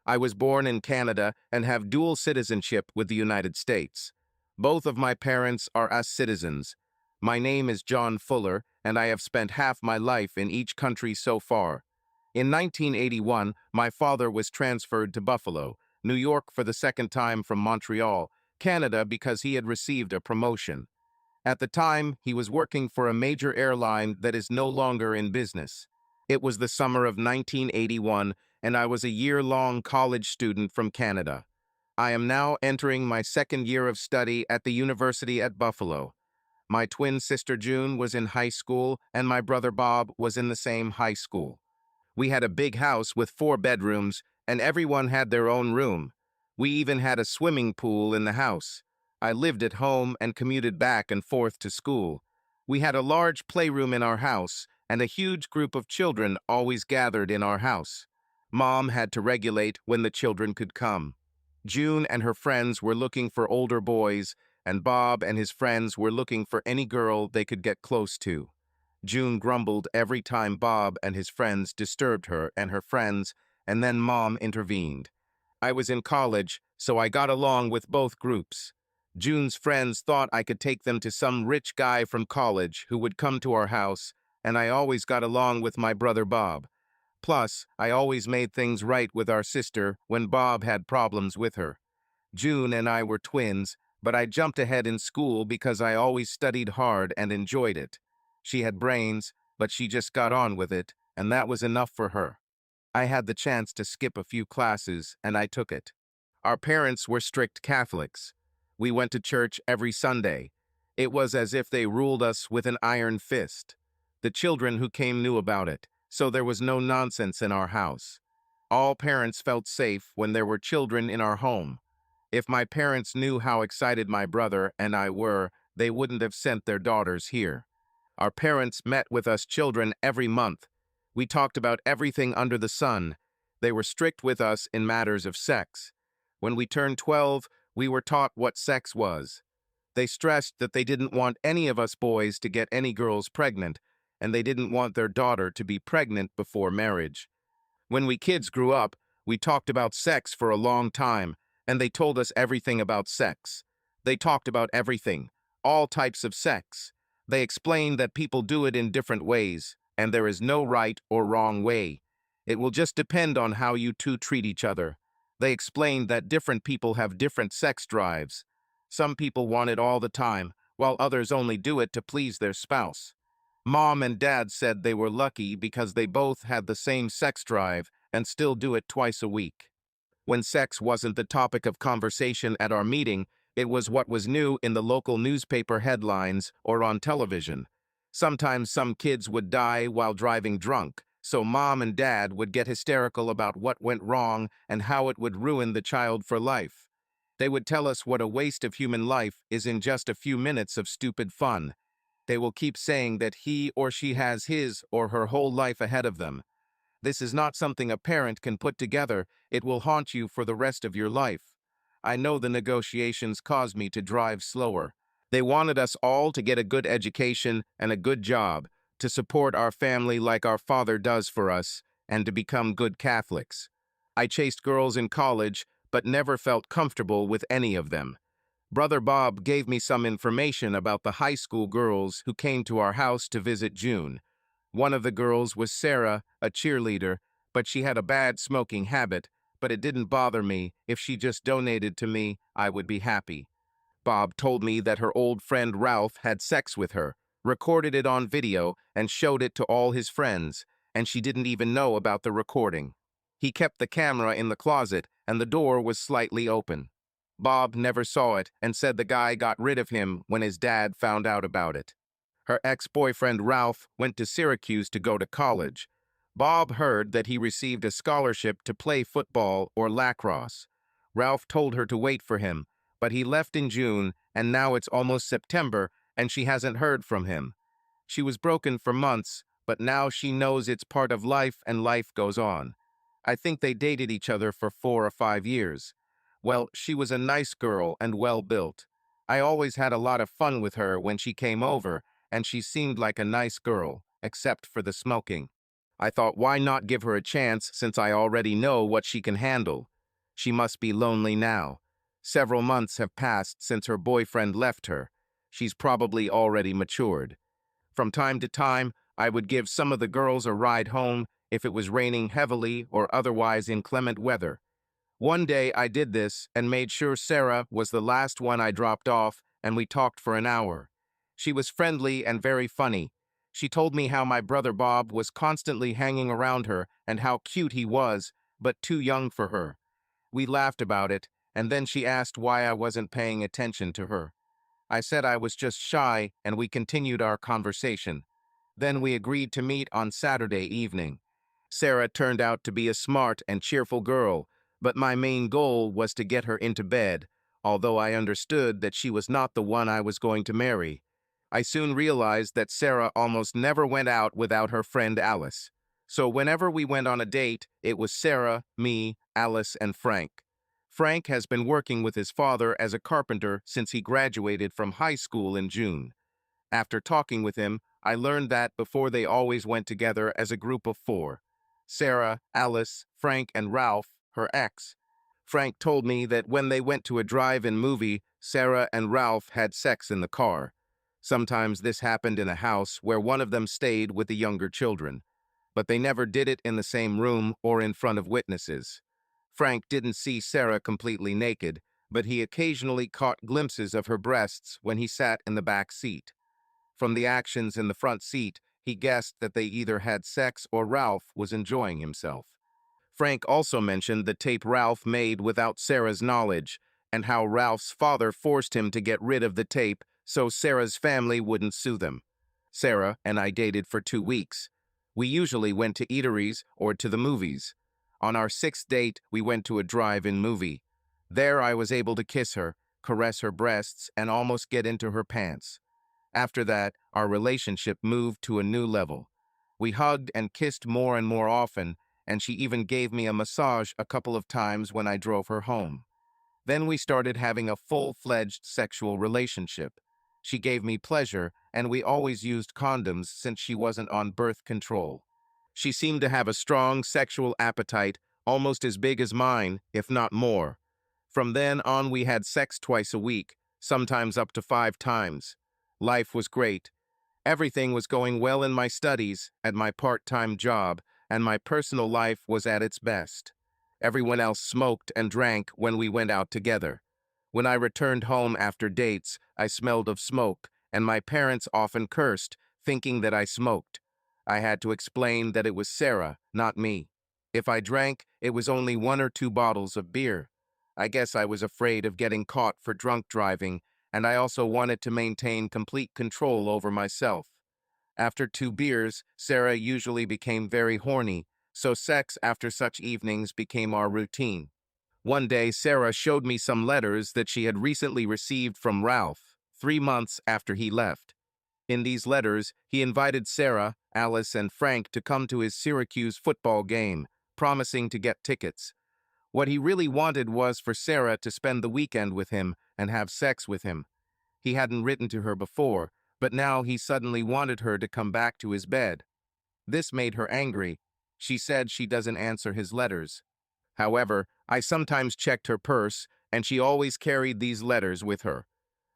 I was born in Canada and have dual citizenship with the United States. Both of my parents are US citizens. My name is John Fuller, and I have spent half my life in each country so far. In 1981, my father was transferred to Buffalo, New York for the second time from Montreal, Canada because he had received a promotion. At the time, he was working for a major airline that is no longer in business. It was the summer of 1981, and I was a year-long college student from Canada. I am now entering my second year of study at the University at Buffalo. My twin sister June was in high school, and my brother Bob was in the same high school. We had a big house with 4 bedrooms, and everyone had their own room. We even had a swimming pool in the house. I lived at home and commuted back and forth to school. We had a large playroom in our house, and a huge group of children always gathered in our house. Mom had to regulate when the children could come. June and her friends were looking for older boys, and Bob and his friends were looking for any girl they could get close to. June grumbled every time Bob and his friends disturbed her and her friends, and then Mom intervened. I was in college, so I got along with both groups. June's friends thought I could take them to some rich guy from college who would come to our house, and I always got along with my brother Bob. Plus, I always made things right with our sister when Bob had problems with her. June and I were twins, but I jumped ahead in school because I always studied hard and enjoyed it. She had brains, but she just got on with it, and that was enough for her. I had the chance to skip a few classes, and I took it. Our parents were strict Catholics. We went to church every Sunday. It was as if they ruled us with an iron fist. The children who came knew about it, so there was no nonsense in our house. All parents felt safe when there were children in our home. If my parents knew how excited my brother and I were, they wouldn't have sent their daughters here. Our parents met with us children every month. We talked about everything under the sun. They were strict with us in matters of sex. When we turned 12, we were taught what sex was. They stressed that they didn't want any of us boys to get any girls pregnant, and they didn't want their daughter to be pregnant before marriage. When we kids grew up, we talked about sex for a long time, and they told us everything about sex. They talked about everything, all types of sex. They explained that people do it in different ways, and there is no right or wrong way. It will just depend on how you two treat each other. They explained that different people have different sex drives. Some people want it all the time, while others only do it to please their spouse. Mom and Dad said they were lucky because they both had the same sex drive and still do it twice a week. When sex wasn't the topic of conversation at our meeting, it was what was new in the local newspaper headlines or on television. Sometimes some kids would die while driving drunk, so Mom and Dad would get hysterical about what went wrong and how it would ruin the child for life. They would tell us what a waste of human life is in just a few minutes of stupid fun. They will keep saying that he or she has his or her whole life ahead of them. This is not something a parent can put together. It will haunt you for the rest of your life. I know the negotiations caused me to drive slower. They wanted us all to get a good education and a good job, to support our family like our father does for us, and to become good Catholics. I chased girls in college, but never felt comfortable with any of them. Brother Bob gave me some information about the high school girls who came to our house to visit June. One of the girls was Sarah, a cheerleader, but she had a bad smoking habit, but it didn't bother me. If she just donated to me, I would be happy. Bob told me that her old friend Ralph had sex with her, recorded it on video, and showed it to all his friends, and she didn't even know about the recording. He kept the camera in the closet, and the door was slightly open. Bob never saw it and said the guy got rid of him when his dad found out about it. Her ex-boyfriend Ralph went to Syracuse to go to college. Bob heard that he received a scholarship to play football or lacrosse. Ralph told her to wait for him, but he left in June, and now it's almost September, and she hasn't heard from him. She was broken for months, but now she knows it's part of life and life goes on. I think they dated each other for 4 or 5 years. Well, she was a nice girl and well-built. I always had a lot of fun with her when she came over, and she seemed like a nice girl, except for the smoking. I thought, why not give her a chance since I already know what she can handle? She must be lonely now. Several months have passed since her boyfriend left her. She's probably already matured. From time to time, I would give some of the girls a ride home if it was raining heavily or otherwise inclement weather. One day I did this and made sure Sarah was the last one I dropped off, and we talked for an hour. She was friendly and very funny. She told me how my brother Bob was constantly hanging around her and how cute he was, but too young for her. We laughed about it, and then she asked why I wasn't paying attention to her. I said I was just shy, and we continued our conversation. Then we agreed to meet on Saturday evening. Sarah turned out to be a smart and cheerful girl, but my main goal was to get her into bed, although I understood that she was not the one I was going to marry. I soon realized that Sarah almost never went out without her friend Alice. So whenever we went on a date, it was Sarah, me, Alice, and Frank. Frank has been working with his father as a carpenter since he graduated from high school in June. After talking with him, I learned that before they always went together as a group of four. Sarah, Alice, Frank, and Ralph, her ex. Frank told me that when they went to a drive-in movie, Sarah and Ralph had sex in the car. Sometimes this happened in a house where one of them stayed with the younger children, but they never did it in the same room or in front of witnesses. Frank didn't see Sarah completely naked, but he occasionally caught glimpses of her breasts when he sat in the back seat. From the actions in the front seat, he guessed that they either had sex or Ralph was enjoying himself. Frank also mentioned the tape Ralph made without Sarah's knowledge, and how Ralph's father forced him to get rid of the tape so Sarah's family wouldn't sue them. Sarah and I dated for 2 weeks. We usually went to eateries or to the movies. On our 6th date, we went to a drive-in movie. There I was able to kiss her, caress her breasts, and almost get into her pants. After that, our relationship moved to a new level. We hugged and kissed more and more often, and she even gave me a massage a couple of times when I drove her home. Then we started having a full-fledged sexual relationship. She gave me pleasure, and we always used condoms since she wasn't on birth control. She seemed to have a strong sexual appetite, almost as big as mine, if not more. From then on, we had sex twice a week, sometimes up to 5 times. Life was great. Everything was going well in my studies, at my part-time job, and my personal life was at its best. Everyone else smoked and drank when we went out together. When I returned home after dates, I smelled of smoke, and my parents often cursed, thinking that I smoked. I had to explain that it was Sarah, not me. If I drank, it was only 1 or 2 bottles of beer. I guess I was afraid of getting caught for drunk driving, and I also wanted to maintain complete control over myself. After 2 beers, Sarah usually became very horny, so sex after such evenings became our routine. One day, Sarah showed me some letters that she had recently received from Ralph, 3 months after he left. In these letters, he invited Sarah, Alice, and Frank to come to his Syracuse football game, promising to get tickets. What he really wanted was for Sarah to spend the weekend with him and have sex with him. He hadn't written to her before, but now he suddenly wanted her to come back to his bed. This made her angry. She said she doesn't answer his letters. However, I sometimes checked her purse, and she always carried these letters with her.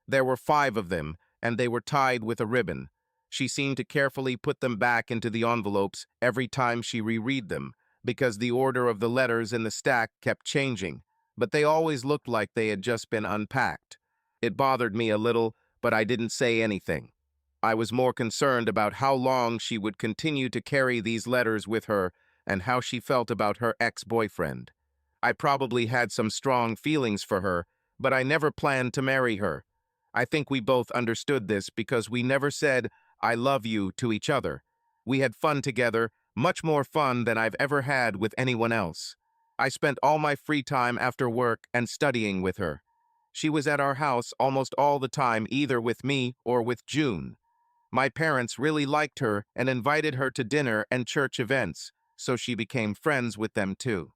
There were 5 of them, and they were tied with a ribbon. She seemed to carefully put them back into the envelopes every time she reread them, because the order of the letters in the stack kept changing, but they always looked like they had just been unpacked. It bothered me a little, but I didn't say anything. I was more concerned about how long she would continue to carry these letters with her and how she felt about her ex-boyfriend. I probably had some strong feelings for her, but I never planned to marry her. I think we both understood this because we never said, "I love you" to each other. We had fun together, much more fun than I've ever had with anyone else. I spent all my free time after work and studying with her. She was at our house almost all the time, either with me or with June. My parents really liked her and invited her to dinner and church events, so she became friends with them too.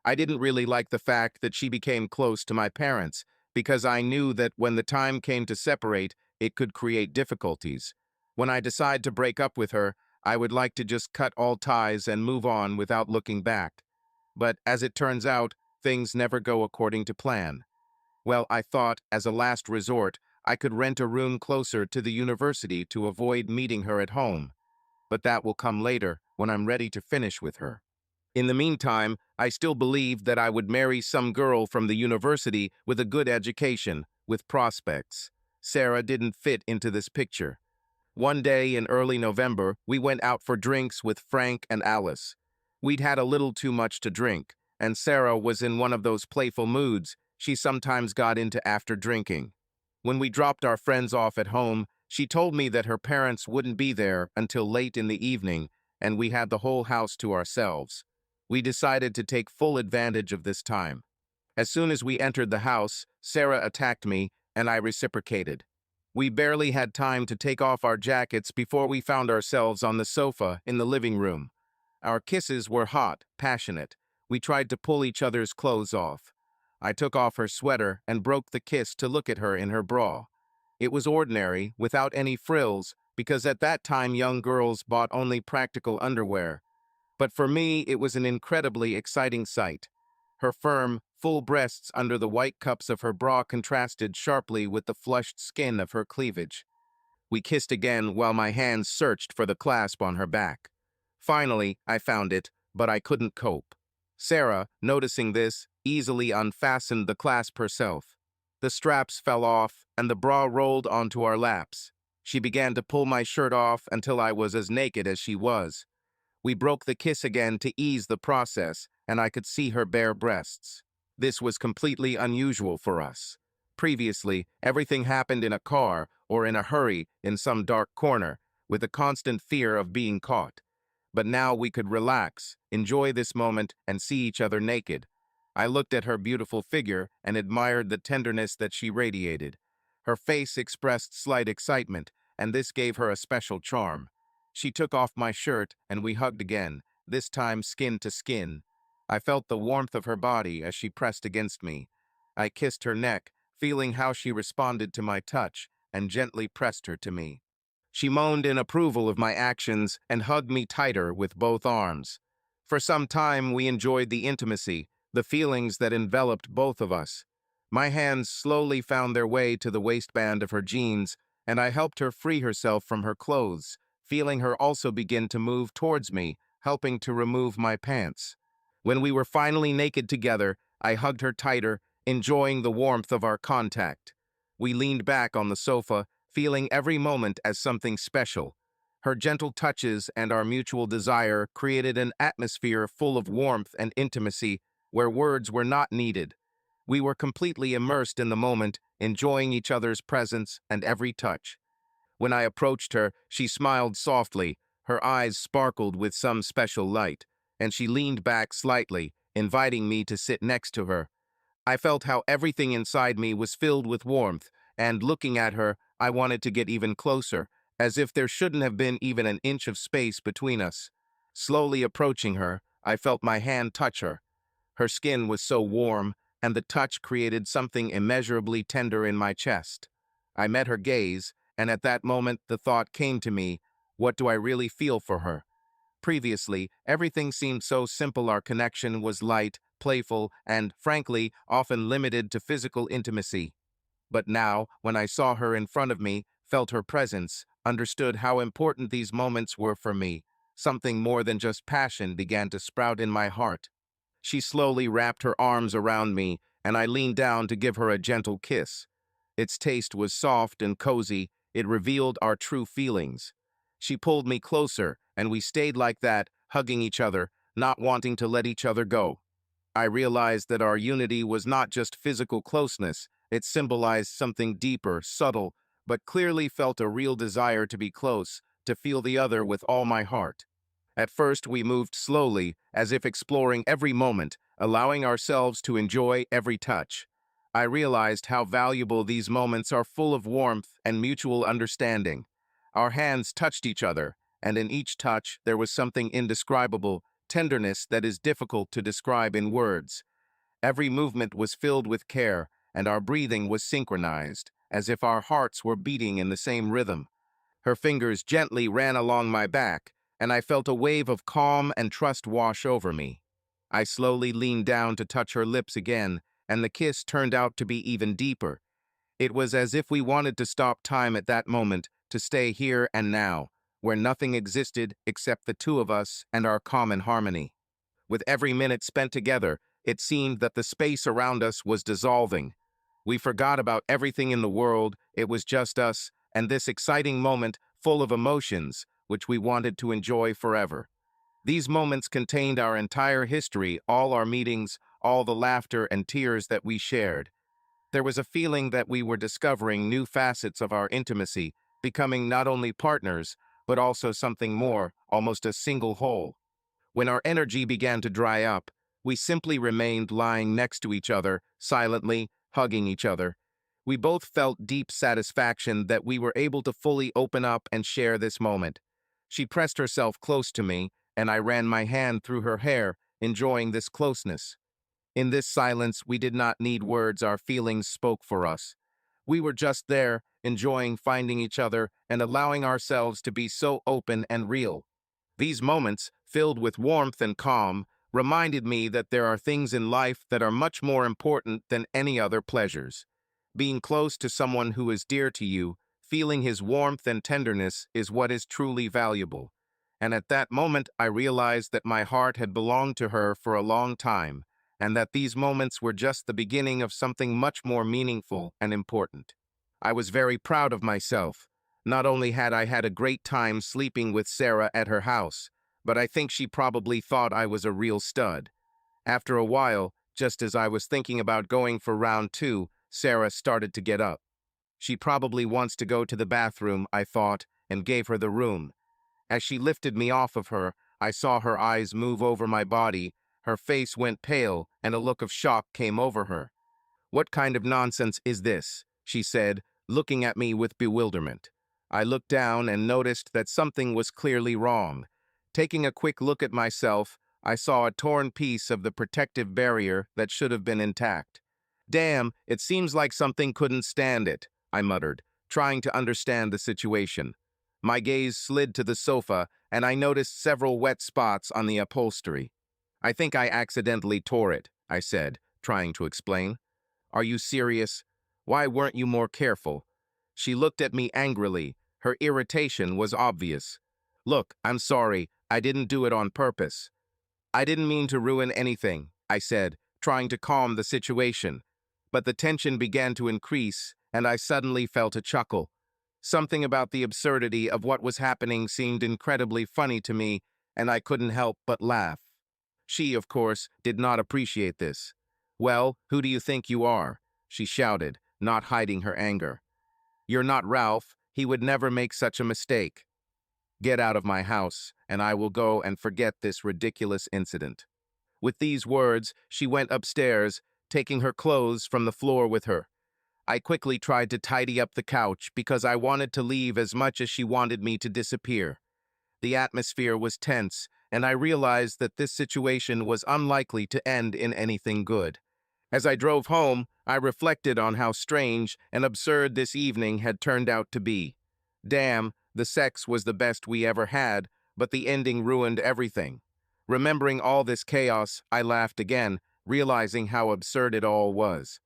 I didn't really like the fact that she became close to my parents, because I knew that when the time came to separate, it could create difficulties. When I decide to break up with her, I would like to just cut all ties and move on without looking back. But as it turns out, things never go according to plan. Well, I thought, as a last resort, I could rent a room closer to the university to avoid meeting her at home. But that will come later, when I'm ready to finish with her. In the meantime, I still believed that I would marry some girl from the university with a good education, with prospects. Sarah didn't fit into this picture. One day in early November, we went out for drinks with Frank and Alice. We'd had a little too much to drink, and Sarah was in one of those playful moods she sometimes got into after drinking. When we dropped our friends off at home, she told me that her parents wouldn't be there until late in the evening, and we had the whole house to ourselves. We decided to take full advantage of this time. As soon as we entered the house, Sarah attacked me, and I reciprocated. We barely had time to take off our jackets before we found ourselves on the sofa in the living room. Our kisses were hot, passionate. We tried to pull each other's clothes off. I took off her sweater and broke the kiss to look at her in her bra. It was ordinary, without any frills, because at that time young girls bought only practical underwear. But for me, it was an incredibly exciting sight. Her firm, full breasts under the white cups of her bra contrasted sharply with the flushed skin of her cleavage. We kissed again while my hands searched for the clasp on her back. Finally, I found it, but I couldn't cope. Sarah, noticing this, easily unfastened the clasp herself. The straps fell off, and the bra rolled onto our laps. She began to pull my shirt off until I was as naked as she was. We broke the kiss again to ease the process, and I could see her bare breasts. This was completely unusual for us. Previously, everything happened in a car or in a hurry in some dark corner, with a constant fear of being caught. But now we could relax, enjoy this moment, and see each other naked. I looked at her beautiful figure and admired the tenderness that she radiated. Her face expressed slight excitement, and this gave her a special charm. She took off my shirt, and we hugged again, this time skin to skin. I felt the warmth of her body as she pressed against me. I kissed her neck, feeling how she responded to my touch, and gently pressed her to me. She moaned in approval of my actions and hugged me tighter with both arms. For some time, we enjoyed the intimacy, the feelings that enveloped both of us. My hands slowly found their way to the waistband of her jeans, and I helped her free herself from her clothes, feeling her also begin to move towards me, helping to remove my pants. When we were finally naked together, I hugged her tighter, enjoying the warmth of our contact. We leaned back on the sofa, feeling every moment as something special. Her gentle touches and our mutual desire created an atmosphere full of warmth and intimacy where words were not needed. We were completely immersed in the moment, enjoying each other's presence and every touch. When I approached her, she smiled softly, her eyes sparkled with some special light, and she leaned back slightly, inviting me to sit next to her. I felt how everything inside me was filled with warmth, and looking at her, I wanted to get even closer, as if there shouldn't have been even an inch of space between us. Slowly approaching her, I felt my hand touch her. Her skin was so warm, and the touch created something immeasurably tender in my chest. I met her gaze, and at that moment the thought came to me, what do I really feel for her? Previously, everything seemed so simple. Our connection was light, playful, and, frankly, often limited to physical intimacy. But now, when I saw her in front of me, felt her presence, understood how important these moments were for me, something more than just passion began to sprout in my heart. She slowly wrapped her arms around me, and I leaned down to give her a gentle kiss. Its taste was soft and cozy. It revealed our true feelings. She pulled me closer, and we stayed like that, hugging each other, not wanting to let each other go. I realized that our unity was not just physical closeness. It symbolized something deeper, subtle, but clearly felt a real desire to be close, to feel the other with all my heart. At first, we moved slowly, as if exploring every moment, allowing ourselves to enjoy every touch. I realized how valuable these moments are, full of warmth and mutual understanding. Our hands touched each other, and in each touch there was something indescribable, tenderness that is difficult to describe in words. Every movement was filled with care, and our breathing was synchronized, as if our hearts were beating in the same rhythm. Her fingers gently ran along my back, and I felt a wave of calm and trust wash over me. I slowly leaned down to touch her lips again, and the kiss turned out to be even deeper. It was as if we wanted to stop time at that moment, to stay here and now, where nothing existed except the two of us and our common harmony. With every minute spent together, it seemed that the space around us was dissolving. We forgot about everything in the world, it was just us, and this exciting moment full of emotions, which we wanted to enjoy forever. These moments contained our entire history, all our meetings, all the laughter and tears that we shared. There was a feeling that we were discovering new facets of our intimacy, becoming not only partners, but also something more, almost a single whole. When our energy began to dry up, we simply remained lying next to each other, silently, hugging each other. We both felt deep satisfaction that we were able to fully open up and share this moment. She pressed herself close to me, and I ran my hand through her hair, enjoying this closeness. In this silence, we did not need words, our feelings spoke for us. We were just there, enjoying finding each other and allowing ourselves to be so open and real. These moments, filled with warmth and calm, reminded me that there are things in life that are much more important than any other pleasures. Being close to someone who is dear to you, feeling his warmth and tenderness is what is truly valuable. And at that moment, I realized that my heart had belonged to her for a long time, and that these moments were just the beginning of something much more meaningful and important. I was very proud of myself. Not only had I had a great time sleeping with Sarah at her house, but I think she probably thought I was a real stud. After a while, just as I was thinking about going for round two, Sarah started to get up. She probably wants to go to the bathroom, I thought, and gave her the room. As she lifted me off of her, I saw her eyes move over my body, her face went pale, and a look of shock came over her. "What kind of nonsense is this?" she said, looking at me with bewilderment. I looked down and noticed that something was clearly wrong. Taking a quick look at myself, I saw a torn piece of the protective barrier that should have been intact. "Damn, it seems like something couldn't stand it," I muttered, trying to understand the situation. My gaze slid to the sofa, and I noticed several wet spots on the upholstery. "I think I accidentally tore it," I said, trying to explain. "Are you serious? Why weren't you more careful?" She looked at me angrily. Her irritation was obvious. "Look, I'm sorry. I didn't do it on purpose." "I didn't mean to ruin anything," I said, trying to calm the situation. But the tension began to increase, and I suddenly felt a chuckle. Something about the absurdity of what was happening seemed incredibly funny to me, and I couldn't help but laugh. She, of course, did not appreciate this. "Well, who do you think you are?" she shouted, not hiding her anger. "You're not Ralph. He would never make such a mistake. Get out of my house, and I will go and forget this ridiculous incident." With these words, she went upstairs, taking her clothes from the floor with her. I quickly tried to tidy up the couch because I wanted to leave as much as she wanted me to disappear. The atmosphere was tense, and I realized that this situation was unlikely to end in anything good. As I drove home, I reflected on how strange and absurd this evening had turned out to be. Damn, the sex was the best we ever had, but the ending ruined everything. Remembering all this chaos, I laughed again, realizing how absurd it all was.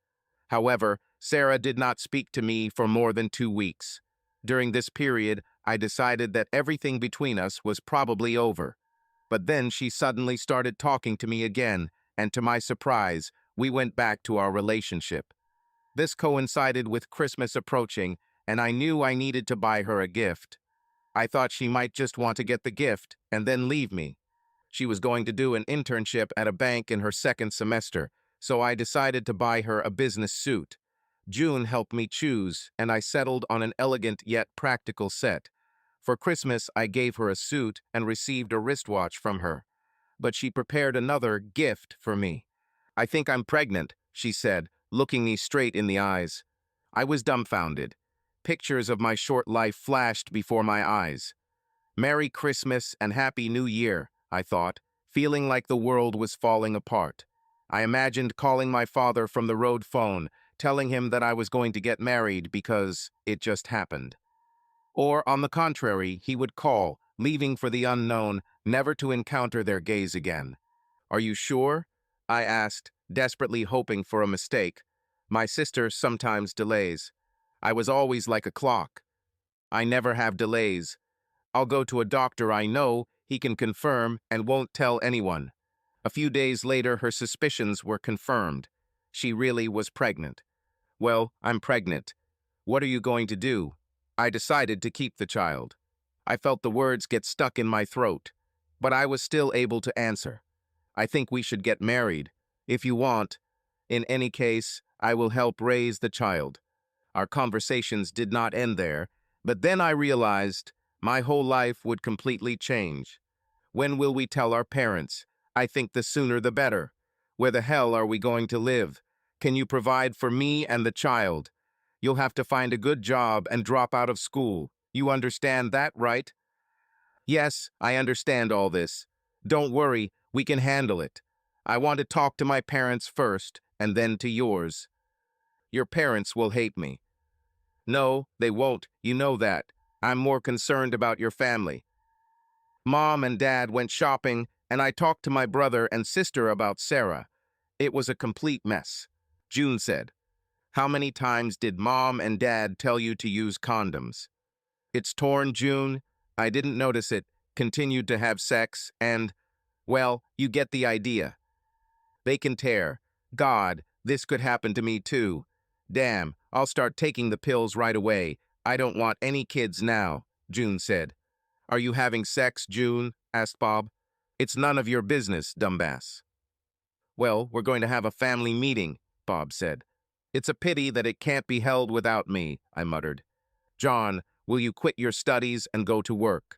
However, Sarah did not speak to me for more than 2 weeks. During this period, I decided that everything between us was probably over. But then she suddenly started talking to me again, and to my surprise, we went back to our relationship. This coincided with Christmas approaching, and I knew I needed to buy her a gift. I thought she might just want to get the gift and then leave me. She was going to do an internship at a bank in her second semester, so I decided to buy her a business suit. June helped me choose, and I settled on an elegant yet practical set. For Christmas, I gave her a suit and received a wristwatch from her. But she prepared another gift for me. "I think I'm pregnant," she said, looking me straight in the eyes. I was dumbfounded. Pictures of my short life flashed before my eyes. "Merry Christmas and Happy New Year," I thought, feeling like the world was falling apart. I imagined calling my father from the road phone, telling him that I was going to get married because it just happened. Or, on the contrary, he would call, leaving for the unknown, never to encounter their gaze again. Are you sure? I asked, desperately hoping for a mistake. My sister sometimes delays. I was always like a clock. I never have delays. I'll go to a doctor I know, he can confirm and won't tell anyone. A few days later, her suspicions were confirmed. She really was pregnant. Well, I'm pregnant. What are you going to do? I decided to keep the child. I felt the words get stuck in my throat, but I was still able to answer. I think we should get married, if you want. In any case, I will help raise the child. Our conversations did not end there, but then I realized my whole life would completely change. When will we tell our parents? I think the sooner the better. Where the hell are we going to live? Can you provide for me and the child? You'll have to find a good job and drop out of school. You understand that, right? Yes, I understand all this. Don't worry, we can handle it. I want to talk to my parents first, and then to yours. Your parents will hate me. No, they won't, you know that. I'm more concerned about your family. Mom and Dad went shopping, and I talked to my brother and sister about Sarah. It was a complete mess. June said, "How many times did Mom and Dad tell you to use condoms?" It's torn, June. I didn't notice it, continued to have sex, and, well, you get the idea. They can tear. God, this could happen to me too. Damn, I'll start taking the pills right away. I don't want any kids now, June said. Are you having sex, June? Asked Bob. It's none of your business, dumbass. Well, we're going to have a family meeting, Bob said. It's a pity that it can't be held without me, I muttered. John, will you quit your studies and go to work?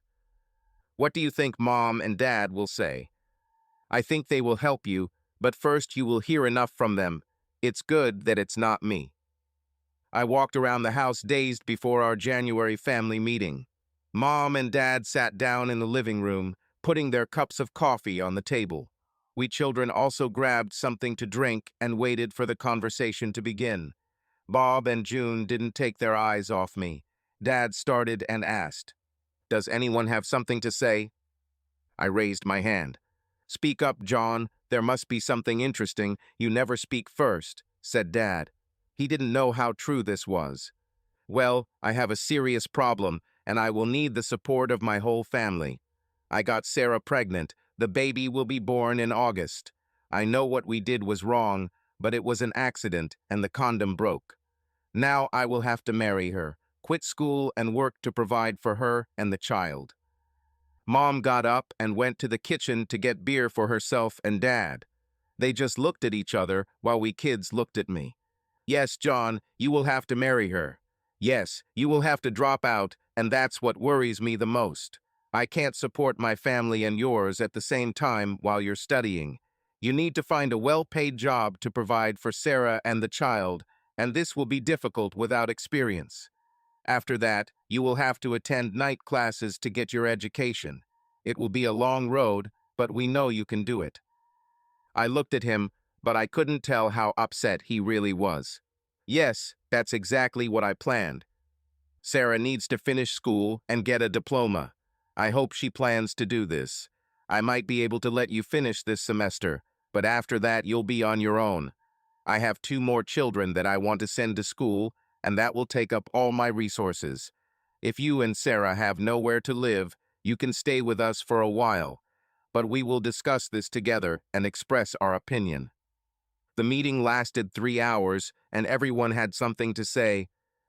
What do you think Mom and Dad will say? I think they will help you, but first you will hear enough from them. It's good that it's not me. I walked around the house dazed before our January family meeting. Mom and Dad sat down in the living room, putting their cups of coffee on the table. We children also grabbed something to drink and waited for the conversation to begin. Bob and June didn't take their eyes off me. Dad started and asked, "Does anyone have something to say?" I raised my hand. "Speak up, John. There must be something interesting. You never speak first," said Dad. He didn't know how true this was. Well, I have a serious problem, and I will need the support of my whole family. I got Sarah pregnant. The baby will be born in August. I know what we did was wrong, but it was an accident, and the condom broke. Now I will have to marry her, quit school, and work to provide for her and the child. Mom got up and went to the kitchen to get beer for herself and Dad. They just looked at each other while we kids looked at me. Yes, John, you will have to marry her. Yes, you will have to drop out, and that's what worries me the most. I can't support my family and yours at the same time while you're studying. You need to find a well-paid job to provide for Sarah and the child, and this will be difficult without experience. After that, you will have to attend night classes to get your education. It will be a long road, but we know you can do it. I looked at him, but I couldn't tell how upset he really was. Yes, that's exactly what I planned. Sarah needs to finish school and get a diploma. I hope she plans to do this. I might be able to let you finish this semester, but after that you'll be on your own. I have 2 more children that I want to send to school, and that will take up all my resources. If you and Sarah have nowhere to live, you can stay with us for a while, but we will discuss this together and express our opinion. The meeting lasted 3 hours, and everyone had something to say.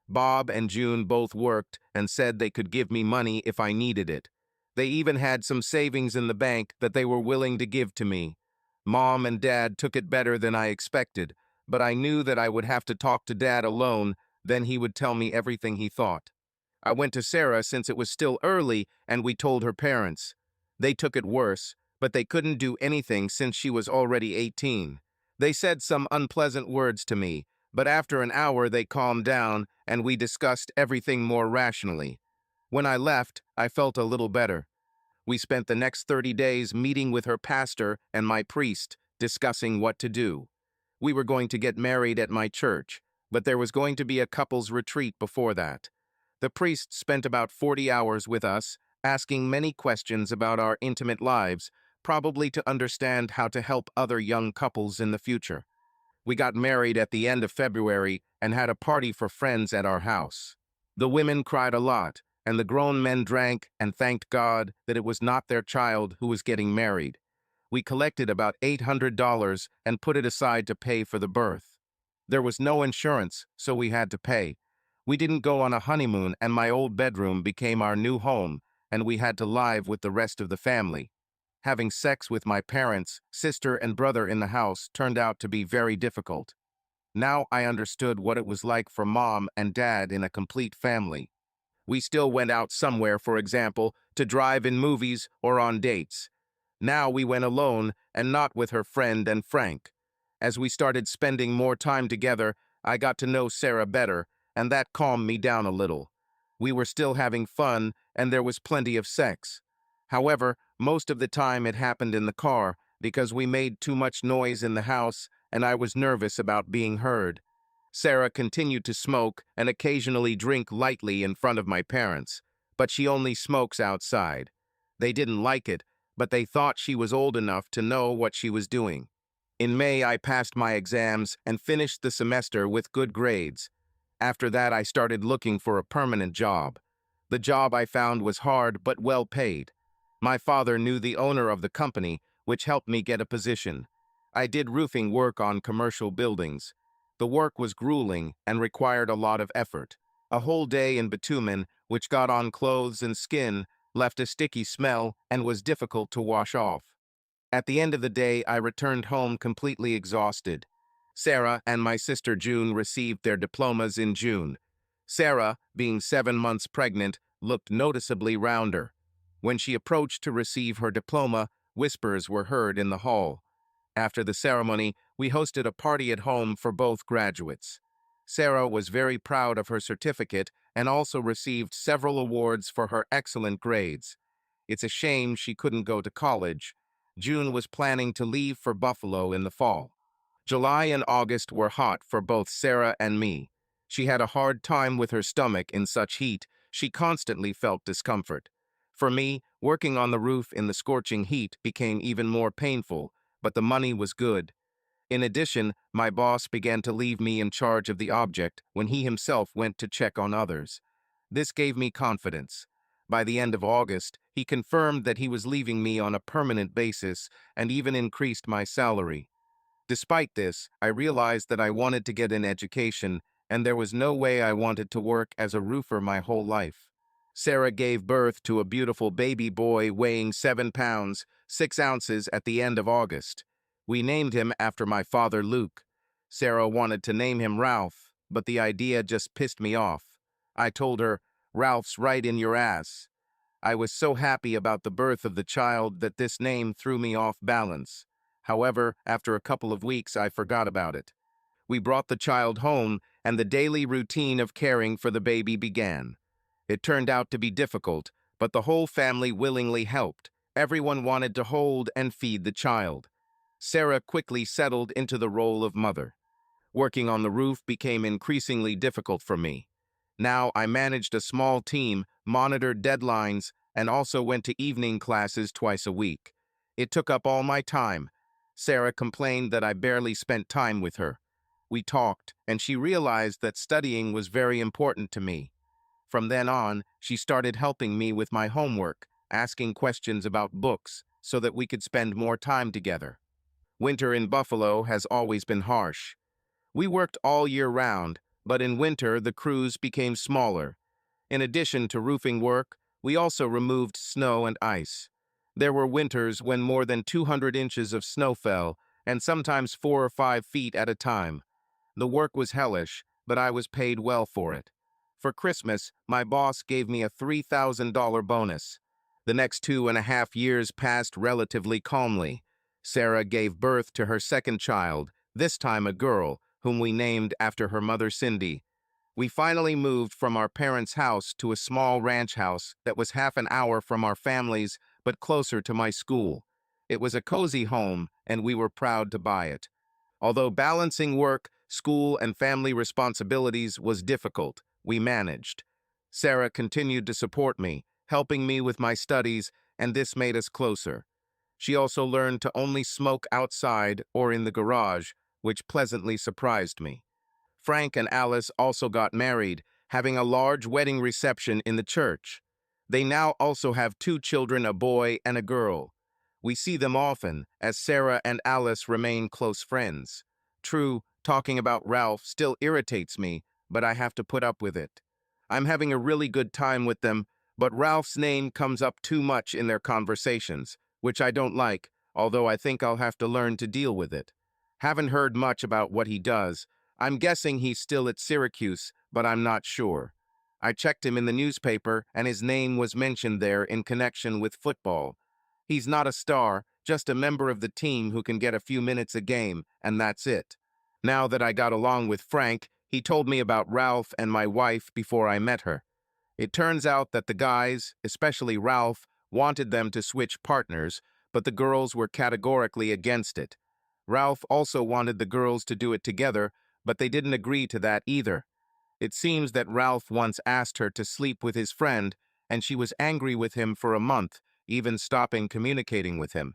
Bob and June both worked and said they could give me money if I needed it. They even had some savings in the bank that they were willing to give to me. Mom and Dad took it better than I expected, but I knew that I would have to talk to Dad alone, then he would tell me everything he thought. I went to Sarah since it was still early, and we told her parents. They took it worse, but they couldn't do anything since she was already 18. They said some unpleasant words to me, but after an hour they calmed down and we discussed everything more rationally. When I left, I felt a little better. We spent the next 30 days meeting with her pastor and my priest, discussing what to do. We were going to get married at my church, but there was going to be a couple's retreat before that. The priest spent about 40 hours with us, asking many questions about our intimate lives, probably to understand how to help other young couples in the future. We got married at the end of February and had a party for friends at our house. The women cried a lot, and the grown men drank and thanked God that it was not their child who was getting married. We collected about $800 and put it aside to pay for the birth. There was no insurance, so we had to pay. We didn't go on a honeymoon, and my old bedroom became our new home, and we had to live with the rest of the family. Having sex with my parents, sister, and brother in the house turned out to be very difficult. Now I understood what it was like for mom and dad in a complete family. We still went out somewhere, for example, to drive in movies or on dates. Now we went alone and not with her friend and Frank. As we started spending more time together, I got to know Sarah better, and that calmed me down a little. We were still having fun, and there was plenty of sex. However, most of the time it happened in the car because we made too much noise in the house, and I was nervous about being heard. Sarah continued to smoke and occasionally drink lightly in front of my parents, but she only smokes outside. They didn't like it, but they thought she was old enough to know what she was doing. In May, I passed my exams and finished the semester with good grades. After that, I started looking for a permanent job. The job I found was hard but well paid. My father knew the owner of the company, which helped me get a position. I did roofing work on commercial buildings. The work was grueling and required a lot of effort. A whole day in bitumen, which got on clothes and skin, left a sticky smell and was difficult to wash off. At the end of the day, I returned home completely exhausted. Sarah and my sister June received their diplomas in June. Sarah, being 7 months pregnant, looked noticeably rounder. When she approached to receive her diploma, whispers were heard in the hall. After the ceremony, we hosted a party at home for both graduates. Sarah was very proud of her certificate and also received several awards for her excellent grades. It's a shame she couldn't go to college. June was planning to leave for Buffalo in the fall. July and August were hot for both Sarah and me. She had a hard time with her stomach in such heat. She constantly felt discomfort. For me, working on the roof in the scorching heat became even more painful, but the money was good. In addition, my boss began to leave me in charge of the object when he himself went to check on others. This gave me confidence. By the end of August, he confirmed that he was leaving me on a permanent basis and even increased my salary. Despite this, I realized that I wanted to get an education, and there was no way I wanted to work as a roofer my whole life. Sarah gave birth to a beautiful baby boy weighing 7 pounds, 6 ounces at the end of August. We named him after my father, Luke. Sarah wanted to name him Ralph, but the idea just pissed me off. I told her, "Ralph's right in your ass." I was so happy about the birth of the child that this name threw me off balance. However, after a couple of weeks, I forgot about it. We brought the child home, and the daily routine of caring for the baby began. It turned out to be difficult, but the whole family willingly helped. Everyone wanted to hold and feed the child. Sarah quickly settled into the role of mother. Working on the roof became increasingly difficult for me. Now I managed a small team, monitored deadlines, and also went to evening classes twice a week. It took up all my time. Sarah complained that I barely spent time with her. We talked, and she realized that studying was very important to me. From then on, she started helping me with my homework, asking questions about books so that we could spend more time together. Winter in Buffalo has always been harsh. We worked all year round, but in winter the crews became smaller. In addition to roofing work, we also removed snow and ice. There were winters when more than 200 inches of snow fell, and sometimes 4 or 5 feet at a time. The work was hellish, but I was paid well for it. For Christmas, my boss gave me a $3,000 bonus. The next 2.5 years passed relatively calmly. Sarah gave birth to her second child, this time a girl, whom we named after her mother Cindy. We finally moved from our parents' house to a small ranch house that was half an hour from our families but closer to my school. It was a cozy home, and we were proud to buy it. Although balancing work, school, and family responsibilities was difficult, we managed. Sarah continued to support me, helping me with my studies, and this made us closer. She also learned to only smoke outside or in the garage, which pleasantly surprised me. Frank and Alice also got married, having a large wedding reception in the church. They now also have 2 children, a boy and a girl. We see them often, as Sarah and Alice remain close friends. True, talking about Ralph still irritates me, but I have to put up with it. I'm having a really good time with them, but Ralph's name comes up too much in their conversations, which I don't like, although I think I'll have to learn to deal with it. Haven't heard much about what he does. I'm guessing he's still at Syracuse, but I'm not sure. I checked him in the newspaper, and his name was mentioned there in connection with football. He's not a star, just a member of the team who can get a few minutes a game, and that's it. Now that I got along with Frank, he told me about Ralph and my wife before I met her. It turns out that the guys, especially Ralph, wanted them to switch partners, but the girls were categorically against it. Ralph also wanted the girls to do it together, but they didn't agree to that either. It seems that Ralph once asked her to sleep with his friend, and she was angry with him for a month, even stopping communicating with him.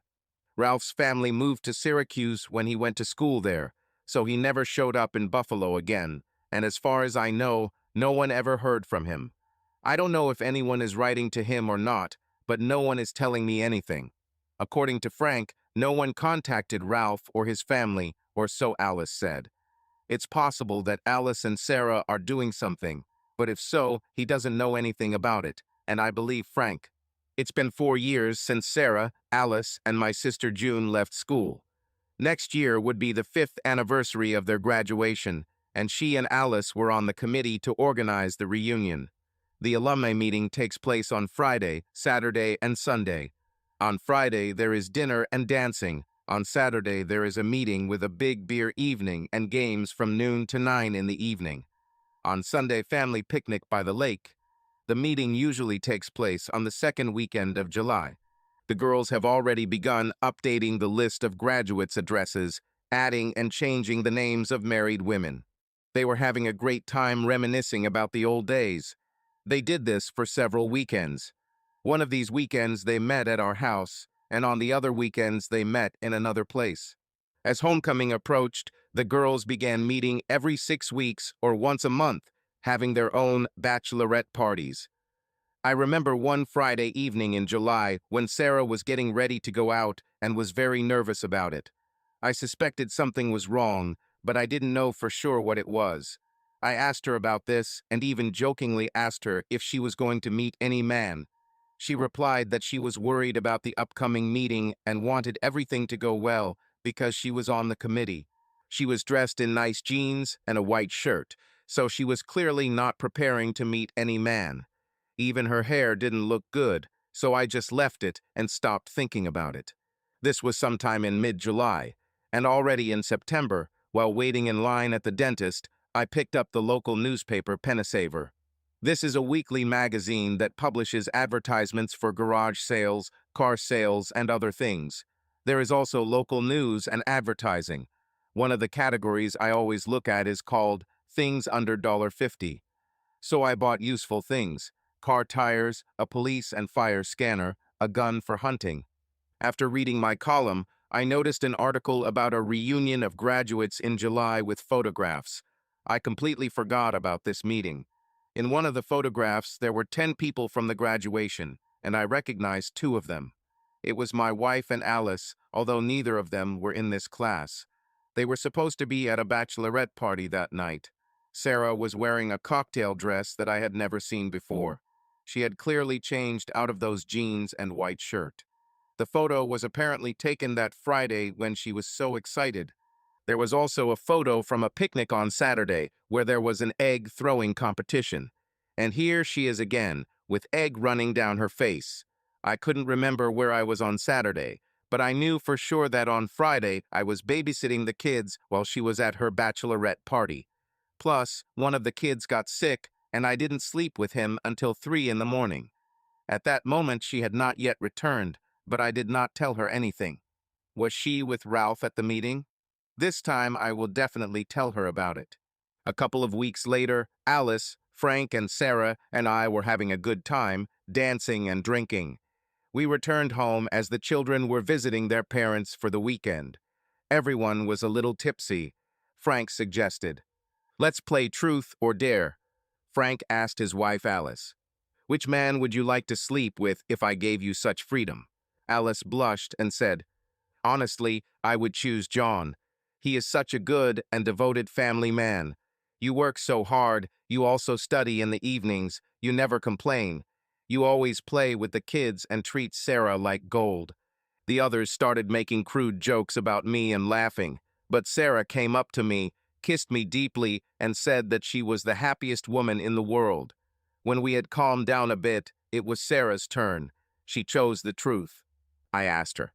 Ralph's family moved to Syracuse when he went to school there, so he never showed up in Buffalo again, and as far as I know, no one ever heard from him. I don't know if anyone is writing to him or not, but no one is telling me anything. According to Frank, no one contacted Ralph or his family, or so Alice said. It's possible that Alice and Sarah are doing something, but if so, he doesn't know anything about it, and I believe Frank. It's been 4 years since Sarah, Alice, and my sister June left school. Next year would be the 5th anniversary of their graduation, and she and Alice were on the committee to organize the reunion. The alumni meeting takes place on Friday, Saturday, and Sunday. On Friday, there is dinner and dancing. On Saturday, there is a meeting with a big beer evening and games from noon to 9 in the evening. On Sunday, family picnic by the lake. The meeting usually takes place on the second weekend of July. The girls have already begun updating the list of graduates' addresses, adding and changing the names of married women. They were having a great time reminiscing about the old days. They did this for several weekends. One of these weekends they met at our house, and on the other weekends they met in another place. As homecoming approached, the girls began meeting every 6 weeks or once a month, having their own bachelorette parties. I remember one Friday evening in July when Sarah was getting ready to go out and was very nervous about it. I suspected something was wrong, but I didn't know for sure what it was. I asked her about this and even jokingly asked her if she was going to meet any man. She replied that she was worried about the upcoming meeting and wanted everything to go well because she was on the committee. She was dressed in nice jeans and a white shirt, so she was clearly not preparing to meet any man. Even her hair didn't look good, so I just left it and stopped thinking about it. This was sometime in mid-July, and already in September, while waiting in line at the dentist, I picked up the local newspaper Pensaver. This is a weekly magazine that publishes advertisements for garage sales, car sales, and other things. There is also local news and advertising. One of the categories I always look at is called Things Under $50. So I bought useful things: car tires, a police and fire scanner, a gun for hunting. After reading my column, I noticed an article about a reunion of graduates in July with photographs. I completely forgot about this meeting. In one of the photographs, there were 10 people from the graduation, and I recognized 2 of them. It was my wife and Alice, although neither of them were in this class. They were supposed to be at a bachelorette party that night. Sarah was wearing a cocktail dress that I had never seen before. She had clearly changed out of those jeans and white shirt. The photo was apparently taken that Friday when she was so excited. There was also a photo from a picnic on Saturday where there was an egg throwing competition. And here she is again, with egg running down her face. I couldn't remember where I was on Saturday, but I knew for sure that on Friday I was babysitting the kids while she was at her bachelorette party. Plus, one of the kids got sick, and I didn't sleep with him until 3 in the morning. At that moment she had not yet returned, but I did not tell her anything. Was she with Ralph at the meeting? This time I will definitely tell her about it. A couple of weeks later, Alice, Frank, and Sarah and I were having a good time, dancing and drinking. We returned home as the children were visiting their parents for the weekend. Everyone was a little tipsy. Frank suggested, "Let's play truth or dare." Frank asked his wife Alice, "Which man would you like to sleep with if I gave you such freedom?" Alice blushed and said, "Honestly, I would choose John. He is such a good and devoted family man. You work so hard, you also study in the evenings, you never complain. You always play with the kids and treat Sarah like gold." The others started making crude jokes about me and laughing, but Sarah came up to me, kissed me deeply, and said that she was the happiest woman in the world. When we had calmed down a bit, it was Sarah's turn. She chose the truth. I asked her,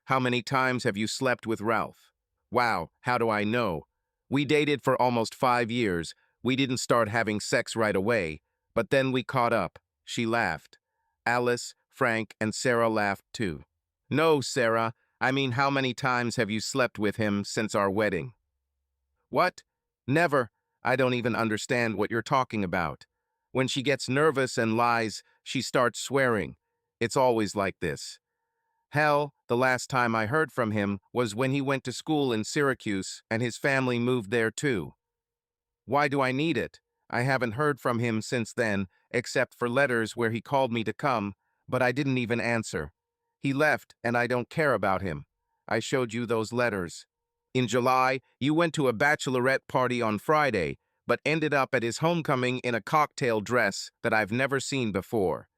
"How many times have you slept with Ralph?" "Wow, how do I know? We dated for almost 5 years. We didn't start having sex right away, but then we caught up." She laughed. Alice, Frank, and Sarah laughed too. "No, Sarah, I mean how many times have you slept with him since our wedding?" "What? Never. I don't even understand what you're talking about." When she gets nervous and lies, she starts swearing. It's always like this. Hell, the last time I heard from him was when he went to school in Syracuse and his family moved there too. Why do I need it? I haven't heard from him since then, except for letters where he called me to come, but I didn't even answer. He left, and I don't care about him. I showed you those letters. In July, you went to a bachelorette party on Friday, but ended up at his homecoming in a cocktail dress that I've never seen before.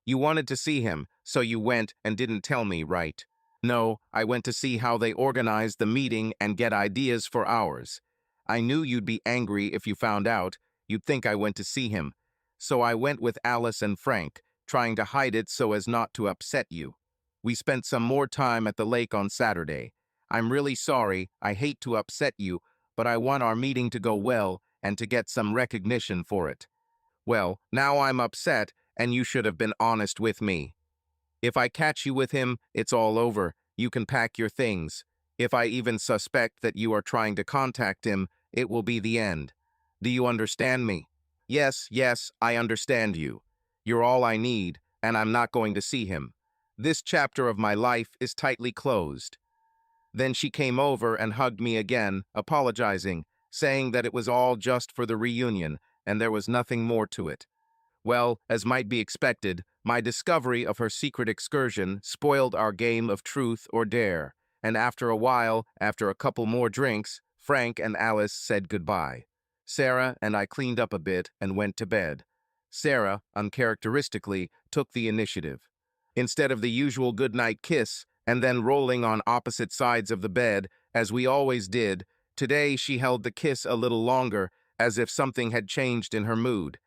You wanted to see him, so you went and didn't tell me, right? No, I went to see how they organized the meeting and get ideas for ours. I knew you'd be angry if you found out. You'd think I went to see him. So I went with Alice and Frank, trying to hide it so as not to upset you. We spent some more time at the lake on Saturday. I'm really sorry, I hate to upset you, but I want our meeting to go well and to get some recognition for it. Well, now I'm upset, and you should have been honest with me. If I catch you with him, it's all over. You can pack your things. If I even suspect that you are trying to contact him, it will be the end. Do you understand me? Yes, yes, I understand you. You're all I need, and I'm not going to see him. This chapter of my life is tightly closed. Then she came over and hugged me again, apologizing, saying that it was all just for the reunion, and there was nothing more to it. Well, as might be expected, my discovery of her secret excursion spoiled our game of truth or dare, and after a while, after a couple more drinks, Frank and Alice said goodbye. Sarah and I cleaned up a bit and went to bed. Sarah, uncharacteristically, took the initiative. Instead of the usual goodnight kiss and then rolling on opposite sides of the bed, as we always did, today she held the kiss a little longer, as if something had changed in her mood.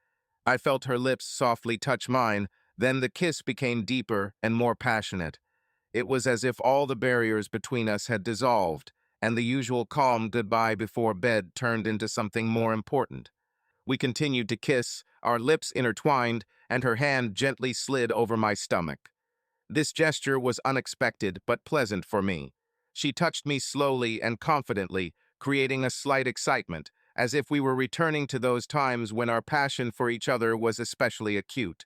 I felt her lips softly touch mine, then the kiss became deeper and more passionate. It was as if all the barriers between us had dissolved, and the usual calm goodbye before bed turned into something more important. We continued to kiss, our lips intertwined, and her hand gently slid over my stomach. This gesture was unexpected but pleasant for me. She touched me slowly and confidently, creating a slight excitement, as if we were returning to those times when our passion for each other was especially acute.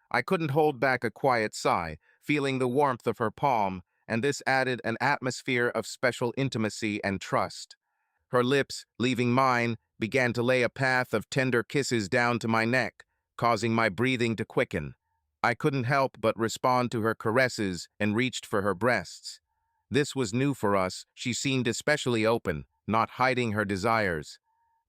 I couldn't hold back a quiet sigh, feeling the warmth of her palm, and this added an atmosphere of special intimacy and trust. Her lips, leaving mine, began to lay a path of tender kisses down to my neck, causing my breathing to quicken. I couldn't help but respond to her caresses and reached for her breasts. This was new for us. She seemed especially open, not hiding her desires.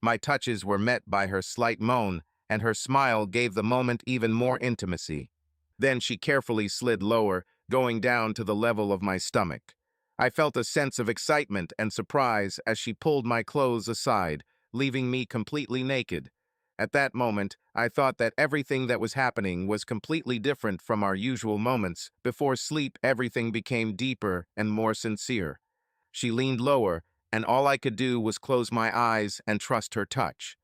My touches were met by her slight moan, and her smile gave the moment even more intimacy. Then she carefully slid lower, going down to the level of my stomach. I felt a sense of excitement and surprise as she pulled my clothes aside, leaving me completely naked. At that moment, I thought that everything that was happening was completely different from our usual moments. Before sleep, everything became deeper and more sincere. She leaned lower, and all I could do was close my eyes and trust her touch.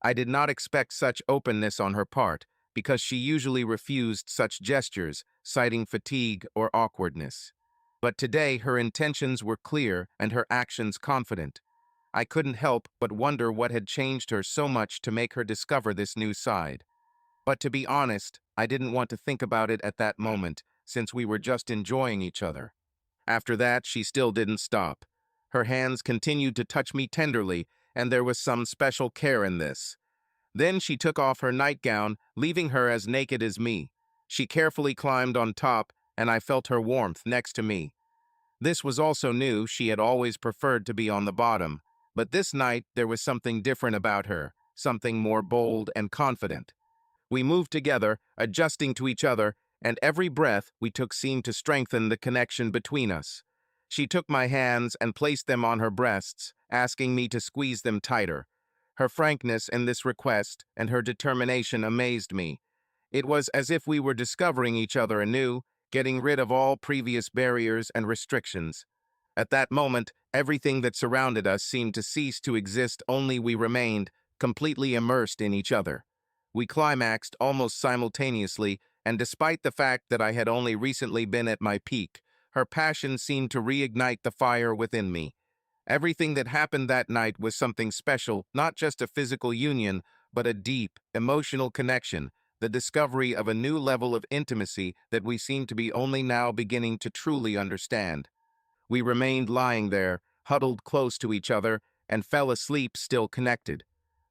I did not expect such openness on her part, because she usually refused such gestures, citing fatigue or awkwardness. But today her intentions were clear and her actions confident. I couldn't help but wonder what had changed her so much to make her discover this new side. But to be honest, I didn't want to think about it at that moment, since we were just enjoying each other. After that, she still didn't stop. Her hands continued to touch me tenderly, and there was some special care in this. Then she took off her nightgown, leaving her as naked as me. She carefully climbed on top, and I felt her warmth next to me. This was also new. She had always preferred to be on the bottom. But this night, there was something different about her, something more bold and confident. We moved together, adjusting to each other, and every breath we took seemed to strengthen the connection between us. She took my hands and placed them on her breasts, asking me to squeeze them tighter. Her frankness in this request and her determination amazed me. It was as if we were discovering each other anew, getting rid of all previous barriers and restrictions. At that moment, everything that surrounded us seemed to cease to exist, only we remained, completely immersed in each other. We climaxed almost simultaneously, and despite the fact that I had only recently been at my peak, her passion seemed to reignite the fire within me. Everything that happened that night was something special, not just a physical union, but a deep, emotional connection, the discovery of a new level of intimacy that we seemed to be only now beginning to truly understand. We remained lying there, huddled close to each other, and fell asleep still connected.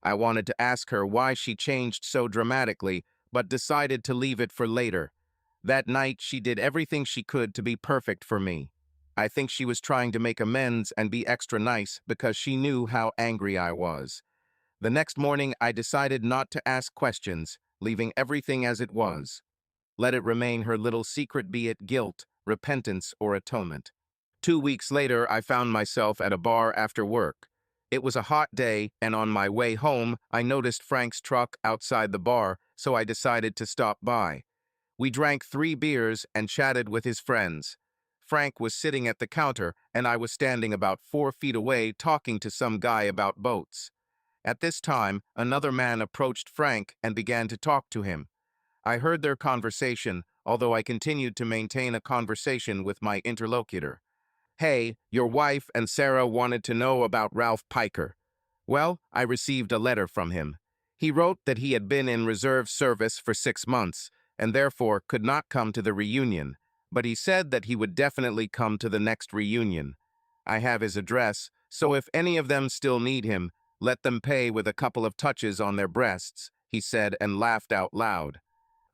I wanted to ask her why she changed so dramatically, but decided to leave it for later. That night, she did everything she could to be perfect for me. I think she was trying to make amends and be extra nice because she knew how angry I was. The next morning, I decided not to ask questions, leaving everything as it was. Let it remain her little secret, be it guilt, repentance, or atonement. 2 weeks later, I found myself at a bar after work. It was a hot day, and on my way home, I noticed Frank's truck outside the bar, so I decided to stop by. We drank 3 beers and chatted with his friends. Frank was sitting at the counter, and I was standing about 4 feet away talking to some guy about boats. At this time, another man approached Frank and began to talk to him. I heard their conversation, although I continued to maintain a conversation with my interlocutor. "Hey, your wife and Sarah wanted to know about Ralph Piker." Well, I received a letter from him. He wrote that he had been in reserve service for 6 months and therefore could not come to the reunion, but he said that he would definitely come to the next reunion. I have his address, so if any of them still need him, let them pay with a couple of touches on their breasts, he said and laughed out loud.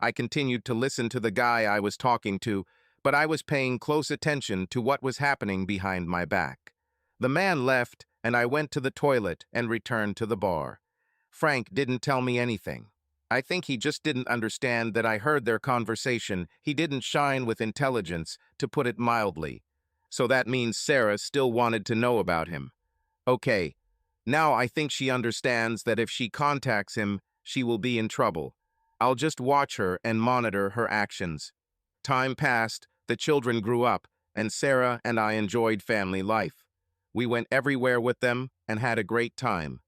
I continued to listen to the guy I was talking to, but I was paying close attention to what was happening behind my back. The man left, and I went to the toilet and returned to the bar. Frank didn't tell me anything. I think he just didn't understand that I heard their conversation. He didn't shine with intelligence, to put it mildly. So that means Sarah still wanted to know about him. Okay, now I think she understands that if she contacts him, she will be in trouble. I'll just watch her and monitor her actions. Time passed, the children grew up, and Sarah and I enjoyed family life. We went everywhere with them and had a great time.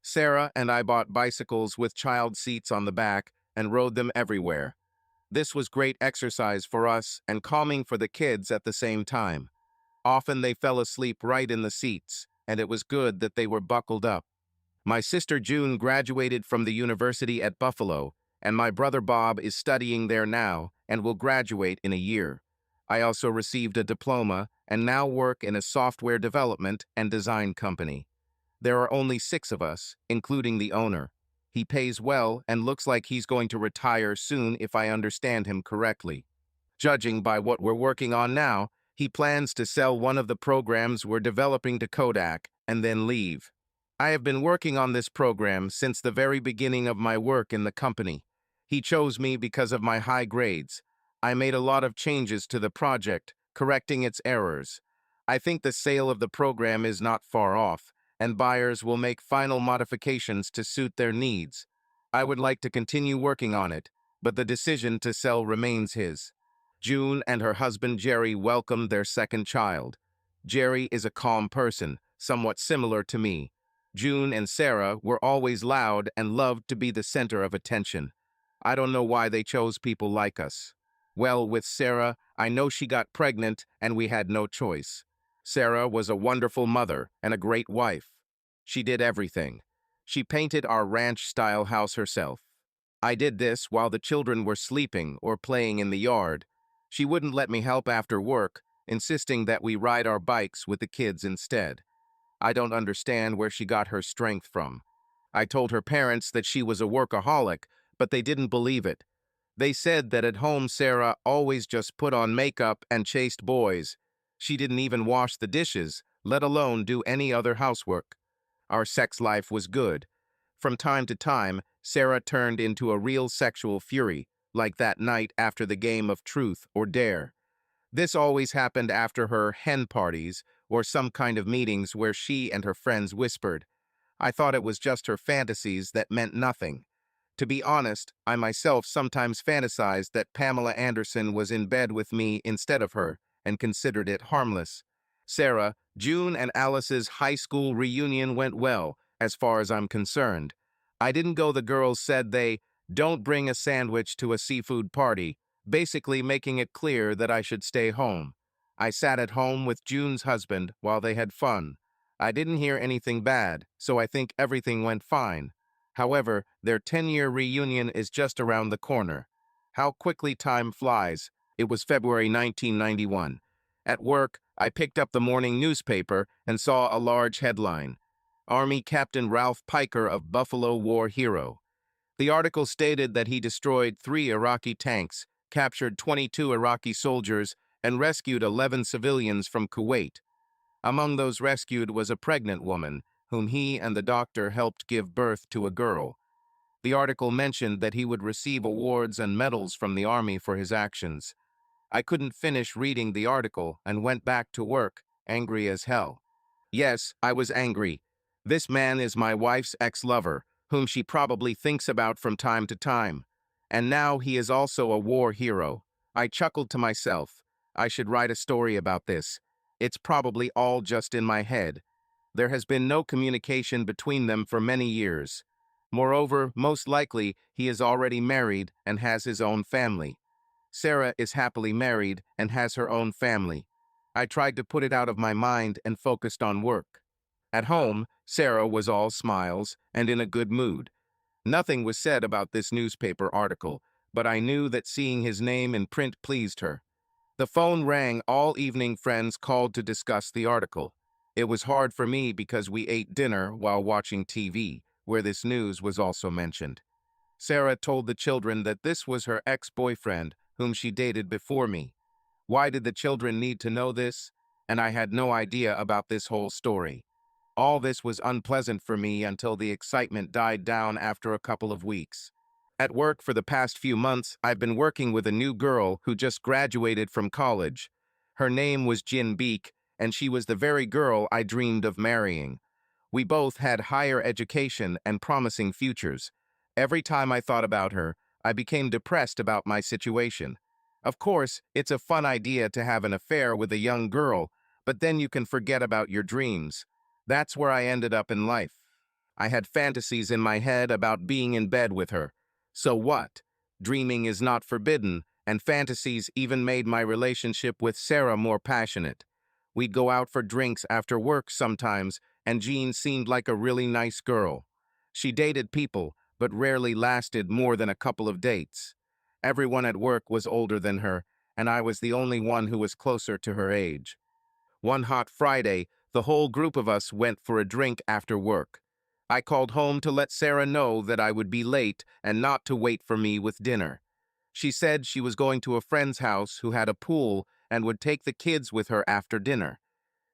Sarah and I bought bicycles with child seats on the back and rode them everywhere. This was great exercise for us and calming for the kids at the same time. Often they fell asleep right in the seats, and it was good that they were buckled up. My sister June graduated from the university at Buffalo, and my brother Bob is studying there now and will graduate in a year. I also received a diploma and now work in a software development and design company. There are only 6 of us, including the owner. He pays well and looks like he's going to retire soon if I understand him correctly. Judging by what we're working on now, he plans to sell one of the programs we're developing to Kodak and then leave. I have been working on this program since the very beginning of my work in the company. He chose me because of my high grades. I made a lot of changes to the project, correcting its errors. I think the sale of the program is not far off, and buyers will make final modifications to suit their needs. I would like to continue working on it, but the decision to sell remains his. June and her husband Jerry welcomed their second child. Jerry is a calm person, somewhat similar to me. June and Sarah were always loud and loved to be the center of attention. I don't know why they chose people like us. Well, with Sarah, I know she got pregnant and we had no choice. Sarah was a wonderful mother and a great wife. She did everything. She painted our ranch-style house herself. I did this while the children were sleeping or playing in the yard. She wouldn't let me help after work, insisting that we ride our bikes with the kids instead. I don't understand where she got her strength from. I told her parents that she was a workaholic, but they didn't believe it. They said that at home Sarah always just put on makeup and chased boys. She didn't even wash the dishes, let alone do any other housework. Our sex life was good. From time to time, Sarah turned into a real sexual fury, like that night after the game of Truth or Dare. This always happened after her hen parties or some kind of meetings where she and her friends whispered. I thought it was just her fantasies that meant nothing. To be honest, I myself sometimes fantasized that Pamela Anderson was in bed with me instead of her, and considered it harmless. Sarah, June, and Alice's high school reunion went well, as far as I'm concerned. I didn't go. The girls said they don't bring a sandwich to a seafood party, basically making it clear that I should stay home. I sat at home with June's husband while they had fun. I didn't hear anything bad, so I think everything went fine. However, their 10-year reunion is just around the corner. How quickly time flies. It was February 1991. At work, I picked up the morning newspaper and saw a large headline. Army Captain Ralph Piker of Buffalo War Hero. The article stated that he destroyed 3 Iraqi tanks, captured 22 Iraqi soldiers, and rescued 11 civilians from Kuwait. Among those rescued was a pregnant woman, whom he and the doctor helped give birth to a girl. The article mentioned that he would receive awards and medals from the Army for his actions. I couldn't finish reading the article and went back to work, angry as hell. Yes, I was angry. This man is my wife's ex-lover, whom she probably thinks about from time to time. And now he is also a war hero. I chuckled to myself. I should write a story about this. It's probably all just in my head. There has been no communication between them for many years. Moreover, most likely, he is already married and has his own family. Sarah is happily married and has her own family. I tried to put it out of my mind and focused on work. At home, Sarah was all smiles and in a good mood. Nothing was said about this newspaper article, but I knew that seeing his name in print pleased her. The phone rang all evening. Friends called to discuss the article. It was hard for me because we ate dinner while watching TV, where this news was also mentioned. Sarah told the children that this was her ex-boyfriend, whom she dated before me. Why did the children need to know this? And I had no idea about this whole story. All this was unpleasant for me until the excitement died down after a couple of weeks. At work for the past few months, I've been working with a new girl who just graduated from college. Her name was Jin Beek, and she was the very girl I dreamed of marrying. We both had higher education and promising futures. Every time I thought about her, I became depressed about my situation. Of course, it's a fun idea to have an affair with a young girl, but then you can forget about your dreams. That's where I ended up in life. I had fantasies in my head about being in bed with her. So what? Dreaming is not forbidden, and fantasies even made my relationship with Sarah more passionate. We'd go out for drinks after work sometimes, and Jean seemed like a really nice girl. She dated people, but rarely lasted more than a couple of dates. Everyone at work was older than her, and I was the only one who was closer to her age. One hot Friday, the whole group of us went for a drink after work. I called home to let Sarah know that I would be late and not to wait for me with dinner. She said she was going to a friend's house who had a pool and would take the kids with her after dinner.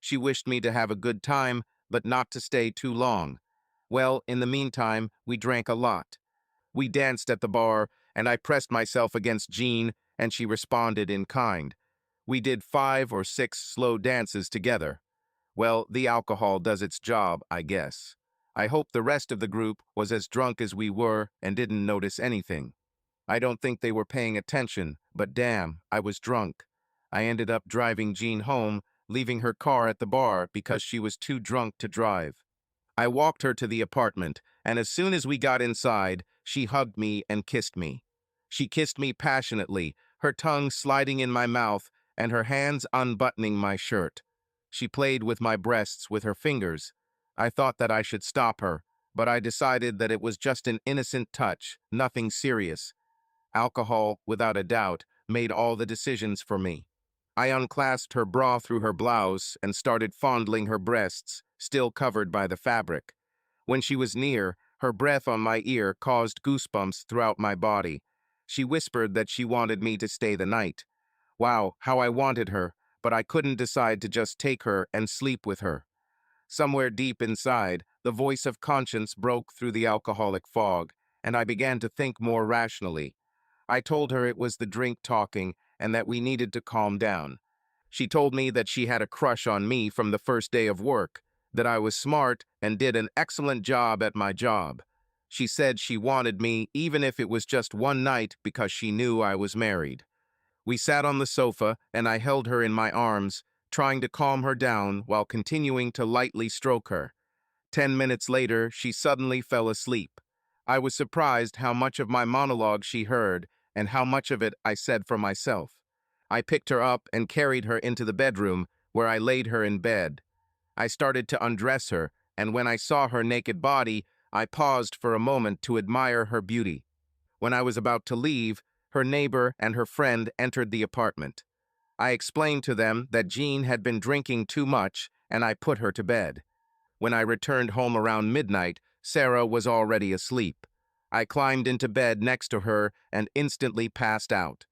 She wished me to have a good time, but not to stay too long. Well, in the meantime, we drank a lot. We danced at the bar, and I pressed myself against Jean, and she responded in kind. We did 5 or 6 slow dances together. Well, the alcohol does its job, I guess. I hope the rest of the group was as drunk as we were and didn't notice anything. I don't think they were paying attention, but damn, I was drunk. I ended up driving Jean home, leaving her car at the bar because she was too drunk to drive. I walked her to the apartment, and as soon as we got inside, she hugged me and kissed me. She kissed me passionately, her tongue sliding in my mouth and her hands unbuttoning my shirt. She played with my breasts with her fingers. I thought that I should stop her, but I decided that it was just an innocent touch, nothing serious. Alcohol, without a doubt, made all the decisions for me. I unclasped her bra through her blouse and started fondling her breasts, still covered by the fabric. When she was near, her breath on my ear caused goosebumps throughout my body. She whispered that she wanted me to stay the night. Wow, how I wanted her, but I couldn't decide to just take her and sleep with her. Somewhere deep inside, the voice of conscience broke through the alcoholic fog, and I began to think more rationally. I told her it was the drink talking and that we needed to calm down. She told me that she had a crush on me from the first day of work, that I was smart and did an excellent job at my job. She said she wanted me even if it was just one night because she knew I was married. We sat on the sofa and I held her in my arms, trying to calm her down while continuing to lightly stroke her. 10 minutes later, she suddenly fell asleep. I was surprised how much of my monologue she heard and how much of it I said for myself. I picked her up and carried her into the bedroom, where I laid her in bed. I started to undress her, and when I saw her naked body, I paused for a moment to admire her beauty. When I was about to leave, her neighbor and her friend entered the apartment. I explained to them that Jean had been drinking too much, and I put her to bed. When I returned home around midnight, Sarah was already asleep. I climbed into bed next to her and instantly passed out.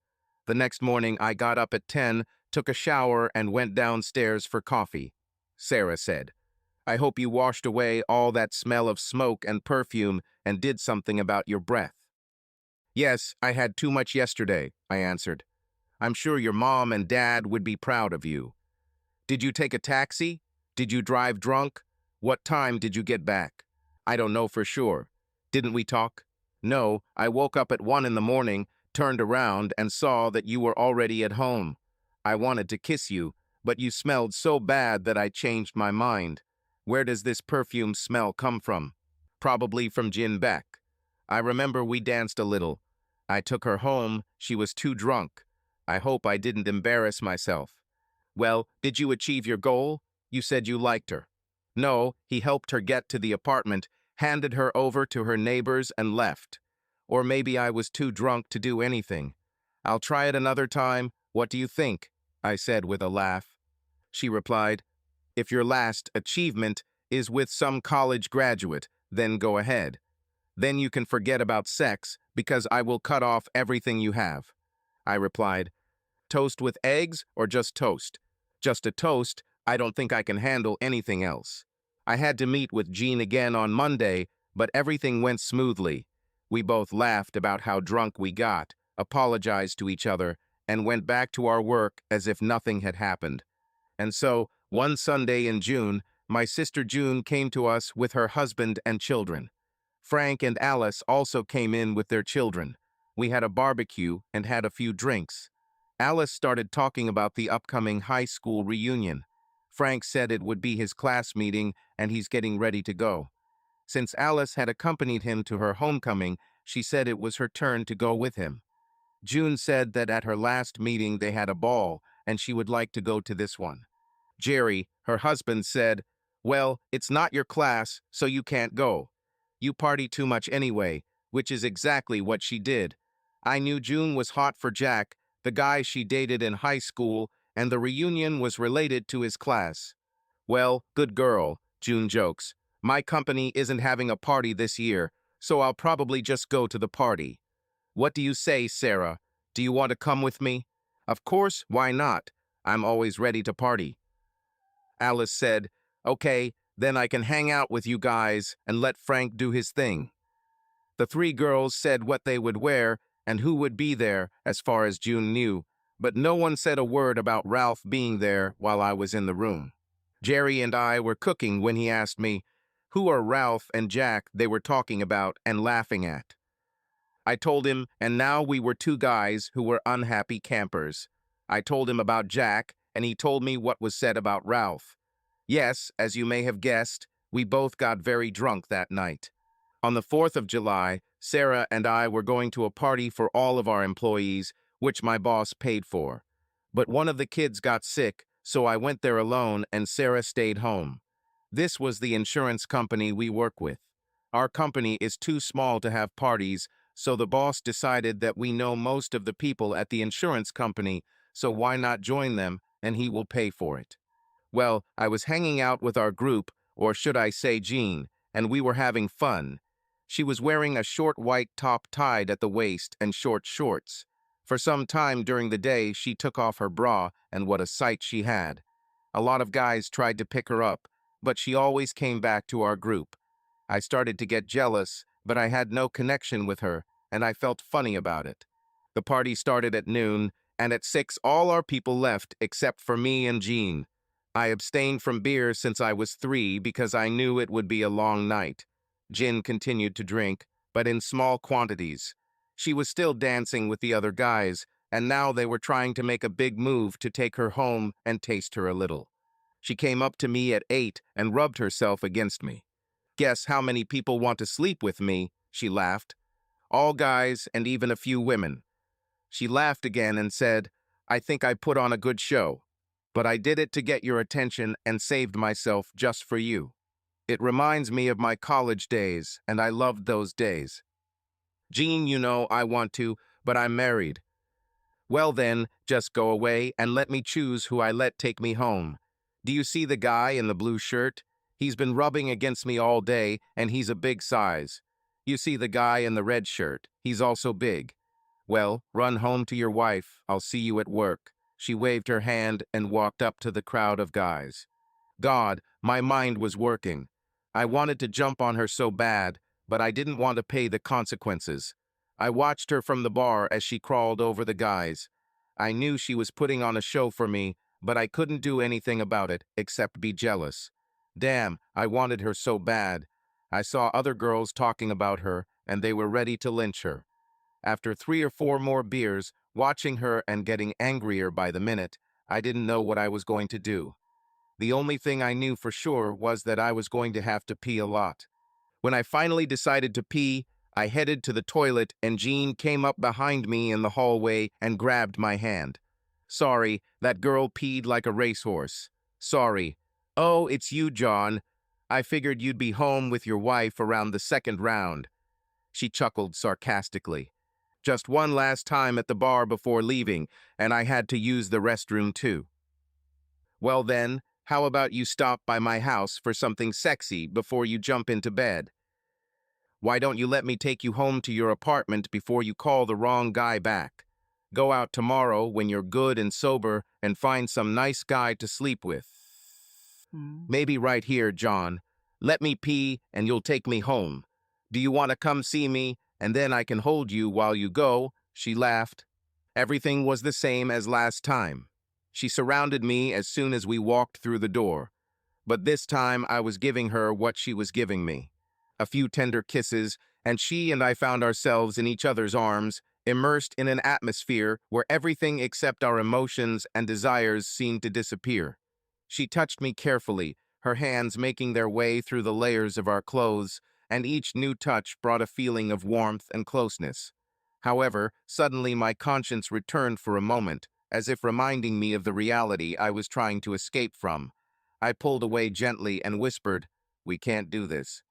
The next morning, I got up at 10, took a shower, and went downstairs for coffee. Sarah said, "I hope you washed away all that smell of smoke and perfume and did something about your breath." "Yes, I had too much yesterday," I answered. "I'm sure your mom and dad would be proud of you." "Did you take a taxi? Did you drive drunk? What time did you get back?" "I don't know for sure. Didn't we talk?" "No, I woke up at 1 in the morning, turned around, and saw that you were already at home. I wanted to kiss you, but you smelled so bad that I changed my mind. Where does this perfume smell come from?" "Probably from Jin Beck. I remember we danced a little. I took her home. She was too drunk. I hope I didn't embarrass myself." "Well, did you achieve your goal? You said you liked her." "No, he helped her get to the apartment, handed her over to her neighbors, and left. Or maybe I was too drunk to do anything. I'll try it another time. What do you think?" I said with a laugh. She replied, "If your last achievement is with some college graduate, then go ahead. Then you can forget about sex because I will cut off everything you have." I replied, "Toast with eggs or just toast?" "Just a toast. I don't think I can handle anything else." I had to meet with Jean again on Monday, but everything went smoothly. We both laughed about how drunk we got, apologized to each other, and went back to our work as if nothing had happened. And so, one Sunday in June, my sister June came to us with her husband and children. Frank and Alice also came in with their children. We had a barbecue and had a few drinks. Alice started talking about the upcoming high school reunion. Frank said it would be his class meeting and he's getting ready to go. Since Alice had accompanied him to her homecoming, she said it was her turn to go with him. June said that at her last meeting they had a ball and she would like to go to this one. Jerry, her husband, said, "Well, it's not your class, so you can't go. You party too much anyway," which is exactly what she did. I knew June was hot for Jack, the guy she dated in high school, and the reunion was related to his class. "Well, good girl," June jokes. "My company isn't having a party this year, so I'll probably just go to the party." "What do you say, Sarah? Do you want to come with me?" "Of course, why not? I'm always ready to party." Alice said, "Okay, then I can hang out with you guys and let Frank do his thing." The three girls said what they would wear and who would be there as far as June knew, but no one said a word about Ralph being there while I was in the room. Jerry and I were cooking when he asked me, who are Ralph and Jack they were talking about and laughing at? I told him, and now we were two guys who were unhappy campers. I told him about Jack, and he told me what was said about Ralph. Yes, as you may have guessed, we both got very drunk that night. On the 4th of July, Sarah and I were going to a party for all of our employees, which my boss paid for. But one of the kids got sick, so I went there alone and Sarah stayed home. This was the insurance company we work with. Our company is too small to have parties, So the boss decided that we know most of the people at the insurance company, so why not join them and he will pay for it. Well, I was hanging out with our group, or should I say Jean, and we were having fun. She was wearing a short white top tied at the waist and short shorts. For some time during the day, she took off her bra, and what a sight she had. A lot of guys tried to pick her up, but she always came back to our group. I started to get jealous, but I had no connection with her, and I felt funny about it. The party started at noon, and at 6 all our people left except for me and Jean. I abstained from beer since I was 3 because I knew it would be a long night. Jin continued to drink, but in small quantities. She was still dancing with the other guys, and now they were trying to make a big move to take her home and taste her a little. She came up to me at 8 and rubbed herself against me. Guess how many people want to sleep with me? She laughed. All guys and even a few women. She laughed again and said, I think I put on a good show, but I did it to get your attention and saved myself just for you. It reminds me of my college days, and I loved those days. Jean, you know I want to, but I'm married. Well then, just go away and let me choose who I let take me home. Do you see the guy in the blue shirt? He's been rubbing against me all day, and he's a big size. You see the guy in the red shirt? He's also big. Well, run home to your wife. I'll see you at work. She waved her hand and walked up to the crowd of guys. God, my mind was working. I wanted to jump on her so bad, but I didn't want to pay the consequences. I watched her from the bar as she crawled over the guys. I knew she was putting on a show for me, but I couldn't do anything about it except be jealous. Damn, I wanted her so bad. I saw other girls talking about her, and they were ready to lynch her. After 3 or 4 more beers, watching her and getting angrier by the minute, I didn't know what I was going to do. The only thing I knew for sure was that I was going to have to pee a lot. When I finally decided to pee, I headed to the toilet and Jean came up behind me in the hallway and grabbed my hand. Sorry, that girl peed like a racehorse. Sorry. Oh, it's you, John. I figured you'd be home with your wife around the second round. She chuckled sarcastically. Just one last time at the bar before leaving, and I had to use the restroom too. Well then, how about you stop by my house for something sexy before you jump into bed? Why don't you let me take you home to your apartment before you call the wrong guy back? Go out tomorrow when you're good and sober and find some nice guy to sleep with. Maybe right here, John. Let me pee and you'll take me home. Do you want to come see me and then I can hold you while you go? She laughed. Everything was the same as last time. She surrounded me as soon as we walked through the door. But this time I was giving her what she was giving me. A few tender kisses, and she and I found ourselves in each other's arms, immersed in an atmosphere where everything except our emotions and desires seemed to disappear. She touched me carefully, her hands making their way through the layers of our clothes, and each new touch brought a feeling of warmth and closeness. However, suddenly my conscience returned for a moment, as if reminding me of the reality I was trying to escape from. I pulled away gently and whispered, "We can't do this."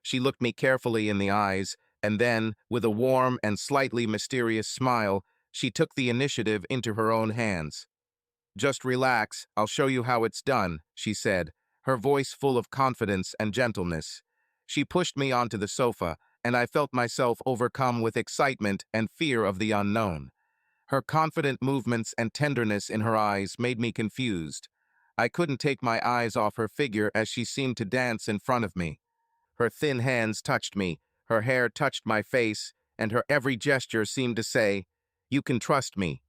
She looked me carefully in the eyes, and then, with a warm and slightly mysterious smile, she took the initiative into her own hands. "Just relax, I'll show you how it's done," she said, her voice full of confidence and gentleness. She pushed me onto the sofa, and I felt myself overcome with excitement and fear of the unknown. Her confident movements and tenderness in her eyes made me confused. I couldn't take my eyes off her figure as she seemed to dance in front of me. Her thin hands touched me, her hair touched my face, and her every gesture seemed to say, "You can trust me."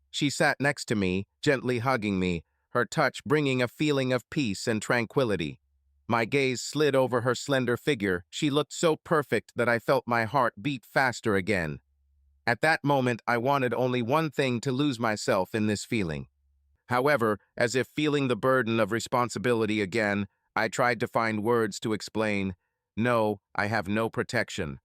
She sat next to me, gently hugging me, her touch bringing a feeling of peace and tranquility. My gaze slid over her slender figure. She looked so perfect that I felt my heart beat faster again. At that moment, I wanted only one thing: to lose myself in this feeling. However, as if feeling the burden of responsibility again, I tried to find words to explain, "No, I have no protection."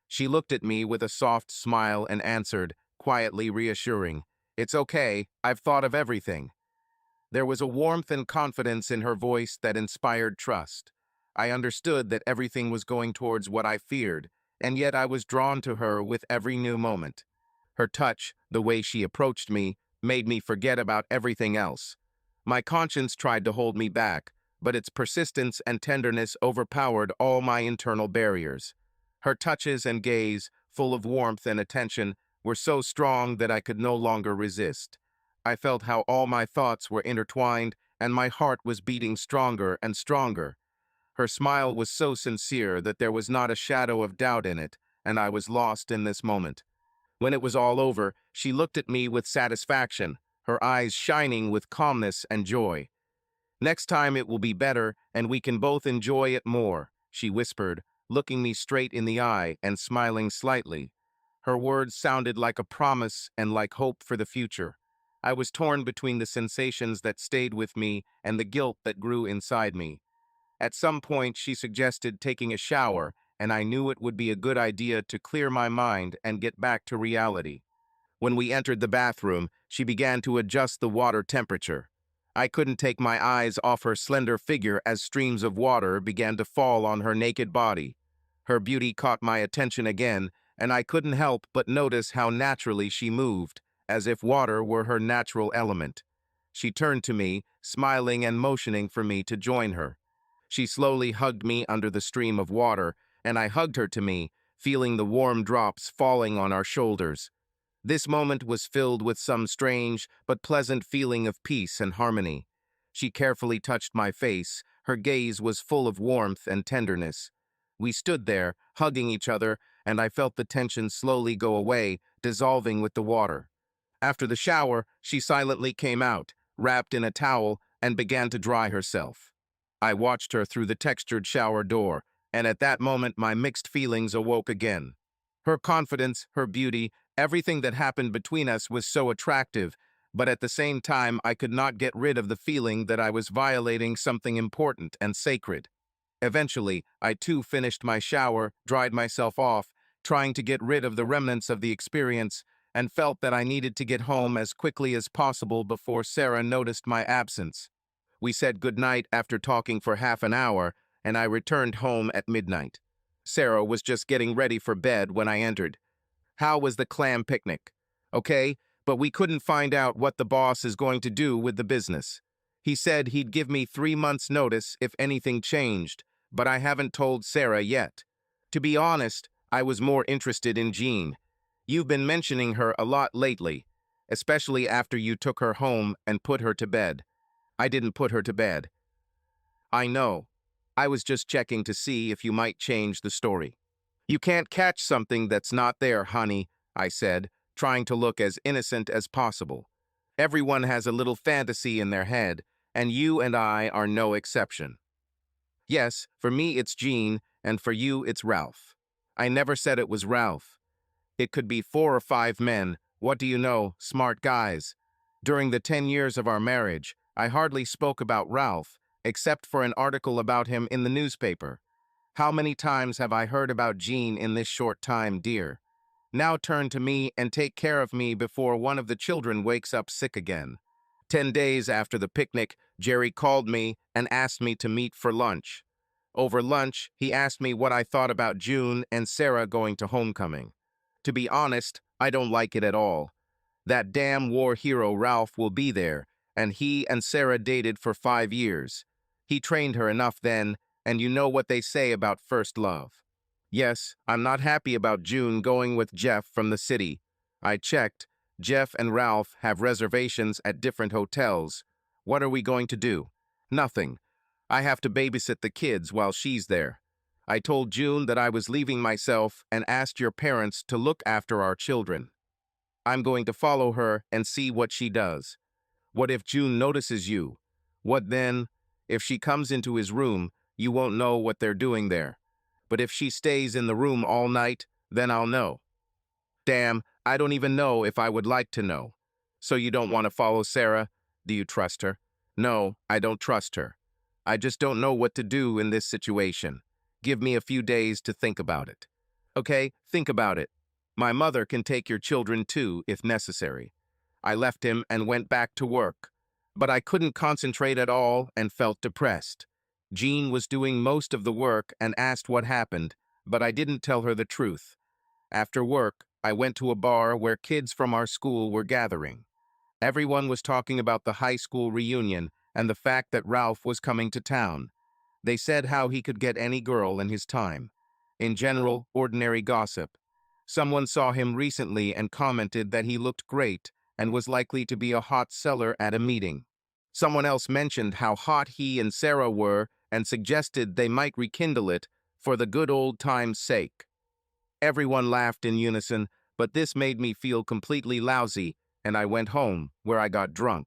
She looked at me with a soft smile and answered, quietly reassuring, "It's okay, I've thought of everything." There was a warmth and confidence in her voice that inspired trust. I understood that everything was going towards what I feared, and yet I was drawn to her with every new moment. Her touch, the way she approached me, made me forget about everything else. My conscience tried to hold me back, but its persistence and tenderness overpowered all my internal barriers. Her touches and gaze, full of warmth and attention, were so strong that I could no longer resist. I felt how all my thoughts were intertwined, and my heart was beating stronger and stronger. Her smile was so sincere that there was not a shadow of doubt in it, and I was lost in this moment. When it was all over, she looked at me with satisfaction, her eyes shining with calmness and joy. "Next time it will be better, and we can both enjoy it more," she whispered, looking me straight in the eye and smiling slightly. Her words sounded like a promise and like hope for the future. I was torn between the sensations that stayed with me and the guilt that grew inside me. At some point, she suggested taking a shower, and I knew it would be a good idea to clear my mind and get back to reality. When we entered the bathroom, she began to adjust the water temperature. I couldn't take my eyes off her slender figure as streams of water began to fall on her naked body. Her beauty caught my attention again, and I couldn't help but notice how naturally she moved, as if water were her natural element. She turned to me, smiling and motioning for me to join her. She slowly hugged me under the stream of water, and I hugged her to me, feeling the warm drops falling on our shoulders. This moment was filled with some strange but pleasant feeling of peace and harmony. She carefully touched my face. Her gaze was full of warmth and tenderness. We stood there, hugging each other, and I felt the tension slowly go away, dissolving with the water. After the shower, she silently came out, wrapped in a towel, and began to dry herself. I watched her through the textured shower door, and at that moment my mixed feelings awoke again. Her confidence, her beauty, everything that happened between us was so attractive, but at the same time I could not get rid of the feeling that I was violating something important and sacred. Eventually, I too finished my shower, dried myself off, trying to get rid of the remnants of the experience, and felt that I needed to get home as quickly as possible before Sarah noticed my absence. We said goodnight after talking for half an hour, and I returned home at midnight. Sarah was just getting ready for bed when I entered. "How was the clam picnic?" "Okay, but we couldn't find out what the boss is going to do with the business. He said he'd give me 3 months' notice if anything changed, but I haven't told Sarah yet. To be honest, I was more interested in Jean. You've been mentioning her a lot lately, especially after you took her home and put her to bed." "I didn't put her to bed." "I know. I was just checking to see if you might change the story." "You can't catch something that's not there, honey," I said, trying to look as innocent as possible. "Everyone has a little fantasy in their head, and you and I are no exception. Yes, for me it's Jean, and for you it's Ralph. I never said it was Ralph. It could be 4 or 5 men. What do you know, smart guys. During the 10 years of our marriage, I hardly spoke about Ralph, except for an article about him in the newspaper. How many times have I heard about Jean in this short time, dear? Now turn to me and take care of me before one of the children wakes up sick again." 10 days after the picnic, Jerry called me and asked me to meet for lunch. Over lunch, he asked me what I thought about June and Sarah going to homecoming. To be honest, I don't like it at all. That damn war hero Ralph will be there, and he and Sarah dated for 5 years. He trained her enough then, and you know what they say about first love. Yes, I'm not happy about June going with Jeff from the city. I checked. Jeff and Ralph have reservations at different hotels. What are we going to do? Nothing. I have to babysit the kids while she's there. I told June that I was leaving myself and asked your parents to look after our children. I'm going to follow her and see what she does. What if June notices you? What then? If she comes into his room, you won't know what they're doing there. But if she stays in the room all night, then I'll know. Damn, I don't even know if I would like to know. So you don't want to follow Sarah? Do you trust her? No, I don't trust her. I just don't know what to do in this situation. Give me a few days to think about it. Okay, think about it. My mother can take your children too, if necessary. I left him and went back to work. But I couldn't concentrate at all and felt depressed. Jean was doing most of the work and asked what happened, but I didn't tell her the truth. After work, I went to a bar where kids from our school were gathering. Everyone was talking about the high school reunion and the fact that Ralph was coming to town. They said how he could get any girl in his time. In general, ordinary gossip. Someone saw him recently and commented that he looked great and was likely to be a hot seller at a meeting. Someone else mentioned how hot he and Sarah were and suggested they might rekindle it for the good old time's sake. Everyone laughed in unison, but this made me feel completely lousy, and I went home, where I got drunk.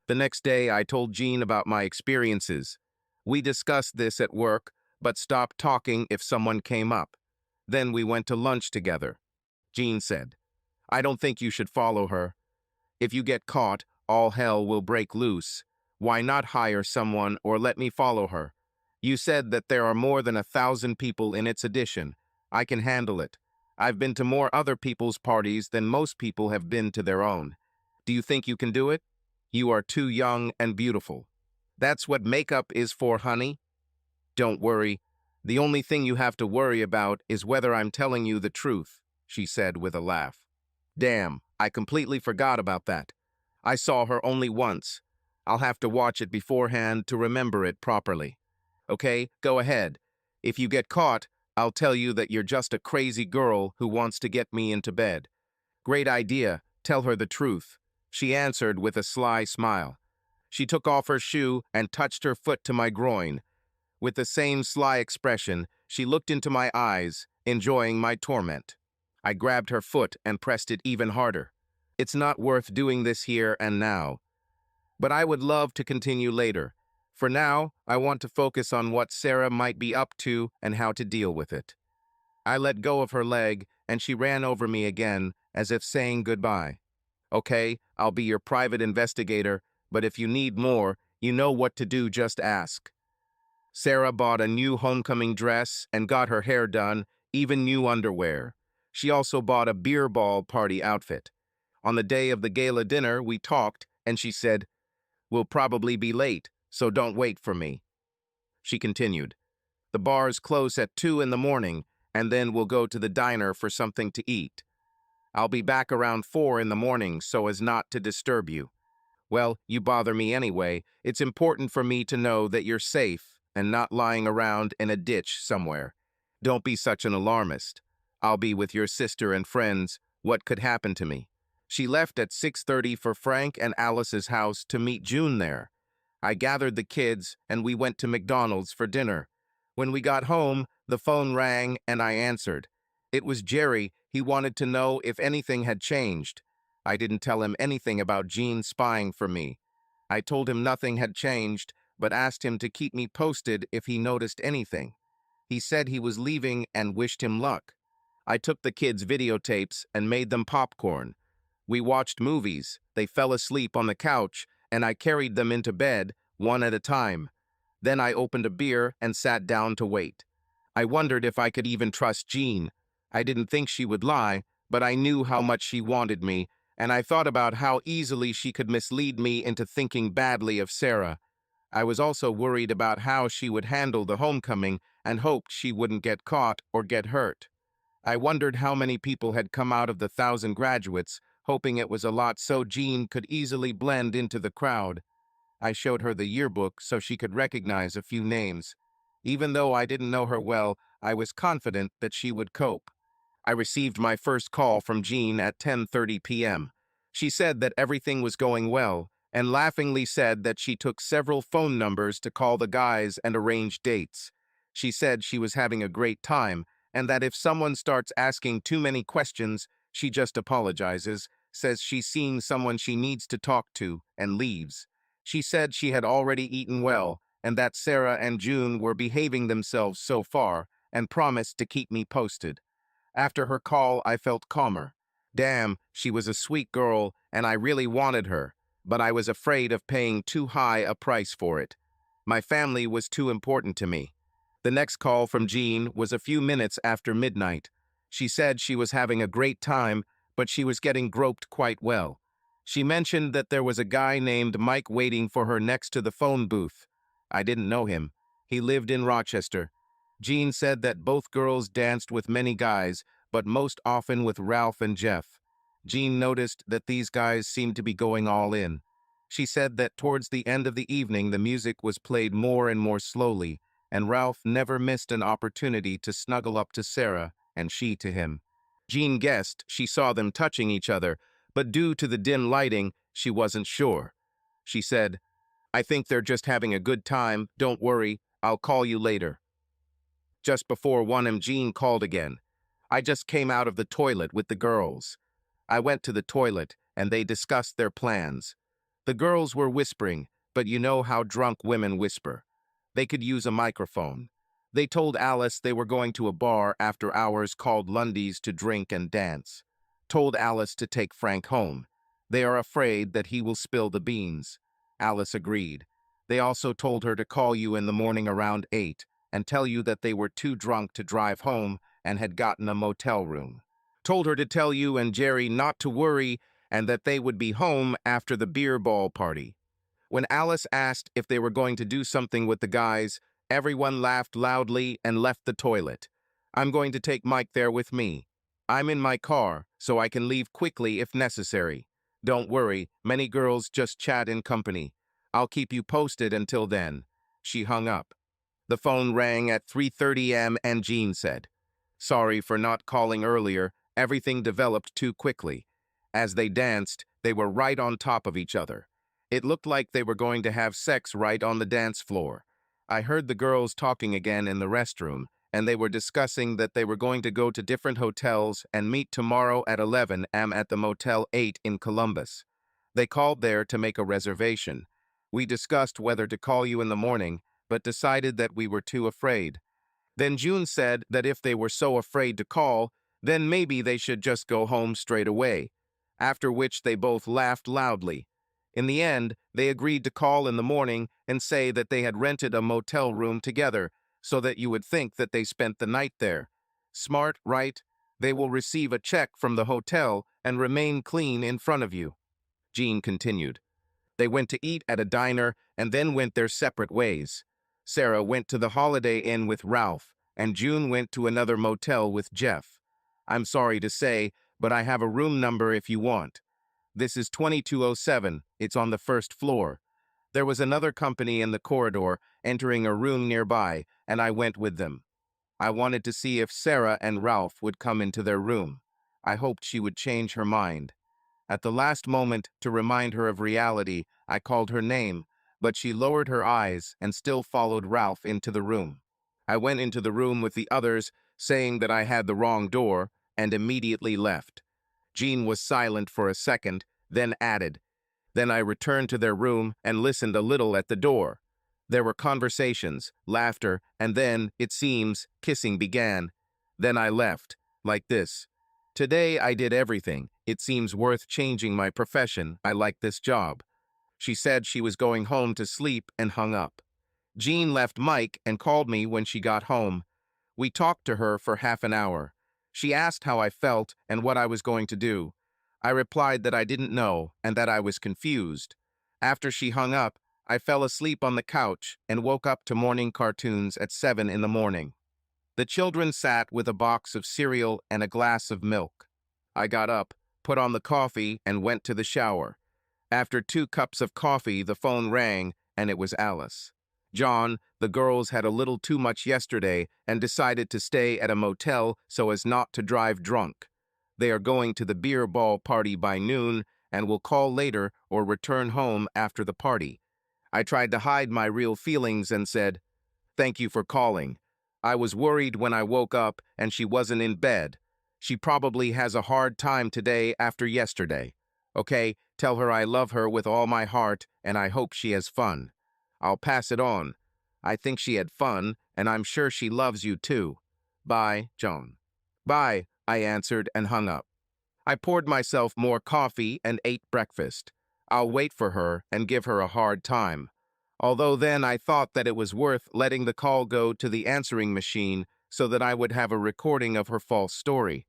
The next day, I told Jean about my experiences. We discussed this at work, but stopped talking if someone came up. Then we went to lunch together. Jean said, "I don't think you should follow her. If you get caught, all hell will break loose. Why not hire someone or let me follow her? You said that there are more than 1,000 people in its edition. I can handle it. I've been to more other people's parties than most people have been to their own. Do you think you can do it? You are too young and beautiful. That's what makeup is for, honey. Don't worry. The only thing you have to worry about is whether I'm telling you the truth," she said with a laugh. Damn, I completely forgot about that. I saw her only once. I'll have to watch it beforehand to remember it properly. Okay, go ahead. If you get caught, I'll tell you that you're just a crazy girl who wants to get me into bed. Great idea. Tell her the truth, she answered with a sly smile. She took off her shoe and touched her foot to my groin. With the same sly expression, she looked into my eyes, enjoying my torment. I grabbed her foot and pressed it even harder. It's not worth doing this here and now. But I would love to continue later. For now, I want to focus on what Sarah might be up to and how to deal with it. I let go of her leg, and she ran over me again, as if saying goodbye. Okay, I'll be your private investigator, but if you need more, you know what to do, just ask. Sarah bought a new homecoming dress and got her hair done, even new underwear. She also bought a beer ball party outfit. On the day of the gala dinner, we talked, and she said, "We'll probably be late, so don't wait for me." She continued, "The bars close at 2 in the morning, and then we'll go to the diner for something to eat. I'll be back around 4 in the morning so as not to disturb you. Well, you bother me anyway. It's important for me to know that you're safe and not lying around in a ditch somewhere. Don't be such an alarmist. I'll be with your sister and friends. What could happen to me?" She left at 6:30 for Frank and Alice's house to meet June there. I gathered the kids and we went to McDonald's for dinner. When we got home, the phone rang and I answered. It was Jerry. He wanted to know if anything had changed. I didn't tell him anything about Jean spying for me. I told him nothing had changed, but asked him to keep me posted if he noticed anything. He said he was leaving and wished him luck. I took the kids' videotapes and made them popcorn. We watched movies, they fell asleep on the couch, and I carried them into bed, one at a time. Then I opened a beer and sat down to wait. I wondered if I could even trust Jean. I didn't think she would lie, but I knew how much she wanted me, and I thought about how easily she could mislead me into thinking badly of Sarah. I was also worried about how she would handle the homecoming and hoped she wouldn't get caught or get hurt. I wondered how many people had come out of the 1,000 graduates, hoping it was a lot so Jean could easily blend into the crowd. I showed her the yearbook so she could recognize a few names. Even though I didn't know her well, I was confident that she would cope. I received my first call from Jean at 10:30 p.m. She said that everything was going well, and laughingly said that she took several phone numbers to call the guys and arrange dates. She said she was having a great time, and that if someone starts asking too many questions, she just apologizes, says she's seen someone she needs to talk to, and leaves. She said she had already eaten well, and that Sarah and June were behaving themselves so far, and promised to keep me posted. After her call, I felt calmer. Damn, she was a sweet girl, and I really wanted her, but I was afraid of paying too high a price for it. My family was too important to me. The next call from Jean was a few minutes after midnight. She said she was having a great time, but she was getting groped quite well. She mentioned that there was a guy named Mike waiting for her next to the phone booth. I didn't know him. He lived in Rochester. Jean said that both girls danced with many guys, but most often with Ralph and Jeff. Jean noticed that these guys seemed to be going all in. She said that towards the end of the evening the music was played more and more slowly, and Ralph never missed an opportunity to snuggle up to Sarah, and she to him. Jean guessed she saw them touching each other, but due to the dim lighting, she wasn't sure. She said, "I think they're just having a good time, don't worry, I'll call you later." Just before 1 Jean called again. "I just came out of the toilet with the girls." I went to the toilet, and they discussed their plans. The girls were whispering, but you know how drunk women whisper. They could use a microphone. They told Alice they were going to a bar after hours called Lundy's to drink and dance. Told Alice to take Frank home. They are afraid that he will spill the beans. Alice agreed. They also told her to call you in the morning around 8 and tell you that they were too drunk to drive home and had gotten a motel room. Told her to tell you and Jerry not to worry and that they would be home after the beer ball party. When Alice asked if they were going to do something with the guys, everyone laughed loudly and left the toilet. "I'm going to take Mike there with me. I'm in my car, so I can leave quickly if necessary. Don't worry, many girls just chat in company. I'll keep you posted until then." She hung up. The phone rang at 3:30 am and Jean said, "Sorry for not calling earlier, everything developed too quickly." As they danced, they were right on top of each other. It looked like they were going to have sex right on the dance floor. I heard the girls talking again in the restroom, and they were discussing that they were going to go to different hotels and meet tomorrow at 11 am at the Motel 8 in Columbus. They called there to make a reservation. We discussed whether to call you in the morning, but decided that we were too afraid. Then June said that if they were so afraid to call, then maybe they should just go home straight away, after which they both laughed loudly. In the end, they agreed to call in the morning and say that they had rented a motel room together, so that you would think that they spent the night there. Smart, right? They will receive a check from the hotel and remain clean in front of you. Jean continued. They went to eat at a diner and then went their separate ways. Sarah went to the Holiday Inn with Ralph, and June went to another motel with Jeff. I'm sorry to say, but I have a room number if you want. This is 2207. It's on the first floor. There was another company in the corridor entering a room nearby, and I went with them. I wanted to see if Sarah and Ralph would come into their room. I hoped she would change her mind. At the last moment, to remind her of reality, I called her name, but she lowered her eyes and still followed Ralph into the room. I went into the room with the others, saying that I had the wrong door, and immediately left. Jean was silent for a second, then added, "Then I returned to their room and listened a little at the door. There were conversations, laughter, and then, it seems, kissing began. Then I left, like this. Today I did everything. It seems worth changing my profession. I like this job." She said she was going home to sleep and hung up. Jean left Mike and called me when she got home. We talked to her for half an hour. She asked how I felt and what I was going to do. I replied that I didn't know and that I was confused. After she hung up, I fell asleep on the couch and woke up to morning cartoons at 7 in the morning. The children sat with a box of cereal and a glass of milk. I got up, put on the coffee, and went to the shower. After 2 cups of coffee, the phone rang, and it was Alice. "John, the girls had a little too much yesterday and decided to stay at a motel so as not to drive drunk. They are going to the beer ball party by noon and will call later or return home after the party." I tried to hide my real feelings and said, "Thank you for calling. I was worried when I woke up and she wasn't in bed. She probably has a hard time today after yesterday. Okay, tell her I love her with all my heart and I hope she has fun. I'll pass it on. I think she had fun and I'm sure she loves you too. Bye, Joan." "Bye," I answered and hung up. I poured myself more coffee and ate breakfast. I'll wait for her and give her a hard time. Although then I thought that it was worth letting the call go to the answering machine so that I would have a recording of her false story.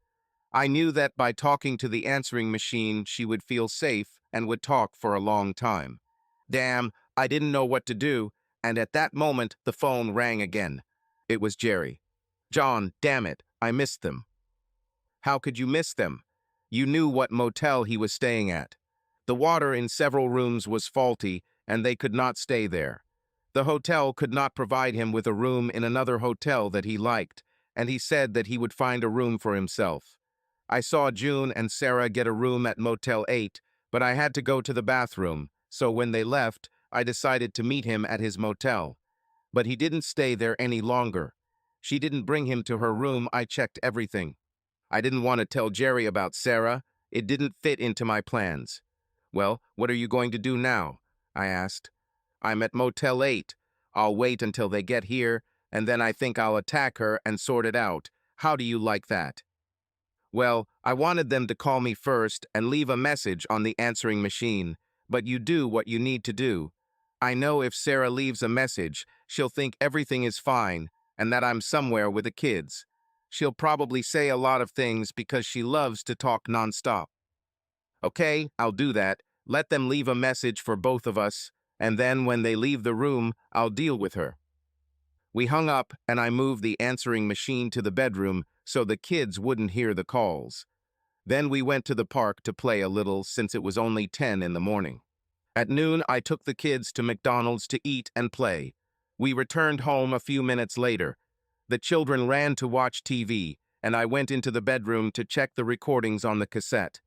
I knew that by talking to the answering machine, she would feel safe and would talk for a long time. Damn, I didn't know what to do, and at that moment the phone rang again. It was Jerry. John, damn it, I missed them. How could you miss them? You knew what motel he was staying at. The water in several rooms was faulty, and they could not stay there. The hotel could not provide him with a room in another hotel that he liked, and he said that he would find a room for himself. I saw June and Sarah get a room at Motel 8, but I had to go to the bathroom, so when they left, I decided to meet him at his motel. But he didn't stay there any longer. She didn't bring him to her room. I checked everything. I didn't want to tell Jerry about Sarah. It didn't fit into my plans. Well, what are you going to do now? I asked. I'm at Motel 8. I'll wait until they get here, and then I think I'll attack her and sort it out. How do you like that? Well, I wanted them to call me first and leave a message on the answering machine, but you do what you need to do. I know if Sarah leaves a message, she'll think everything is fine and that I'm somewhere with the kids. She'll probably say a lot of things because she loves to talk nonstop. Okay, I'll do that. Let them leave a message for both of us, and then when they leave the room, I'll deal with her. We hung up, and I moved the answering machine to the bedroom so the kids wouldn't hear the calls. Then we went to the park to play a little since it was only 10 in the morning. At noon, I took the kids to McDonald's to eat and play. We returned home a few minutes later. The children ran to watch TV, and I went into the bedroom to check the recordings on the cassette.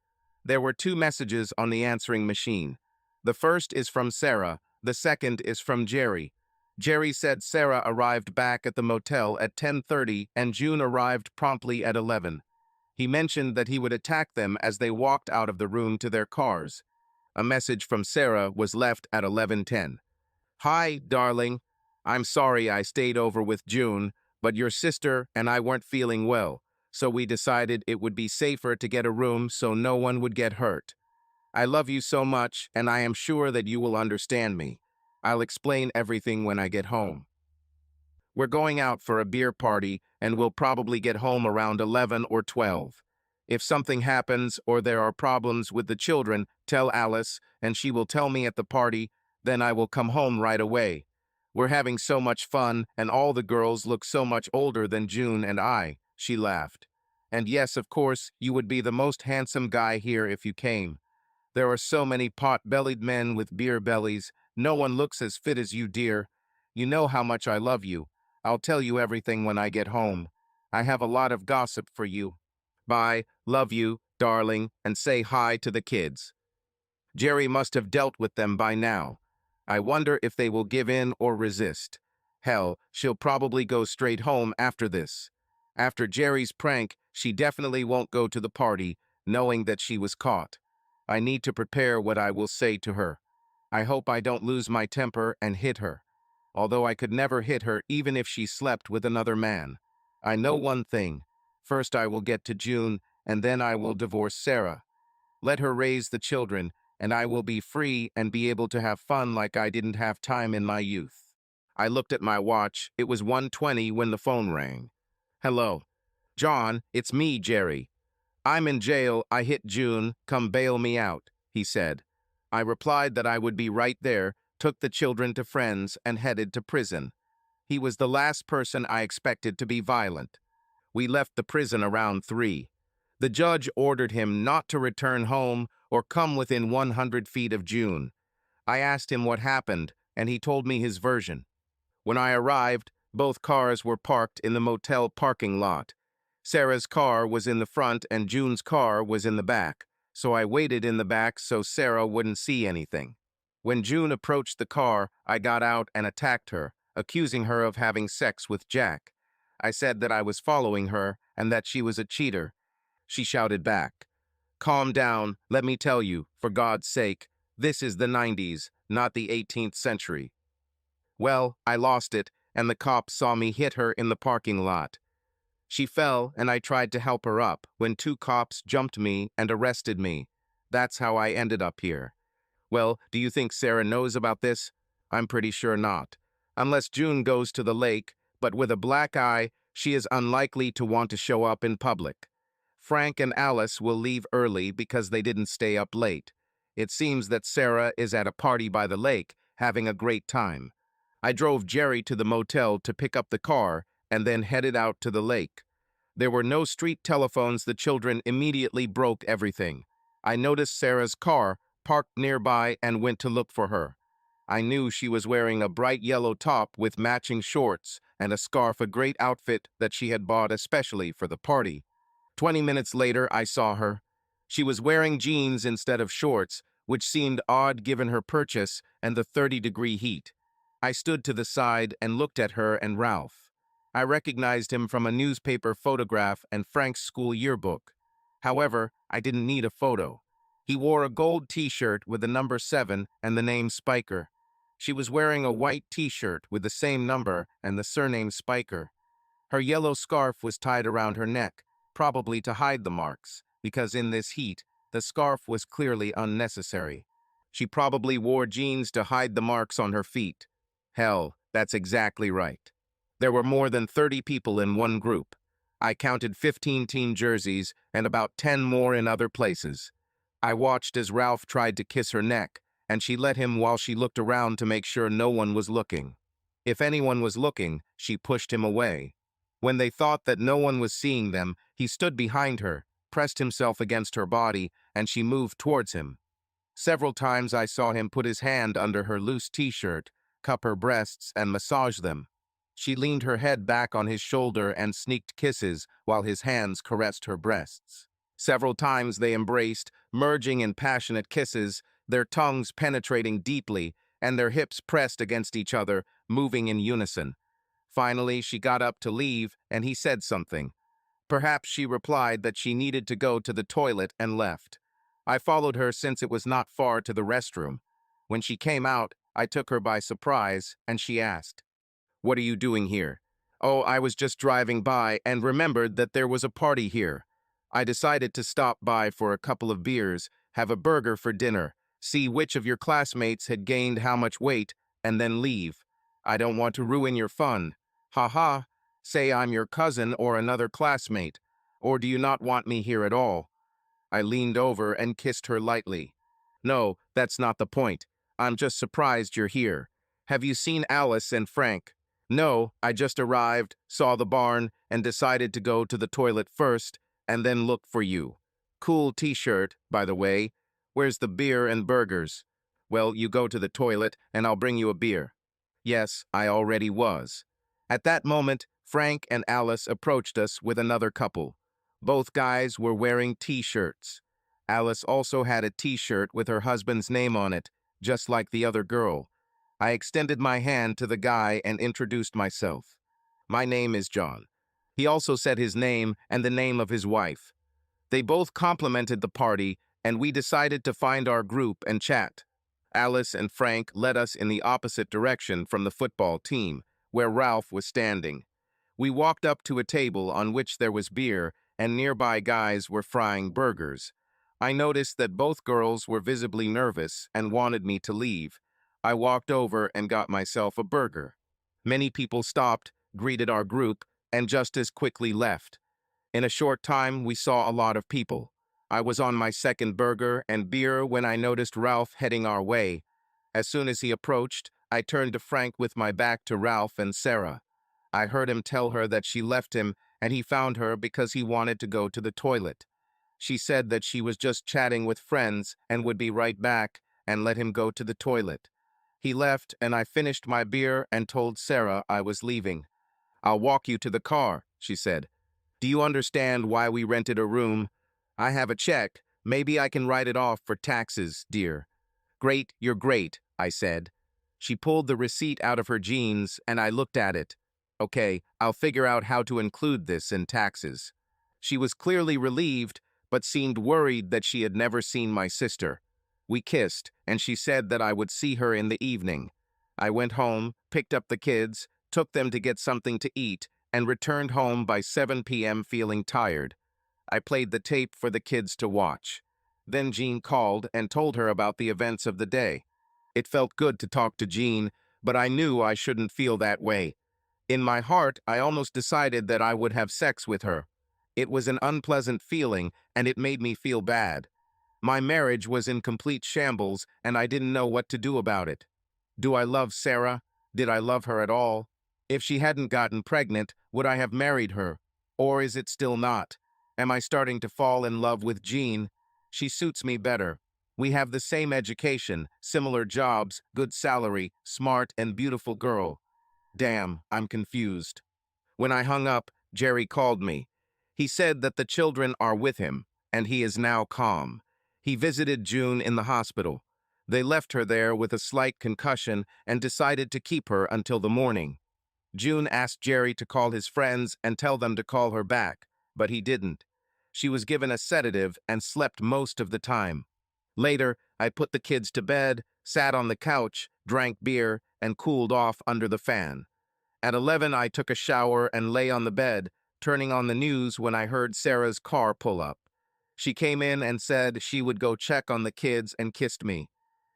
There were 2 messages on the answering machine. The first is from Sarah, the second is from Jerry. Jerry said Sarah arrived back at the motel at 10:30 and June arrived promptly at 11. He mentioned that he would attack them as they walked out of the room to their cars. A message from Sarah was left at 11:10. Hi, darling. I'm sorry I stayed over with June, but your sister and I weren't feeling well, so we decided it would be safer to get a room so no one would get hurt. I love you so much, and I am sure that you will understand me. I'll explain everything when I get home. We're going out for a beer party, and we'll probably get home around 11 or 12. If something happens or there are problems with the children, tell Alice, and she will tell me at the party, then I will come home right away. We're having so much fun, and all the girls look so much older than June and I, she laughed. And yes, of course, you would be the most handsome guy here if you came. There are so many pot-bellied men with beer bellies. No one looks as fit as you, dear. You know how much I love you. I'll tell you everything when I get home. I have a lot of gossip for you. Bye, love you, darling, and say hi to the kids. Jerry must have dealt with them by now. I wonder if they will give in or resist. Hell, she'll probably go straight home after this. After Jerry's prank, she definitely won't go to the party, knowing that she was caught. I need to prepare what I will say to her. I hope I don't lose my temper and hit her. Although I could never hit her even if she slept with another man. I know one thing. First I will get to June, and then I will divorce Sarah. Let her raise the children, and I will be free and be able to have fun like I didn't have time in my youth. I looked at my watch. It was 1:20 when the phone rang. Hello. John, it's me, Jerry. I'm in jail. I hit June. Come bail me out, he said. I replied that I would be right there, took the children to friends, and headed to prison. He was the last person I expected to be violent. We left the prison around 3. The judge ordered him not to return home or come within 100 feet of June. I asked him what happened, and he told me his version. When I arrived, both cars were parked in the motel parking lot. Sarah's car was in the front and June's car was in the back, so I waited in the back so Sarah wouldn't see anything. When June approached the car, I got out and attacked her, accusing her of having sex with Jack. I said that I was following her and that she was a cheater. She shouted back, "Calm down, let me tell you, for God's sake, this is the 90s, not the 18th century. Well, I lost it, and the cops saw me hit her in the parking lot. She fell, and I tried to help her up when 2 cops jumped me and arrested me. That's how I ended up here. Well, do you think Sarah knows about this? I'm pretty sure not. Unless June goes to the lake, but with a black eye, she is unlikely to want to show up in public. Frank and Alice will leave early because they didn't stay up late. It seems that Sarah is at a party by the lake, having a great time. I drove Jerry to the motel to pick up the car, and then headed out to the lake. There were no street telephones. The children immediately broke everything. I noticed Sarah's car parked nearby and went to look for her. I knew she was wearing a bright yellow top with matching shorts and a scarf, a great outfit that she had bought especially for the party. 20 minutes later, I saw her. She was wearing jeans instead of shorts, which seemed odd given her purchase and the 30-degree heat. I stood to the side and looked at her and Ralph. I recognized him from a newspaper photograph and Frank's school yearbook. However, I didn't need a photo. He wore a gold t-shirt with the number 7 and the name Spiker. She was wearing a white t-shirt with the same number and the surname Spiker. Her yellow scarf was tied around her neck, probably to hide the marks, because in this heat, the scarf was clearly unnecessary. She probably wore jeans to hide the marks on her feet. Hell, that's exactly right. There were more than 30 people in one group. I counted 15 team jerseys and about 10 more in other places. I watched as Ralph tried to kiss her neck, and she let him while she looked around to make sure no one was looking. If anyone was looking, she pushed him away. When they thought that no one was seeing them, he stood behind her, pressed himself against her body, and she moved towards him. Several times I saw him put his hand under her loose t-shirt, cup her breasts, and massage them. She leaned her head back on his shoulder and sneaked kisses while his hands caressed her breasts. Several times they embraced, merging in passionate kisses, their tongues penetrating deeply, and their hips pressed against each other, moving in unison. Finally, she got up to leave, and he said something. Perhaps she replied that she needed to go to the toilet and left. I followed her since it was not far to the restroom. When she came out, I took her by surprise, and she asked, "What are you doing here?" "Oh, I was just driving by and remembered that there was a party here. I decided to stop by for a couple of beers, have a burger for dinner, see which of your classmates had gained how much weight, and then leave. I don't want to ruin your fun. Ha ha, say I'm your cousin or another classmate. Or do you not want me here at all?" I leaned over and kissed her lightly. "No, that's not the point. I'm just surprised you're here. Have you seen Alice and Frank?" "No, I just arrived, saw the barn, and decided to go to the toilet first, and then look for you. Cool t-shirt, by the way. Where's the beer and burgers?" "Well, you go to the toilet, and I'll bring you a beer." Yes, I already was. At that moment, Frank and Alice approached us with another couple. Both guys were wearing t-shirts. Alice also had a t-shirt with her husband's name on it, just like the other girl. I extended my hand to the guy and introduced myself. "My name is John." He also said his name and the name of his wife. They both complimented the party, and we decided to find our group and chat. Alice and Frank led us in the opposite direction from the football team, where Ralph was standing. We walked up to a table on which there was beer, and nearby guys were frying burgers. I noticed that both girls were visibly nervous and wanted me to leave. I walked over and got myself a burger. Many people stopped, greeted our group, and just as quickly left. In a short time, we saw a lot of people. I was on my second burger and beer when I noticed Ralph heading our way. As soon as he approached, I turned to Frank with my back to Ralph and Sarah. I heard him tell her that she left him and he found her because he wanted to go to the toilet. She said that she was just chatting with friends and would be right back, and let him go to the toilet. He left and I finished my beer and told Sarah I was leaving. "I'll walk you to the car," she said. "Do you understand why we rented a room? I have a check. Maybe I can write it off for taxes, dear." "Great, you're great," I said. She pulled the receipt out of her jeans and I looked at it. "Okay, I'll figure out how to include this in taxes." She was clearly relieved, but seemed worried that she had never seen my sister. We kissed, and she said that I would see her in the evening. I went home, picked up the kids, took them to get something to eat, and returned home by 7 p.m. feeling tired. I played the tape for the kids to watch. Then Jean called and told her about the events of the day. It felt good to talk to Jean, but I knew I shouldn't feel that way. In my heart, I almost decided that I would have sex with her. It was an unpleasant feeling, and it made me feel bad. My marriage was in complete shambles, and I didn't know what to do about it. Do I love Sarah? Did I love her at all? If she hadn't gotten pregnant, Would I have married her? Or is it still not? Am I starting to fall in love with Jean? She suits me better. We have the same education, similar jobs, good salary, smart and beautiful girl. Damn, I'm confused. When I hung up, Jerry called me. He said that the children are with him, and he is now calm. He visited June in the hospital. They left her there with a slight concussion and decided to keep her until the morning. June asked Jerry to call his friends and tell them to call her back, but he didn't. She was given a sedative and slept most of the time. Later, I put the kids to bed, sat on the couch, drank beer, and cooled off under the fan. At 11, I took a shower and lay on the bed, turning on the news when I heard Sarah's car pull up. She came in and said she would go check on the kids and kissed me.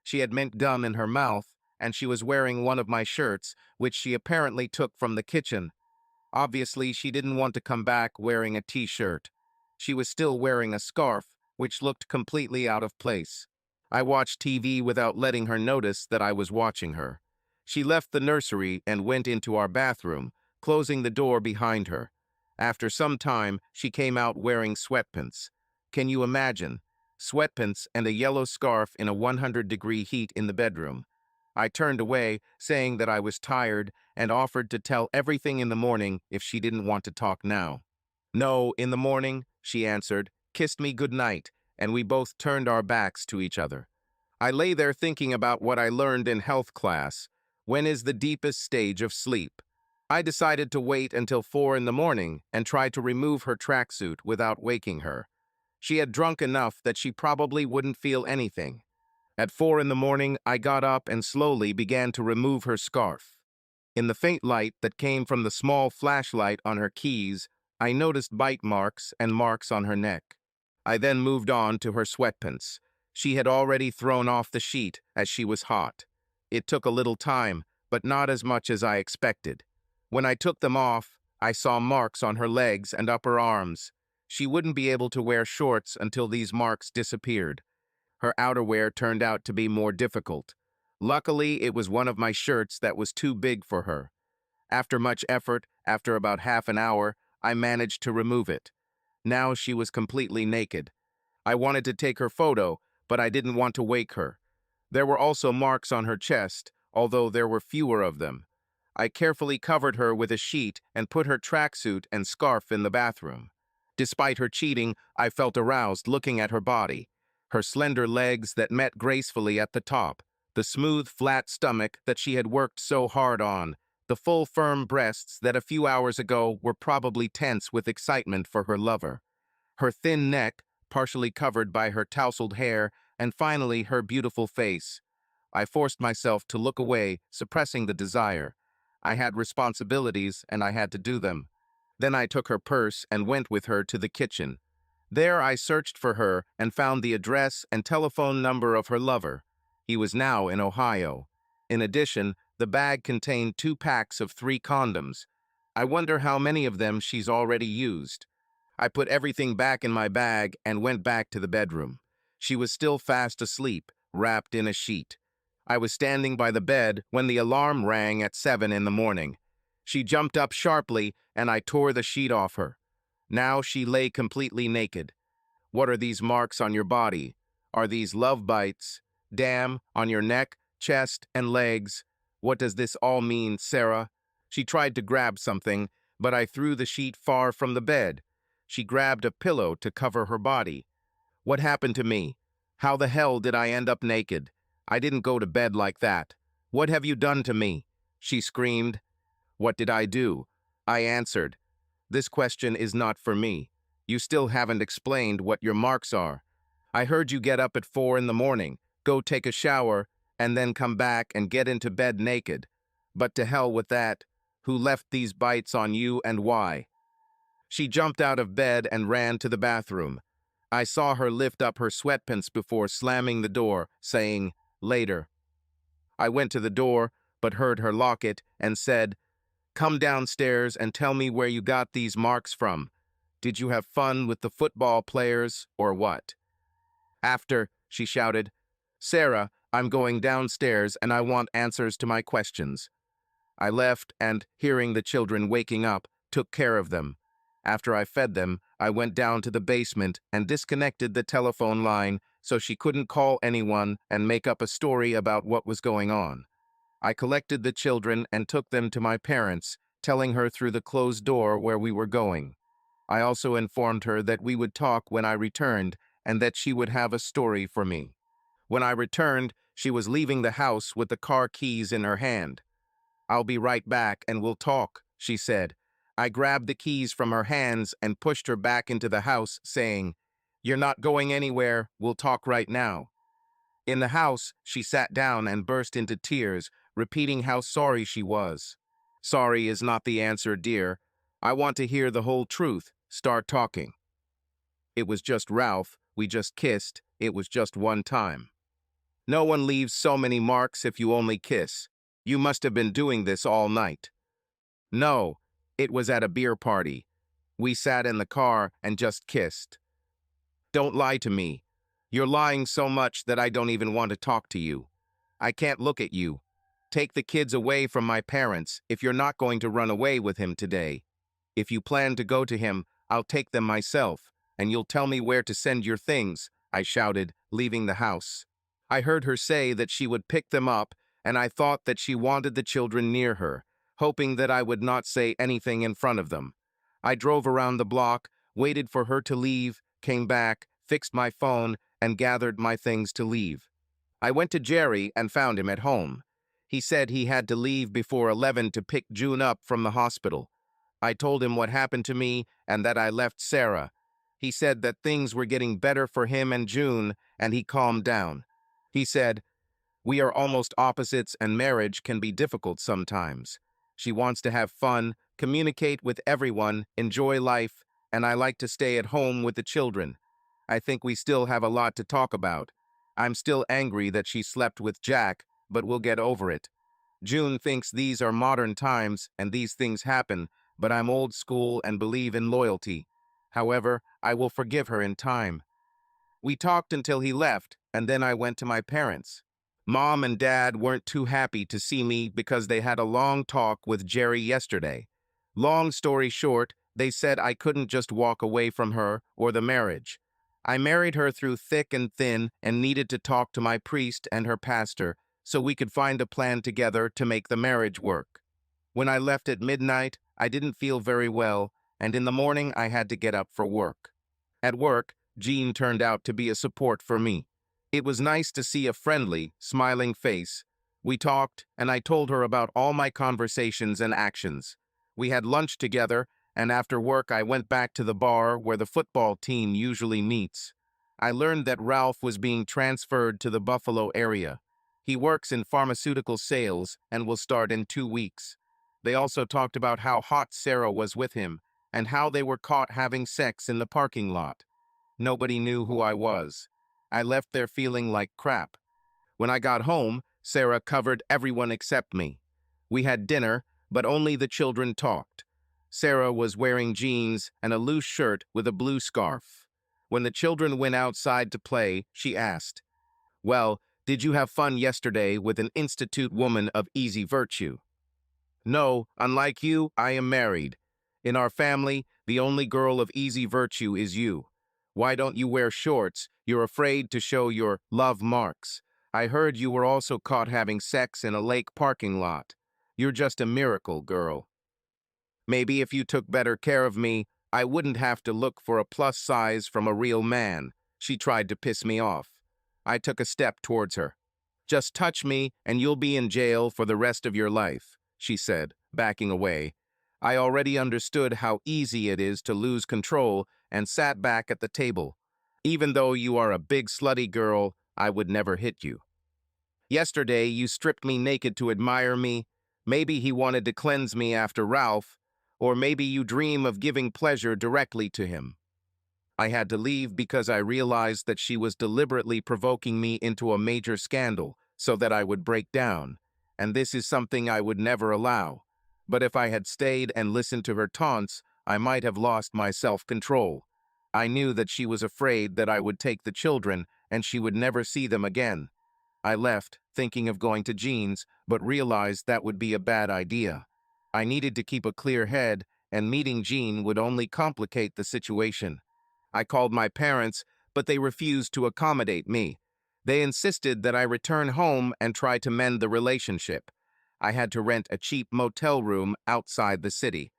She had mint gum in her mouth, and she was wearing one of my shirts, which she apparently took from the kitchen. Obviously, she didn't want to come back wearing a t-shirt. She was still wearing a scarf, which looked completely out of place. I watched TV without letting her notice that I was watching her. She left the nursery and went into our bathroom, closing the door behind her. After some time, she came out wearing sweatpants. Can you imagine? Sweatpants and a yellow scarf in a 100-degree heat in the bedroom. I turned away, saying that I was tired, and offered to tell everything in the morning if she didn't want to talk now. No, in the morning, she answered, kissed me good night, and we both turned our backs to each other. I lay there thinking about what I learned in health class. When is the deepest stage of sleep? I decided to wait until 4 in the morning and try to remove her tracksuit without waking her. She had drunk enough that she probably wouldn't feel anything. At 4 in the morning, I got up and slowly began to remove her scarf. In the faint light that came from the small flashlight on her keys, I noticed bite marks and marks on her neck. I then moved on to her sweatpants. She had already thrown off the sheet as she was hot. It took a little time, but not as much as I expected. When I took them off, I saw marks on her legs and upper arms. She wouldn't be able to wear shorts until these marks disappeared. Her outerwear turned out to be more difficult. Luckily, it was one of my shirts that was too big for her. After much effort, after about half an hour, I managed to remove it. Now she was completely naked. I wanted to take her photo, but I didn't want to wake her. There were also marks on her chest, although there were fewer of them. I carefully covered her with a sheet and put her tracksuit and scarf in the bathroom. Despite her cheating, I felt aroused looking at her body. Her slender legs that met gracefully at the top, the smooth, flat stomach that she had worked so hard on, the full, firm breasts that a few hours ago were probably tense with excitement for her lover, her thin neck, partially covered by her tousled hair, and finally her beautiful face. I forced myself to look away, suppressing the desire. I had responsibilities, and I had to do them. Then I took her purse and went with her to the kitchen. There I searched for her and found the address and telephone number of her lover. He was now in Ohio. In addition, the bag contained 2 packs of 3 condoms. I wonder how many of them she's already used. I put everything back in my bag and went back to the bedroom. She was still fast asleep, wrapped in a sheet. I was standing by the bed when the alarm rang at 7 in the morning. She jumped up sharply, and I tore the sheet off her. Now she lay completely naked. What are these marks on your body? Are these love bites? Damn, on your neck, chest, and legs. What does this all mean, Sarah? She tried to grab something, but I threw the sheet far from the bed. She grabbed a pillow to cover her body. What happened to me? How the hell did I end up naked? I didn't go to bed like that. What have you done to me? She screamed. What did I do? I answered. This question is not for me. You still haven't explained what your marks are. I heard you get up at 4 in the morning, go take a shower, and then come back and get into bed naked. But to hell with that. Who left these bites on you and why? She jumped out of bed and ran to the bathroom. I saw her lift up her sweatpants before slamming the door, saying, later. I went to the door, but heard her lock it and said, come downstairs and tell me where you got these marks from. Did you have fun with the football players or what? After, she shouted, Sarah, I'm going downstairs and I want answers to my questions. I left and, hearing the children waking up, took care of them. After I fed them, I went down to the basement and disconnected the telephone line so she couldn't call anyone and make up a story about what was going on. I collected the children and took them to my parents, telling her through the closed door where we were going. I also informed her that we would talk when I returned and that she would have a story for me. When I returned, she was leaving the house with the car keys in her hand. "I'll be right back and we'll talk," she said. I grabbed the keys from her hands and pushed her back into the house, saying, "You're not going anywhere, we'll talk right now." In the house, she sat down and burst into tears, repeating how sorry she was. "Sorry is not the answer, dear. I want to hear the whole truth. Start talking." "It was just Ralph. We just kissed. It was just one time." "No one leaves so many marks if you only kiss. You must have been doing this all night." "No, it was at a beer party. We sat in the car and just kissed." "Don't lie to me. You're lying so much that I don't even want to talk to you. I can't look at you. Take the kids away from my parents if you're not going to run away with him today. If you plan to go to him, I'll take them myself, and you'll tell me where to send your things," I shouted, leaving the house. I heard her say that she would pick them up, and I thought that she wanted the children near her, hoping that I would not say anything in front of them. I drove around the block, waited for her to leave, came back, fixed my phone, and gathered my things to leave. I went to Jerry and found him at home. He said he had to leave before 11 to pick June up from the hospital. I told him what happened to me and that I left Sarah. He said that things were getting better for him and June, and he calmed down. He said, "We are almost opposites and marriage can be difficult sometimes. She wants to have fun, communicate with everyone, enjoy life, and I like to stay at home with the children. I think we still have a lot to talk about. I'm still angry that she slept with Jack, but we'll get over it. June thinks these are modern times and these things happen, but I'm old school and believe in loyalty. However, I will forgive her in time." We talked until he left, and then I went to my parents. Mom and Dad weren't too happy to see me because they had a long talk with Jerry yesterday. Long story short, they said I couldn't just walk away from her or the marriage. I married her through thick and thin and needed to talk to my priest and her pastor so we could find a plan together to make the marriage work. When I left at midnight, I didn't feel very well, and in the morning I had to get up for work. At work, Jean turned out to be a support for me. It was nice to see a friendly, smiling face. We talked, and I told her about all my conversations and actions. We had lunch together, and after work I went back to the bar where the football team usually meets. I learned that Ralph was being transferred to the Buffalo area. He works in pharmaceutical sales and will start in 2 weeks. They also talked about how hot Sarah was with him and how they were caught having sex in the parking lot. Nobody knew who I was. I left there feeling like crap. When I got home, Sarah covered everyone except me. We had dinner, but only the children talked. Sarah was wearing jeans and a loose shirt with a blue scarf. When the children went outside to play, she asked, "Well, did you have fun yesterday with an institute woman of easy virtue?" "No, unlike you, I am married. In our family, the only girl of easy virtue is you. Why don't you wear shorts? You're afraid to show your love marks. I heard you were also caught having sex in a lake parking lot. You're just a miracle, girl. Maybe if you took better care of me, I wouldn't have to look for a plus size from a real man." She tried to piss me off. I took a step towards her. "Just touch me and you'll be in jail for the rest of your life," she said, backing away. I already understood how easy it is to lose control and sat back at the table. "Even though you are a big slutty girl, I would never hit you. Yesterday, you stripped me naked to admire me. Maybe he wanted to cleanse me after Ralph, or maybe you dream of giving pleasure directly to him." I had to leave because I realized that she was deliberately provoking me into a major scandal so that I would break down, and this is something I would never allow. But if I had stayed and listened to her taunts, I might have lost my self-control. I knew that she was afraid that I would take the children and she would never see them again. I left, thinking of going to Jean's, but realized that would be a bad idea. I needed to keep a clear head and meeting Jean would only complicate the situation. I called my parents, but they refused to accommodate me. They insisted that I return home and try to mend the relationship. I had to rent a cheap motel room outside the city.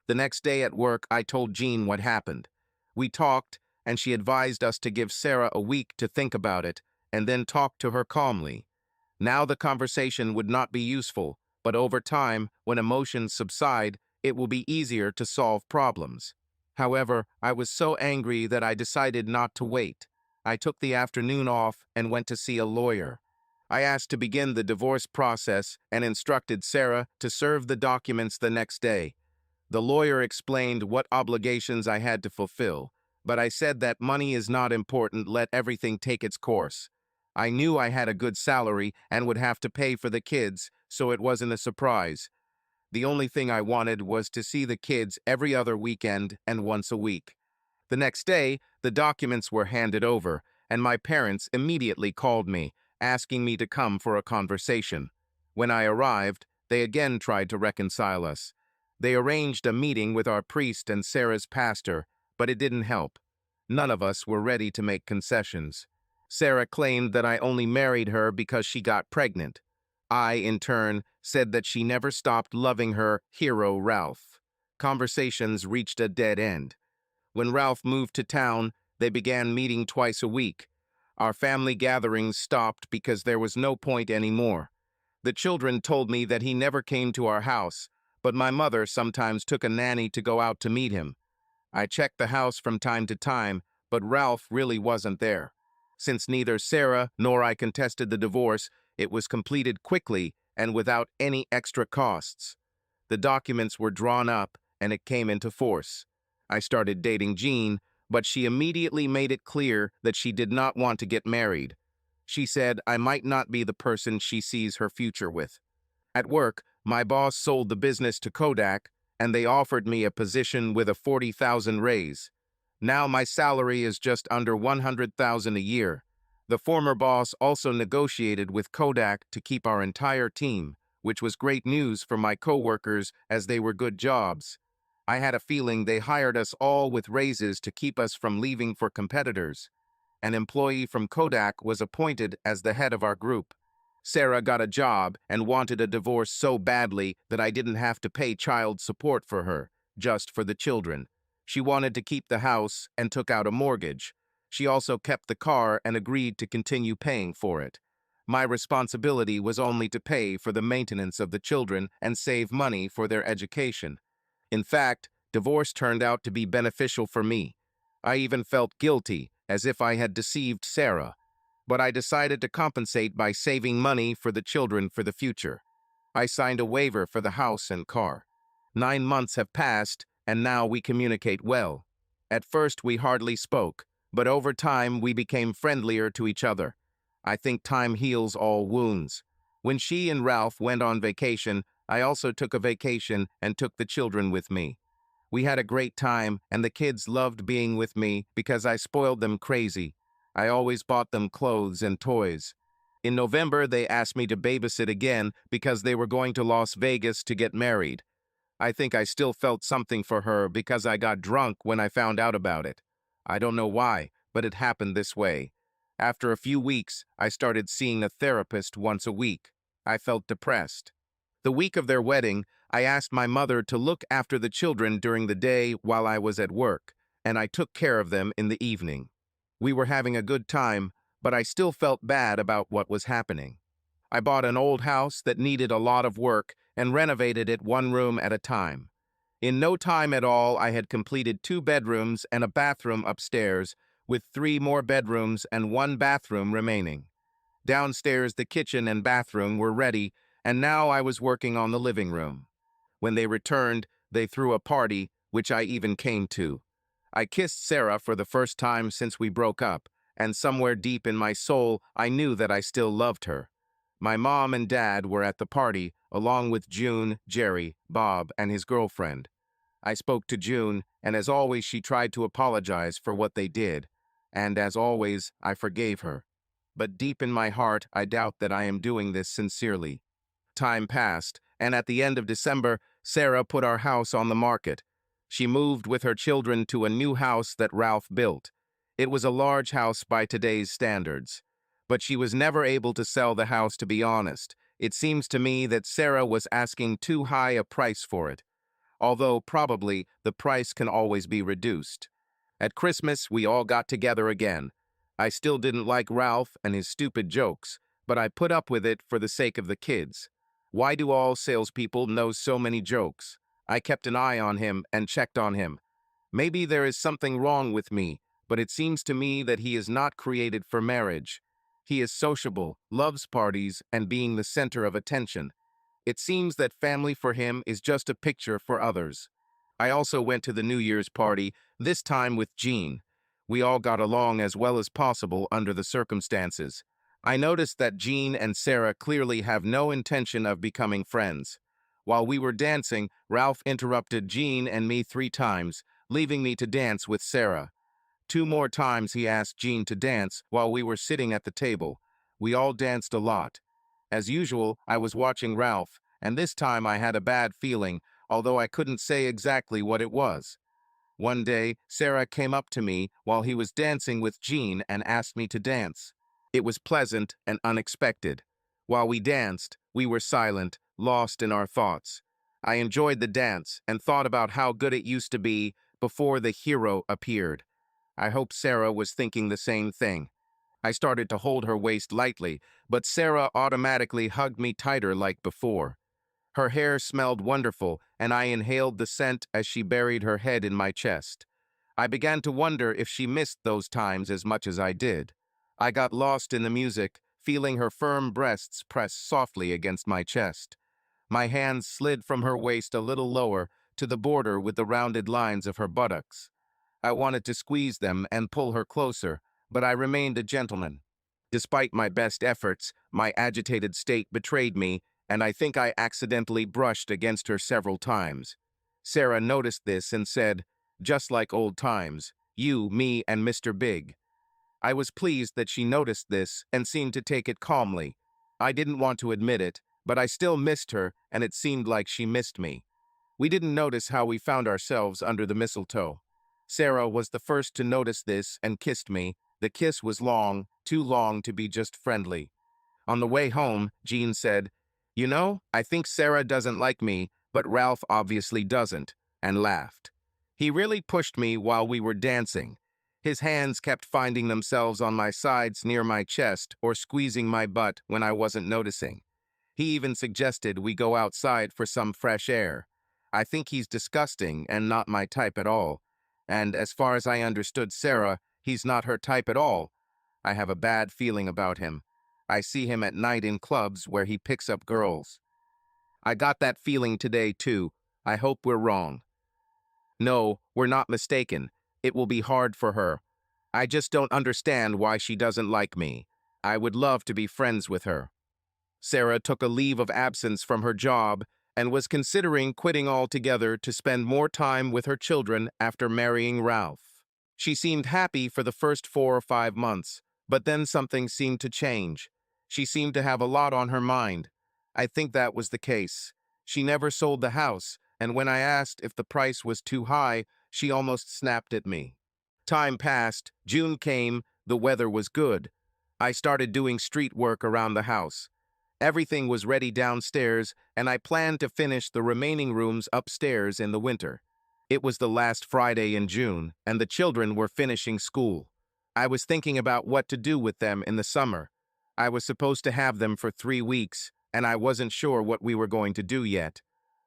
The next day at work, I told Jean what happened. We talked, and she advised us to give Sarah a week to think about it, and then talk to her calmly. Now the conversation would not be useful, but over time, when emotions subside, it will be easier to solve problems. However, I was so angry that I decided not to wait. I took the afternoon off and went to see a lawyer. I asked to begin the divorce process and instructed Sarah to serve the documents the next day. The lawyer explained what obligations I had to fulfill, but I said that money is not important, let everything take its course. I knew I had a good salary and would have to pay for the kids, so it wasn't a surprise. The only thing I wanted was to see the kids every other weekend and once a week. The next day, the documents were handed over, and my parents immediately called me, asking me to come for a conversation. When I arrived, they again tried to reconcile us. They arranged a meeting with our priest and Sarah's pastor, but it didn't help. None of us were ready to make concessions. Sarah claimed that I only married her because she got pregnant. I, in turn, said that she never stopped loving her hero, Ralph. Conversations reached a dead end. When Ralph moved to town, they began meeting twice a week. Our family gatherings stopped because there was no point anymore. The children told me that he never came to our house, but my mother sometimes took a nanny to go out to meet him. I checked the house from time to time, but Ralph really wasn't there. Since neither Sarah nor I contested the divorce, it was completed quickly and without any extra costs. The documents were drawn up, and it came into force. I started dating Jean, but she immediately made it clear that she did not want to get married. She said I might not be the person she sees her future with. At work, my boss sold the business to Kodak, and they offered me a position with a 40,000 raise. Now my salary is just under 100,000 a year. The former boss also negotiated with Kodak to keep our entire team, which was great news for my coworkers as they were good jobs. I had a feeling they hired us all with raises to keep us from leaving for competitors. An employee from Kodak was appointed as the head of our group. Sarah got a job and wanted a divorce so badly that I didn't have to pay child support for her, just for the children. She wanted to keep the house and took out a mortgage. She also kept the car and agreed to continue paying for it. My responsibility was only to pay for the maintenance of the children and save money for their education. In fact, divorce turned out to be beneficial for me. I even felt guilty, as if I had deceived Sarah. But I decided to compensate by saving money for the children for the future. I signed a waiver for the house and car. 9 months have passed, and now we communicate well. At first, we hardly spoke, but over time, we became friendlier to each other. I think time heals all wounds. When she and Ralph went on vacation, I also took a vacation and took the children with me. We had a great time, and the kids loved being with me because I spoiled them crazy. I always bought them clothes and toys. In November, they asked me to babysit again because they were going to Las Vegas to get married. I think I still felt something for her because I got drunk when I found out about it. I don't know why, but it happened this way. After a few weeks, I started seeing a therapist once a week. I felt depressed. The week of their wedding, I asked my mother to look after the children during the day while I was at work, and I took care of them in the evening. We were having a good time, but I still felt bad about what was happening. I bought an old house that needed a lot of work and renovated it one room at a time. In no time at all, I had completed 2 bedrooms and a bathroom upstairs, with 3 more bedrooms and 1 bathroom remaining. Downstairs, the kitchen and bathroom were ready, and now I was working on the living room. When they returned, they threw a party, which I even came to. I kissed Sarah for the first time since we broke up, and somewhere deep in my soul, I knew that I still loved her. My mom and dad were at the party, along with June, Jerry, Bob, and his girlfriend. I spoke to June, and as always, she tried to apologize for what they did, and as always, I forgave her. But deep in my heart, I doubt that I am doing this sincerely. Time passed, and at the end of December, Sarah put our house on the market. She moved with her children to a new house that Ralph built. It was a large house by today's standards. But she was never able to sell the house, to be honest. It seems to me that Sarah was asking too high a price for it, although probably the price can always be reduced. At Christmas, we all got together again. I still didn't like Ralph and his stupid jokes, but I put up with it for the sake of the kids. Why do all salespeople know so many jokes? I kept an eye on him and checked on him. Maybe there is something wrong with me, but it seems to me that he is not created for marriage. He is sociable, loves parties, and being the center of attention. It seems that family for him is just a picture for others. I also went to the New Year's party, this time with Jean. We all got along as well as possible under the circumstances. I noticed that Jean and Sarah clearly have no intention of becoming friends. While we were dancing, Ralph interrupted Jean and me 3 times, leaving me to dance with Sarah. 2 more times he asked Jean to dance while we were sitting at the table. We all danced a lot. As usual, I was watching Ralph, and this time I had a bad feeling, although I couldn't say exactly what it was. One day, Sarah came up to me while he was dancing with Jean and asked me to dance. It was pleasant and unexpected. While we danced, we were silent, lost in our thoughts. I enjoyed the dance and thought about how good it used to be before the hero appeared. I hope Sarah was thinking the same thing. I started to hold her waist lightly, but Sarah automatically hugged me tighter like before. Her hair smelled wonderful, and I inhaled the scent as she buried her head in my chest. I began to wonder if she missed those times as much as I did. I got lost in the music, feeling her firm breasts press softly against my chest. My hands slid from her waist a little lower to the border with the rounded lines of her buttocks. I wanted to squeeze them and pull her closer, but I remained a gentleman. Despite my best efforts, my agitated state betrayed me, and I think I accidentally brushed against her several times. Sarah noticed this and said, "Just like old times, you, me, and Mr. Big." I was pleased that she noticed this and seemed to take it calmly. I didn't want to admit it, but I still missed her, and it seemed like she missed me. We didn't notice how we found ourselves under the mistletoe. Sarah was the first to notice this and kissed me. The kiss was long, too long to be just friendly. On the way home, Jean said, "You know, I think Sarah doesn't like me, but Ralph obviously doesn't," and laughed. He really pushed me while we were dancing. His hands kept finding themselves on my sides near my chest or squeezing my butt when I wasn't noticing. He even suggested we go outside for some fresh air. I think he's disgusting and not my type at all. And as far as I understood Sarah, he's not her type at all. I have a bad feeling about him. I see him at night in clubs where he picks up girls. I got that feeling today, too. I hope we're wrong. No, we're not mistaken. It will be hard for her. I just don't understand why she doesn't like me. I would love to be friends with her. Sarah took a leave of absence from her job and was considering quitting altogether to spend more time with her children after marrying Ralph. She seemed happy for the first 4 or 5 months, but then something seemed to change. She seemed to have a lot on her mind. I think that was the case. She never sold the house, and when I asked if the price was too high, she almost snapped at me. Time passed, June came, the weather was good. I started doing street work around the house. Everything was ready downstairs, and I planned to finish the remaining rooms upstairs in the winter. It was the last Friday in June, and the children were finishing school. I was thinking about what to do with them in the summer. I was supposed to have them for 3 weeks, and I wasn't sure what we were going to do yet.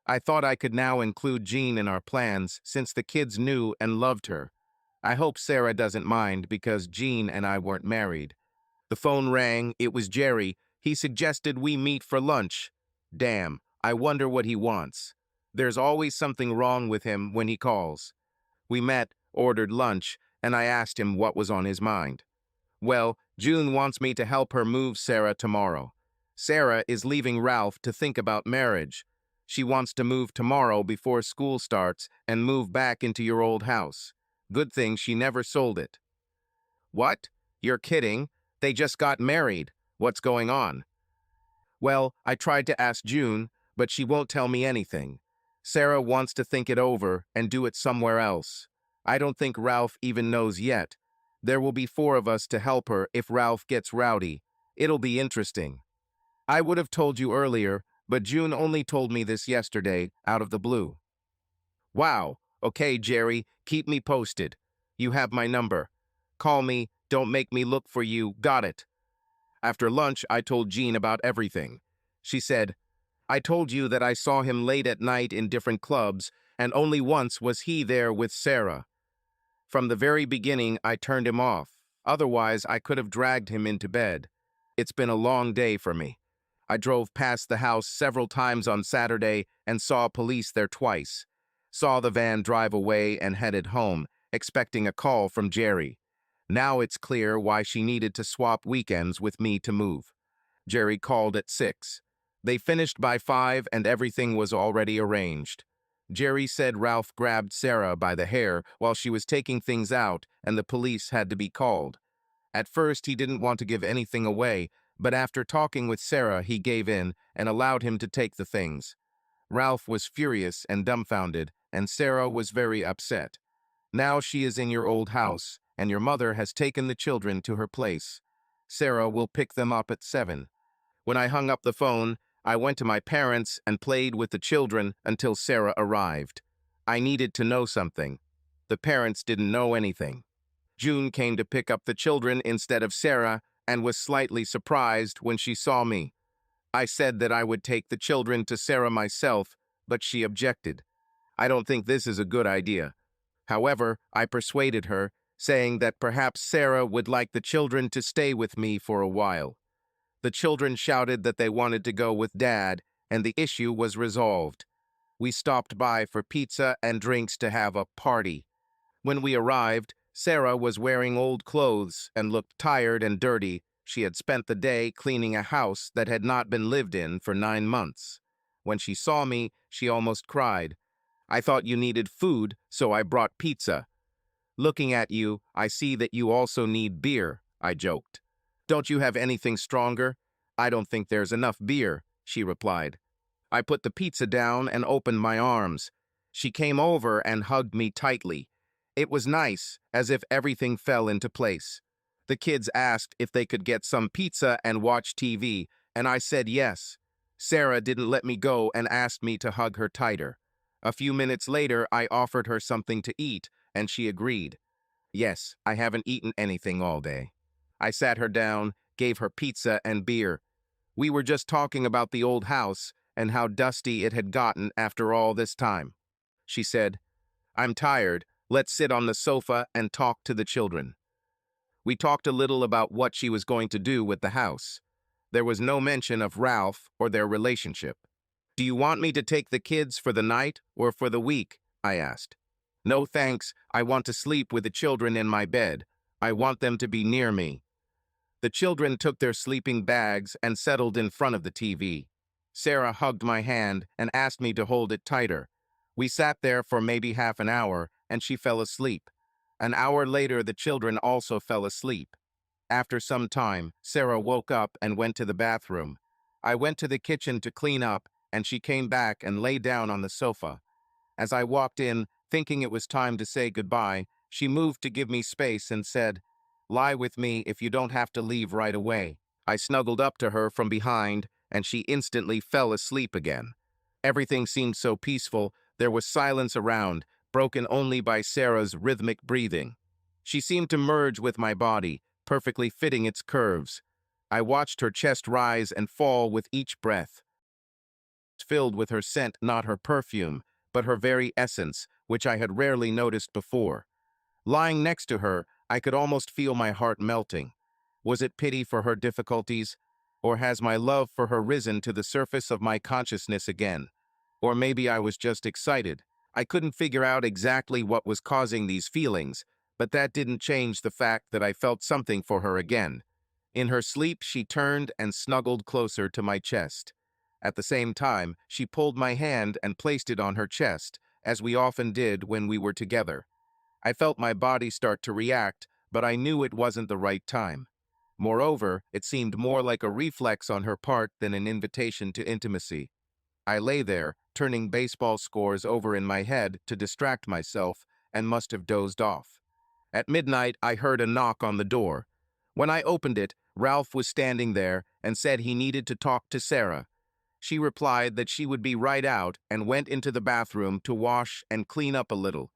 I thought I could now include Jean in our plans since the kids knew and loved her. I hope Sarah doesn't mind because Jean and I weren't married. The phone rang. It was Jerry. He suggested we meet for lunch. Damn, I wonder what he wants. There's always something wrong with him when he calls. We met, ordered lunch, and I asked him what was on his mind. Well, June wants me to help her move Sarah tomorrow. Sarah is leaving Ralph to think about marriage. She wants to move tomorrow before school starts and move back into your old house. Good thing she never sold it. What? You're kidding? They just got married. What's going on? Well, I tried to ask June, but she won't tell me anything. Sarah wants to think it over and do it somewhere else. I don't think Ralph even knows yet. There will be 4 of us to help her if Ralph gets rowdy. It'll be interesting. I would have told you earlier, but June only told me this yesterday, out of the blue. Wow, okay, Jerry, keep me posted. You have my number. Call me, don't make me look for you, got it. After lunch, I told Jean about everything. She said, I told you that I saw him late at night in different clubs, and only once was he there with Sarah. From the very beginning, I turned him off. Otherwise, I could have dragged him into bed. It's been a long day for me. I drove past the house several times on Saturday and saw police there twice. Saw the van drive away and headed home, expecting a call from Jerry. Now it's clear why she needed to swap weekends with me to move. Jerry called at 6. They finished by 5 and everything was already arranged. Jerry said Ralph grabbed Sarah by the hair while she was taking things out and the police had to be called. At first, he didn't want to give anything away, but after talking with Sarah, he gave in and allowed him to take the things. Ralph was furious and dumbfounded, and Sarah was very upset. Now she is in your old house, and your mother has taken the children to her place. Sarah will pick them up at 7. When I hung up the phone, I went to my parents and played with the children until Sarah arrived. I needed to know something. The parents didn't know anything. June came to pick up the children instead of Sarah and was slightly surprised when she saw me. I said that I would take the children to Sarah myself, but she objected. I don't think this is a good idea. However, I persuaded her, saying that perhaps Sarah would like the children to stay with me for a while. The children shouted that they wanted to go with Dad, and the issue was resolved. We stopped by for pizza and drinks to have a party. When we arrived, Sarah was wearing old clothes and looked tired and dirty. She had spent the day cleaning a house that had not been lived in for 9 months. When she saw me, she almost cried. I thought you needed food, so I brought pizza. Looking at you, I see that you also need beer, I joked. Don't you have anything stronger? I don't think there's enough beer, she replied. I put the pizza down and opened my arms. She came over and hugged me tightly. It was nice, as if everything fell into place. The kids asked if they could get some pizza and watch TV, and I said yes. Sarah didn't let me go and asked me to hug her tighter. A few minutes later, I offered her something to eat, and she agreed. Yes, I haven't eaten anything all day. I sat her down, gave her pizza and beer. We were just talking about the old house and how dusty it had gotten after all this time. She said, I'm tired. Let's sit on the sofa and talk to the children. We talked a little about what she was going to do with the house. There was no mention of Ralph or their relationship. Do you want me to take the kids for the night or for the week? I asked. No thanks, I want to sleep with the children in my bed. I want them to be near me. The children took their sleeping bags and settled in front of the TV. Sarah hugged my hand and asked me to hold it tighter. We sat there for maybe half an hour, and she fell asleep. An hour later, the children also fell asleep. After some time, Sarah woke up and went to the bathroom. I went to the kitchen to clean up, and she came back and lay down on the sofa. As I walked in, thinking it was time to say goodbye, she moved to give me space and said, Lie with me if you don't have to leave right away. I snuggled up to her from behind, and she instantly fell asleep again. Everything seemed so peaceful, there was silence around, broken only by Sarah's rhythmic breathing. She seemed to merge with my body, perfectly fitting its curves. I watched her chest rise and fall with each breath. Filled with her scent, not her perfume, but her very essence, which I had rarely noticed before. Lying next to her, I could almost feel my heart melting. Was it pity for her difficulties? Or has my love for her risen to the surface of my consciousness again? Or maybe I was just excited. I couldn't figure out exactly what was causing these feelings, but that didn't change the fact that I felt something for her again. In her sleep, she turned and snuggled closer to my chest. At the same time, she pulled my hand and placed it on her chest, as we often did when we were together. I felt my body start to react, but I knew it wasn't the right time. Moreover, it seemed more like a reflex on her part than an invitation to intimacy. I lay there, turning baseball scores over in my head to distract myself, and must have dozed off. At midnight, I heard a knock on the door. When I opened it, Ralph was standing there and said he needed to talk to Sarah. She replied that she would be right out and went into the bathroom to wash and clean up a little.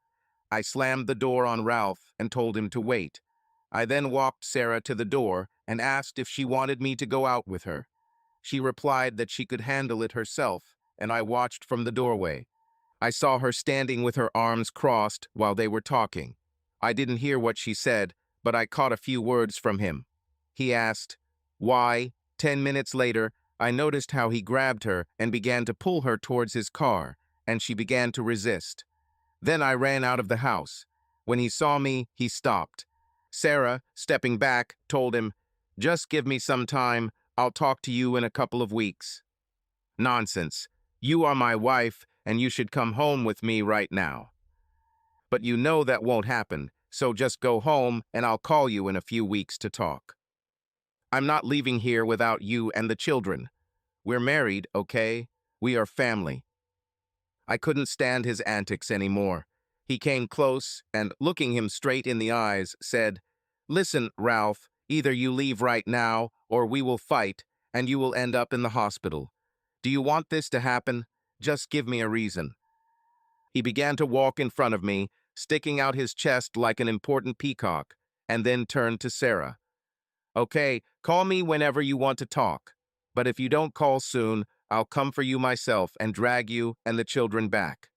I slammed the door on Ralph and told him to wait. I then walked Sarah to the door and asked if she wanted me to go out with her. She replied that she could handle it herself, and I watched from the doorway. I saw her standing with her arms crossed while they were talking. I didn't hear what she said, but I caught a few words from him. He asked, "Why?" 10 minutes later, I noticed how he grabbed her and began to pull her towards his car, and she began to resist. Then I ran out of the house. When he saw me, he stopped. Sarah, stepping back, told him, "Just give me some time. I'll talk to you in a couple of weeks." "Nonsense. You are my wife, and you should come home with me right now." "But you know that won't happen, so just go home and I'll call you in a few weeks to talk." "I'm not leaving here without you and the children. We're married, okay? We are family." I couldn't stand his antics anymore. He came close and, looking him straight in the eyes, said, "Listen, Ralph, either you leave right now or we will fight and you will end up in the hospital. Do you want this to happen? Just give me a reason." He began to walk in front of me, sticking out his chest like an important peacock, and then turned to Sarah. "Okay, call me whenever you want to talk. But if you don't call soon, I'll come for you myself and drag you and the children back."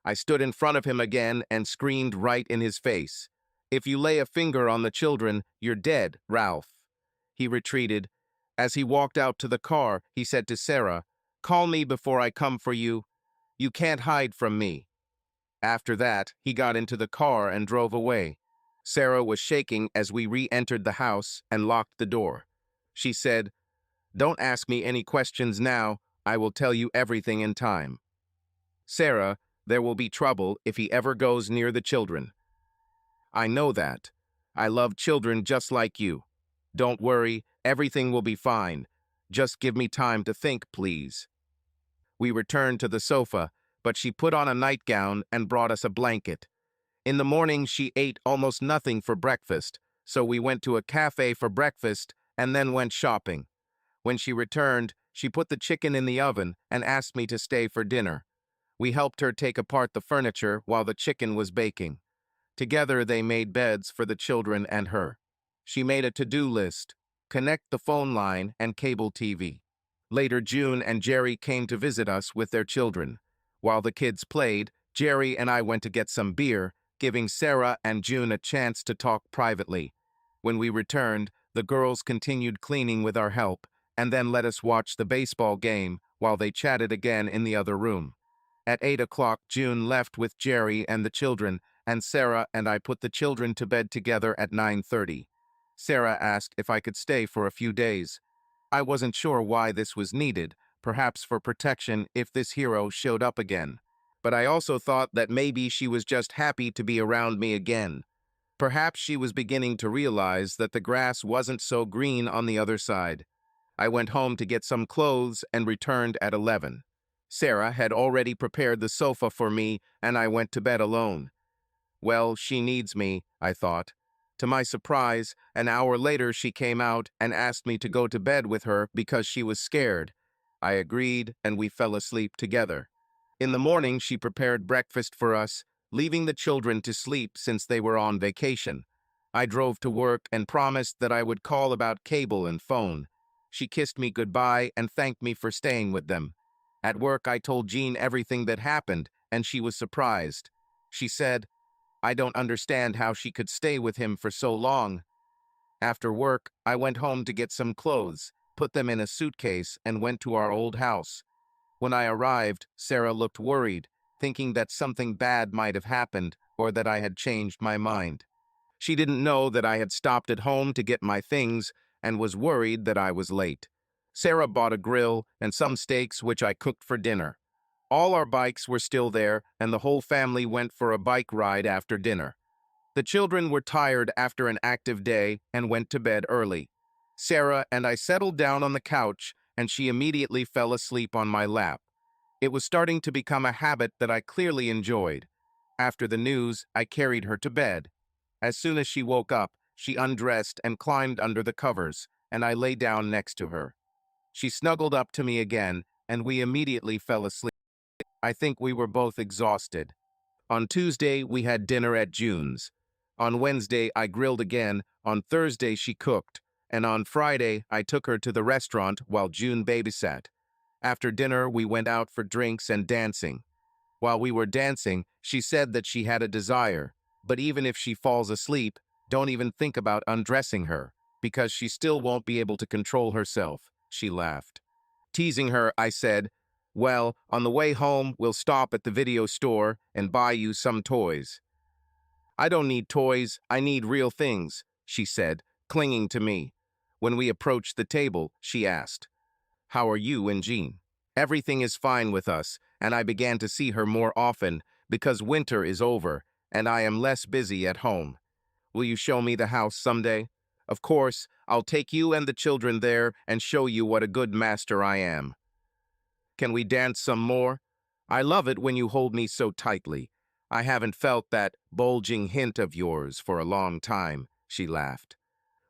I stood in front of him again and screamed right in his face, "If you lay a finger on the children, you're dead, Ralph." He retreated. As he walked out to the car, he said to Sarah, "Call me before I come for you. You can't hide from me." After that, he got into the car and drove away. Sarah was shaking as we re-entered the house and locked the door. She said, "Don't ask me any questions now. I will tell you everything in time. Sarah, there will be trouble if he ever goes near the children." "I know that. I love children just like you. Don't worry, everything will be fine. Just give me time to think, please." We returned to the sofa, but she put on a nightgown and brought us a blanket. In the morning, she ate almost nothing for breakfast, so we went to a cafe for breakfast and then went shopping. When she returned, she put the chicken in the oven and asked me to stay for dinner. We helped her take apart the furniture while the chicken was baking. Together, they made beds for the children and her. She made a to-do list: connect the phone line and cable TV. Later, June and Jerry came to visit us with their children. While the kids played, Jerry and I went to get some beer, giving Sarah and June a chance to talk privately. When we returned, the girls continued cleaning with our help, and then let us watch the baseball game while they chatted again in the other room. At 8 o'clock, June left with Jerry and the children, and Sarah and I put the children to bed together at 9:30. Sarah asked if I could stay for a few days. I wasn't sure why this was needed, perhaps for protection if this hero showed up again. But I also thought that maybe she was just happy to be around me again. Perhaps she was beginning to realize that the grass wasn't so green on the other side. I went home to get some clothes and returned at 11. Sarah had already prepared the sofa for me, and I went to bed alone. Well, she needs me, I thought. To my surprise, an hour later she came out and asked me to go to bed with her because she was scared. I agreed, and we fell asleep together. In the morning, she prepared breakfast for us, leaving the children to sleep since they were on vacation. I drove to work and promised that I would call about cable and phone. She kissed me goodbye and thanked me for staying with them. At work, I told Jean everything that happened, and she was surprised. She said, "I don't understand how she could stay with him for so long." After work, I went home to get some clothes, put them in a suitcase, and went to our old house. When I arrived, Sarah looked worried, thinking that something bad might have happened or that I had changed my mind. She didn't know that I had stopped at home to get my things and was worried that I was late. Sarah bought a grill and some steaks, which I cooked for dinner. All our bikes were still there, and the whole family went for a bike ride after dinner. The children were tired after an active day and went to bed early. Sarah and I settled down on the couch, and she immediately fell asleep on my lap. It was starting to become a habit that I clearly enjoyed. After the news, I carried her to bed. As soon as she woke up, she undressed and climbed under the covers, and I lay down next to her. She snuggled up to me again, and we immediately fell asleep. I think we were both exhausted. On Tuesday, we had dinner at June's. On Wednesday, I grilled again. On Thursday, she cooked. And on Friday, I took her to the restaurant while June babysat. After dinner, we went out for drinks and dancing. While we were dancing, she said that she had a desire, but even if she falls asleep, don't even think about undressing her, because she still won't be able to control herself. She laughed. Teasing her, I said, well, on the way home, we'll stop at the video store and buy you some toys. I don't need toys, I need real things, she said, clinging to me. When we approached the table, she asked, how are you and Jean? Everything is fine with us, and I began to see her more often because winter is over and I am less busy at home. Will you show me the house someday? Of course, I'll take you and the children there and show you what a good master I am. Can we dance some more? I love it when you hold me so tightly. I haven't felt that bulging hint of yours for a long time, she laughed.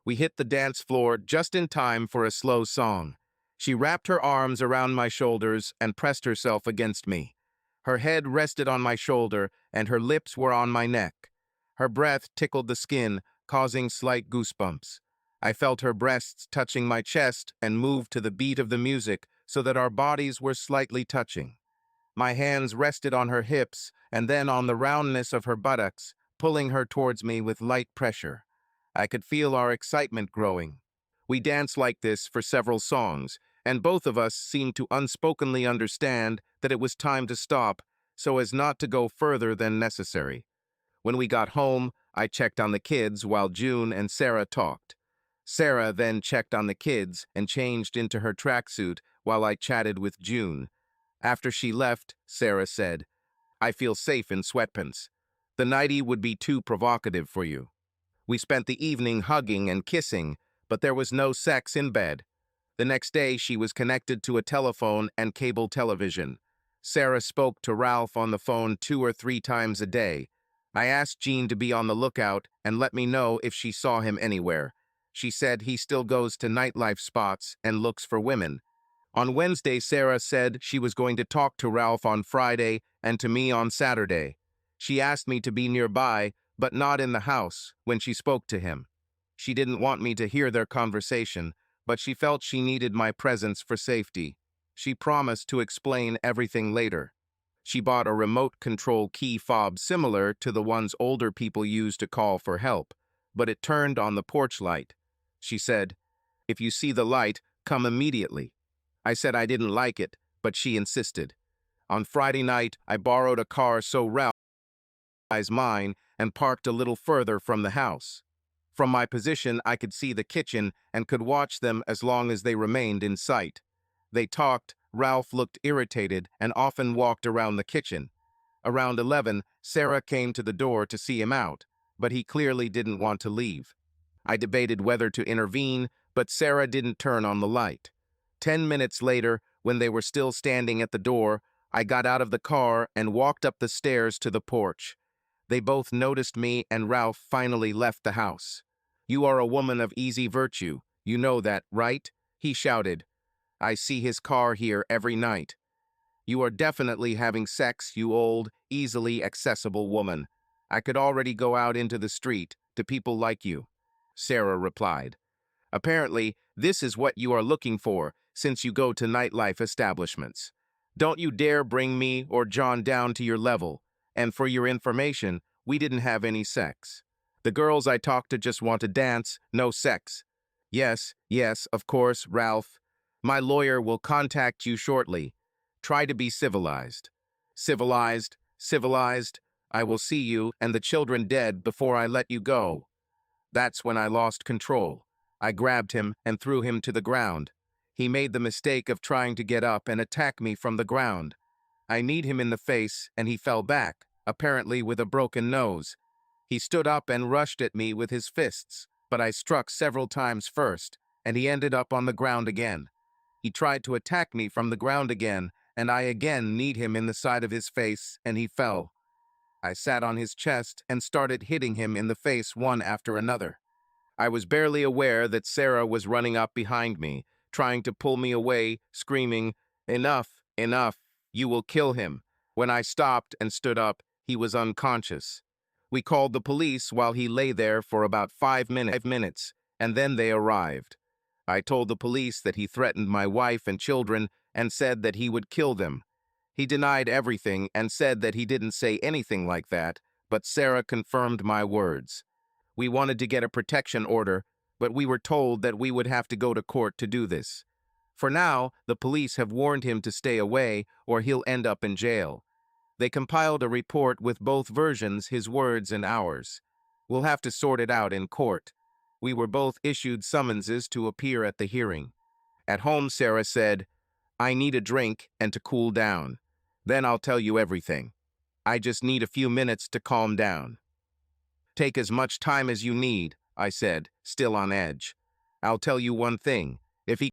We hit the dance floor just in time for a slow song. She wrapped her arms around my shoulders and pressed herself against me. Her head rested on my shoulder and her lips were on my neck. Her breath tickled the skin, causing slight goosebumps. I felt her breasts touching my chest and moved to the beat of the music so that our bodies were slightly touching. My hands rested on her hips and then on the roundness of her buttocks, pulling her towards me with light pressure. I could feel our excitement growing. We danced like this for several songs, and both of us seemed to unspokenly understand that it was time to stop so as not to go further than necessary. When we got home, I checked on the kids while June and Sarah talked. Sarah then checked on the kids and changed into her tracksuit while I chatted with June. After she left, Sarah said, I feel safe in sweatpants. The nightie would be too provocative for you. We spent the evening hugging and kissing, but there was no sex in bed. The next day, she was connected to a telephone and cable television. Sarah spoke to Ralph on the phone 2 or 3 times a day. I asked Jean to be on the lookout and let me know if she saw him anywhere. She said he still goes to nightlife spots and looks for women. On Wednesday, Sarah said she was going to talk to Ralph on Friday and to me on Saturday. She asked me to be nearby, but not in the house, when she spoke to him. She didn't want me to hear their conversation, but she felt she needed my presence for safety. She promised to explain everything later. She bought a remote control key fob similar to the ones older people use to call for help, but it turned on the porch light. She said, if you see the light, come immediately. I said I didn't like it, but she insisted. On Friday night, I borrowed a car so Ralph was mine and parked a little further from the house. From my position, I could see the kitchen and could watch them as long as they remained in sight. They talked, Ralph looked irritated and often walked around the kitchen. Around 11, Sarah came to the door to see him out, but he clearly didn't want to leave. I debated whether to intervene, but Sarah didn't turn on the light. 10 minutes later, when they were still standing at the door, I got out of the car and walked up the stairs to the porch. They both noticed me and Ralph finally left the house. You are a woman of easy virtue. You know that, right? He shouted. I see his car here every night. You are definitely having sex, you old, easily accessible woman. I could already go out into the street to people like you. Sarah replied. Apparently, this is what you are looking for since you go to nightlife establishments. Don't you dare bring me or John down to your level. And for your information, we didn't have any sex. The girls I talked to just want to dance, no sex. Yes, of course, Ralph. My lawyer will contact you shortly. Try to be civilized. Civilized. I will see you and the children dead before I let you go. That's when I lost control. I grabbed him and threw him to the ground. He made the mistake of trying to get up and attack me from the ground. I kneed him in the face and he fell back, apparently with a broken nose. He stood up and rushed at me with his fists, but I struck several times first, and he ended up on the ground again. He tried to attack me from the ground again, and I again kneed him in the side of his face, and he fell. I sat on his chest and started hitting him in the face one after another. I was barely aware that Sarah was running up behind me, trying to pull me away, screaming, "Enough, enough, you will kill him." When I stopped and stood up, he was unconscious. We called the police while he lay there for about 5 minutes, and then they arrived. I told the police that he threatened my wife and children and said that he would kill them. He denied everything and said that he didn't say anything like that, but Sarah confirmed my words. We wanted to get a protection order, but we were told that we would have to go to court to do this. For now, the police have warned him to stay away or he'll end up in jail. They compiled a report with both versions, his words and ours. We'll have to sort it out in court. We were both issued summonses to appear at the hearing. At home, Sarah said, "I need a drink and to cool down. Then I'll tell you everything. I just need a few minutes to calm down." "Take as much time as you need," I said, still on edge. "I'll tell you one thing. If he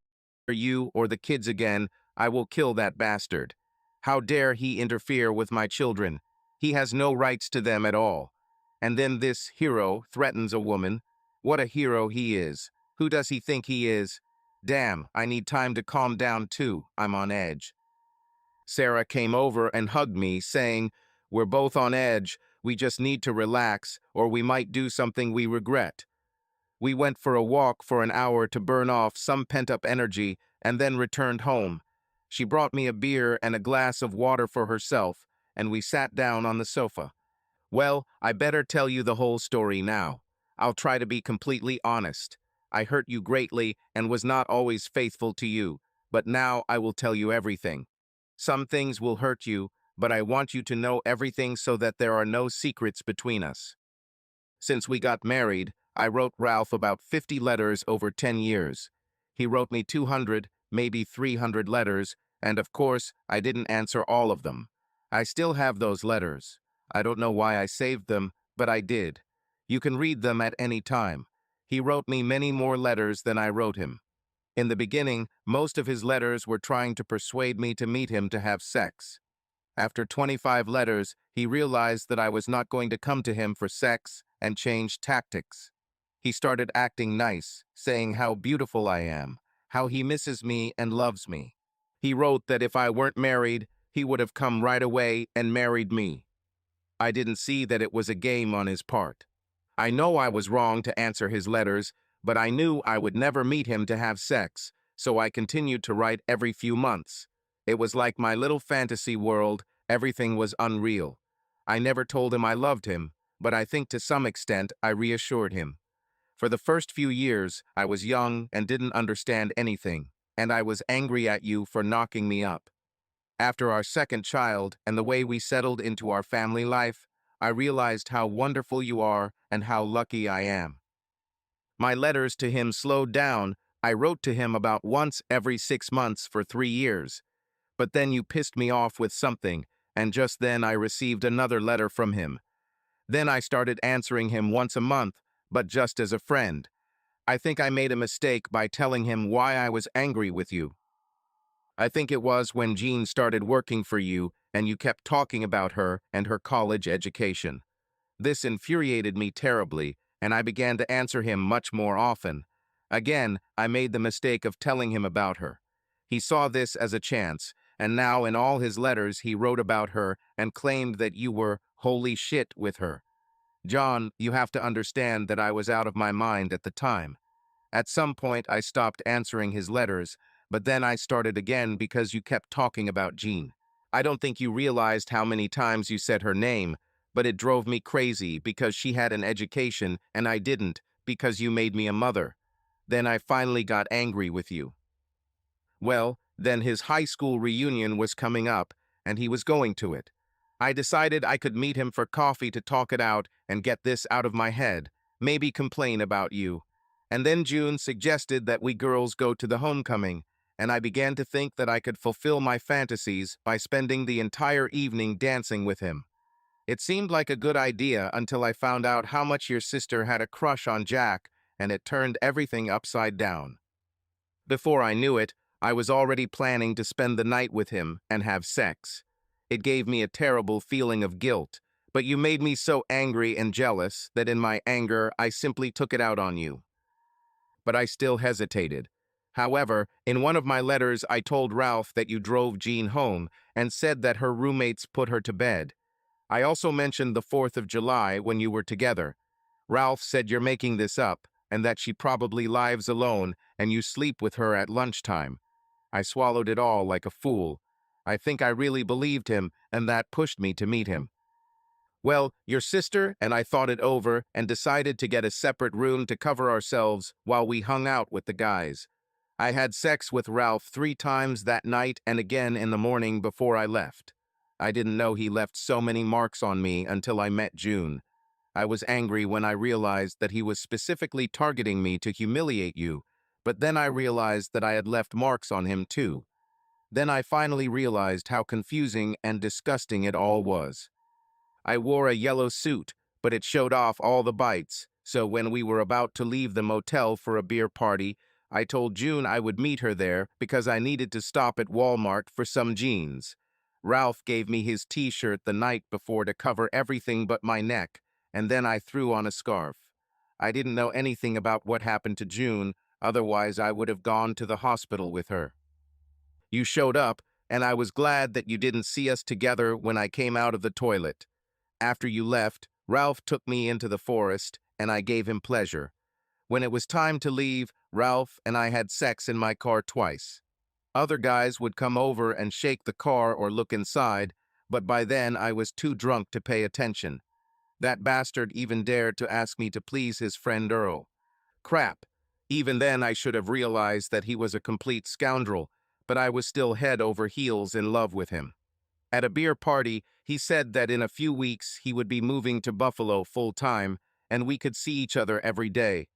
or you or the kids again, I will kill that bastard. How dare he interfere with my children? He has no rights to them at all. And then this hero threatens a woman. What a hero he is. Who does he think he is? Damn, I need time to calm down too. I'm on edge." Sarah came over and hugged me, saying, "We're both on edge. We just need to relax, or we might do something we regret." We went for a walk for an hour to burn off some pent-up energy and then returned home. She brought me a beer and a glass of water for herself, and we sat down on the sofa. "Well, I better tell you the whole story now. I'll try to be completely honest. I hurt you greatly and was not always faithful to you, but now I will tell you everything. Some things will hurt you, but I want you to know everything so that there are no secrets between us. Since we got married, I wrote Ralph about 50 letters over 10 years. He wrote me 200, maybe 300 letters, and of course, I didn't answer all of them. I still have those letters. I don't know why I saved them, but I did. You can read them at any time. He wrote me many more letters than I wrote him. In the beginning, most of his letters were trying to persuade me to meet him to have sex. After 25 letters, he realized that I was not going to come to him for sex and changed tactics. He started acting nice, saying how beautiful I am, how he misses me and loves me. He wrote that if I weren't married, he would have come right away and married me. I didn't see that it was a game on his part. I know I was wrong to answer his letters, but I knew I would never meet him to have sex, so I continued to write every few months. It was like my little fantasy world. Everything was unreal. I never told him I loved him, but I think to some extent I reassured him. For the first few years, I was young and didn't understand anything, and I was angry at you for knocking me up. After our second child and the way we settled into our family life, I realized how wonderful you are and how lucky I am. My letters to him slowed down. I wrote to him about once every 6 months for 3 years. But then you pissed me off with something, and just then I received another letter from him. Then I started answering him once a month, but just as a friend. I think I made a mistake by telling him why I was angry with you. I think it was when Jean started working for you and you kept talking about her and her college education. This infuriated me terribly, and I began to answer him much more often. Again, I made the mistake of telling him about her. He saw this as a chance, and now in all his letters he wrote about her and claimed that you were holy shit with her. John, you have to understand that I was out of my mind at the time. At some point I stopped answering his letters, but then I started again because you kept talking about Jean. I don't think you realized how many times you said her name, but it drove me crazy because she had an education and I didn't because you made me a mother. Then I finally got angry with you. Well, then his high school reunion was coming up, and he was going to it. I decided I could meet him for coffee to talk it out and get this out of my head, maybe complain about you. And then June suggested that we girls go to the homecoming, and I began to think that I could fulfill my fantasies by spending the entire evening dancing with him. It seemed like a good idea until I found out how much your sister had a crush on Jack, and it turned everything upside down. Before I knew it, I was already planning to spend the night with him and have sex. It gave me a terrible feeling of guilt, but you made me so angry and jealous that in my anger I simply took it out on you. But I still hesitated. However, in one of my letters I told Ralph that you drove Jean home and said that her roommates put her to bed. I also mentioned the 4th of July when you were together. Ralph said you're making this up and that she probably lives alone and you sleep with her at lunchtime. I swallowed it all like a fool. I think I really believed him, and that pushed me to meet him. Well, your sister and I thought it over and decided to get a separate room to cover ourselves while we hung out with the guys. I had sex with Ralph 3 times that night and again in the morning before I left. I didn't know he left so many marks on me until I met June. I was angry when I realized that he was specifically targeting me to humiliate you, but then I realized that I had left marks on him too. Then I finally realized how confusing and disgusting it all was. I wore a yellow suit, but it showed off all the bites, so when we were about to leave the motel for a beer party, I told June I would meet her there because I needed to stop at Walmart for some jeans. Ralph gave me his t-shirt the night before to cover everything but my neck, and then I threw on a scarf. I didn't know anything about what happened to June, otherwise I would have gone to the hospital with her. You showed up, and I was glad that you didn't see us together when I came out of the toilet. After you left, Ralph took me into the forest, and I gave him pleasure. When it was time to leave, Ralph and I had sex in my car twice. Other guys would come over and shake the car or look inside, but by then I was too drunk to pay attention. That bastard even dared to ask me to please his friend Earl. Crap. Even then I should have realized that he was a complete scoundrel, but I was still head over heels in love with him. At a beer party, he said that in a few weeks he would be moving to Buffalo full-time, and we could see each other every day.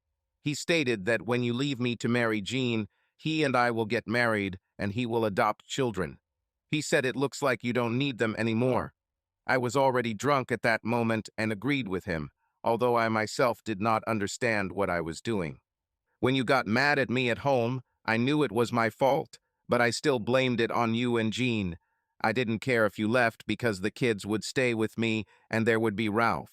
He stated that when you leave me to marry Jean, he and I will get married, and he will adopt children. He said it looks like you don't need them anymore. I was already drunk at that moment and agreed with him, although I myself did not understand what I was doing. When you got mad at me at home, I knew it was my fault, but I still blamed it on you and Jean. I didn't care if you left because the kids would stay with me and there would be Ralph.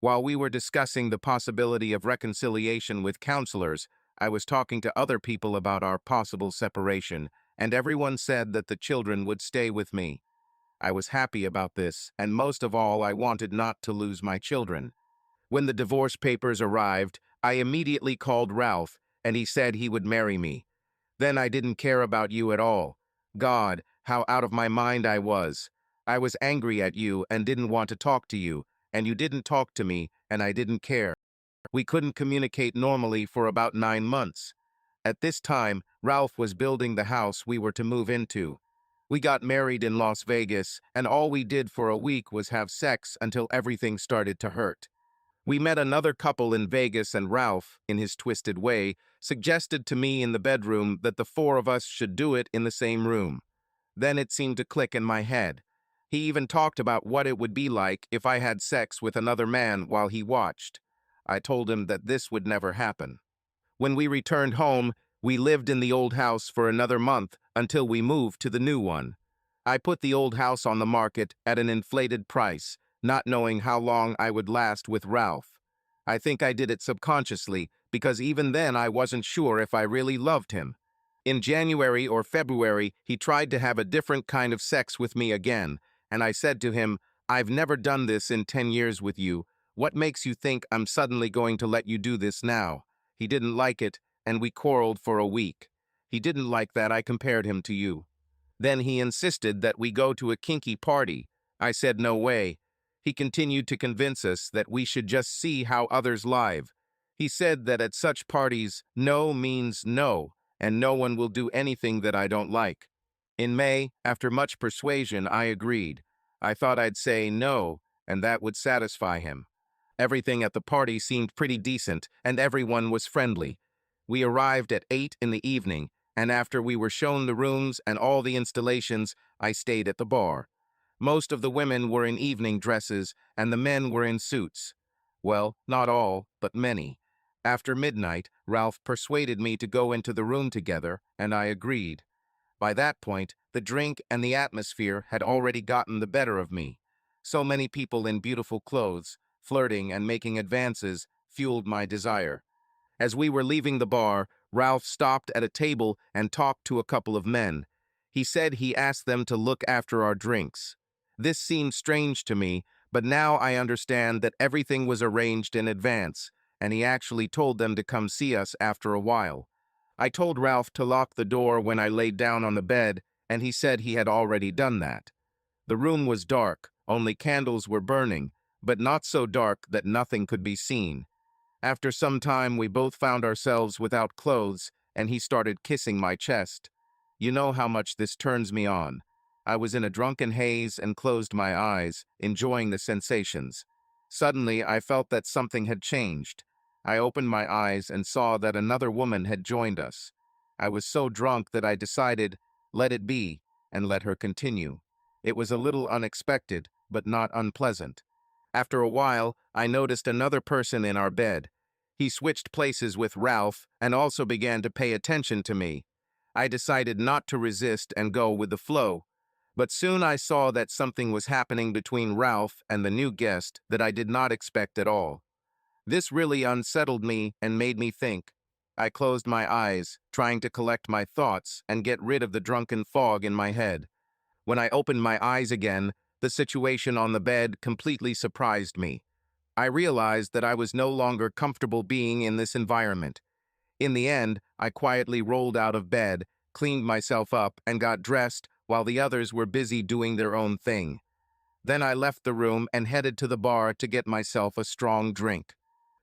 While we were discussing the possibility of reconciliation with counselors, I was talking to other people about our possible separation, and everyone said that the children would stay with me. I was happy about this, and most of all, I wanted not to lose my children. When the divorce papers arrived, I immediately called Ralph, and he said he would marry me. Then I didn't care about you at all. God, how out of my mind I was. I was angry at you and didn't want to talk to you, and you didn't talk to me, and I didn't care. We couldn't communicate normally for about 9 months. At this time, Ralph was building the house we were to move into. We got married in Las Vegas, and all we did for a week was have sex until everything started to hurt. We met another couple in Vegas, and Ralph, in his twisted way, suggested to me in the bedroom that the 4 of us should do it in the same room. Then it seemed to click in my head. He even talked about what it would be like if I had sex with another man while he watched. I told him that this would never happen. When we returned home, we lived in the old house for another month until we moved to the new one. I put the old house on the market at an inflated price, not knowing how long I would last with Ralph. I think I did it subconsciously, because even then I wasn't sure if I really loved him. In January or February, he tried to have a different kind of sex with me again, and I said to him, "I've never done this in 10 years with you. What makes you think I'm suddenly going to let you do this now?" He didn't like it, and we quarreled for a week. He didn't like that I compared him to you. Then he insisted that we go to a kinky party. I said no way. He continued to convince us that we should just see how others live. He said that at such parties, no means no, and no one will do anything that I don't like. In May, after much persuasion, I agreed. I thought I'd say no, and that would satisfy him. Everything at the party seemed pretty decent, and everyone was friendly. We arrived at 8 in the evening, and after we were shown the rooms and all the installations, I stayed at the bar. Most of the women were in evening dresses, and the men were in suits. Well, not all, but many. After midnight, Ralph persuaded me to go into the room together, and I agreed. By that point, the drink and the atmosphere had already gotten the better of me. So many people in beautiful clothes, flirting and making advances, fueled my desire. As we were leaving the bar, Ralph stopped at a table and talked to a couple of men. He said he asked them to look after our drinks. This seemed strange to me, but now I understand that everything was arranged in advance, and he actually told them to come see us after a while. I told Ralph to lock the door when I laid down on the bed, and he said he had already done that. The room was dark, only candles were burning, but not so dark that nothing could be seen. After some time, we both found ourselves without clothes, and he started kissing my chest. You know how much this turns me on. I was in a drunken haze and closed my eyes, enjoying the sensations. Suddenly, I felt that something had changed. I opened my eyes and saw that another woman had joined us. I was so drunk that I decided, let it be, and let her continue. It was a little unexpected, but not unpleasant. After a while, I noticed another person in our bed. He switched places with Ralph and also began to pay attention to me. I decided not to resist and go with the flow. But soon I saw that something was happening between Ralph and the new guest that I did not expect at all. This really unsettled me and made me think. I closed my eyes, trying to collect my thoughts and get rid of the drunken fog in my head. When I opened my eyes again, the situation on the bed completely surprised me. I realized that I was no longer comfortable being in this environment. In the end, I quietly rolled out of bed, cleaned myself up, and got dressed while the others were busy doing their own thing. Then I left the room and headed to the bar to get myself a strong drink.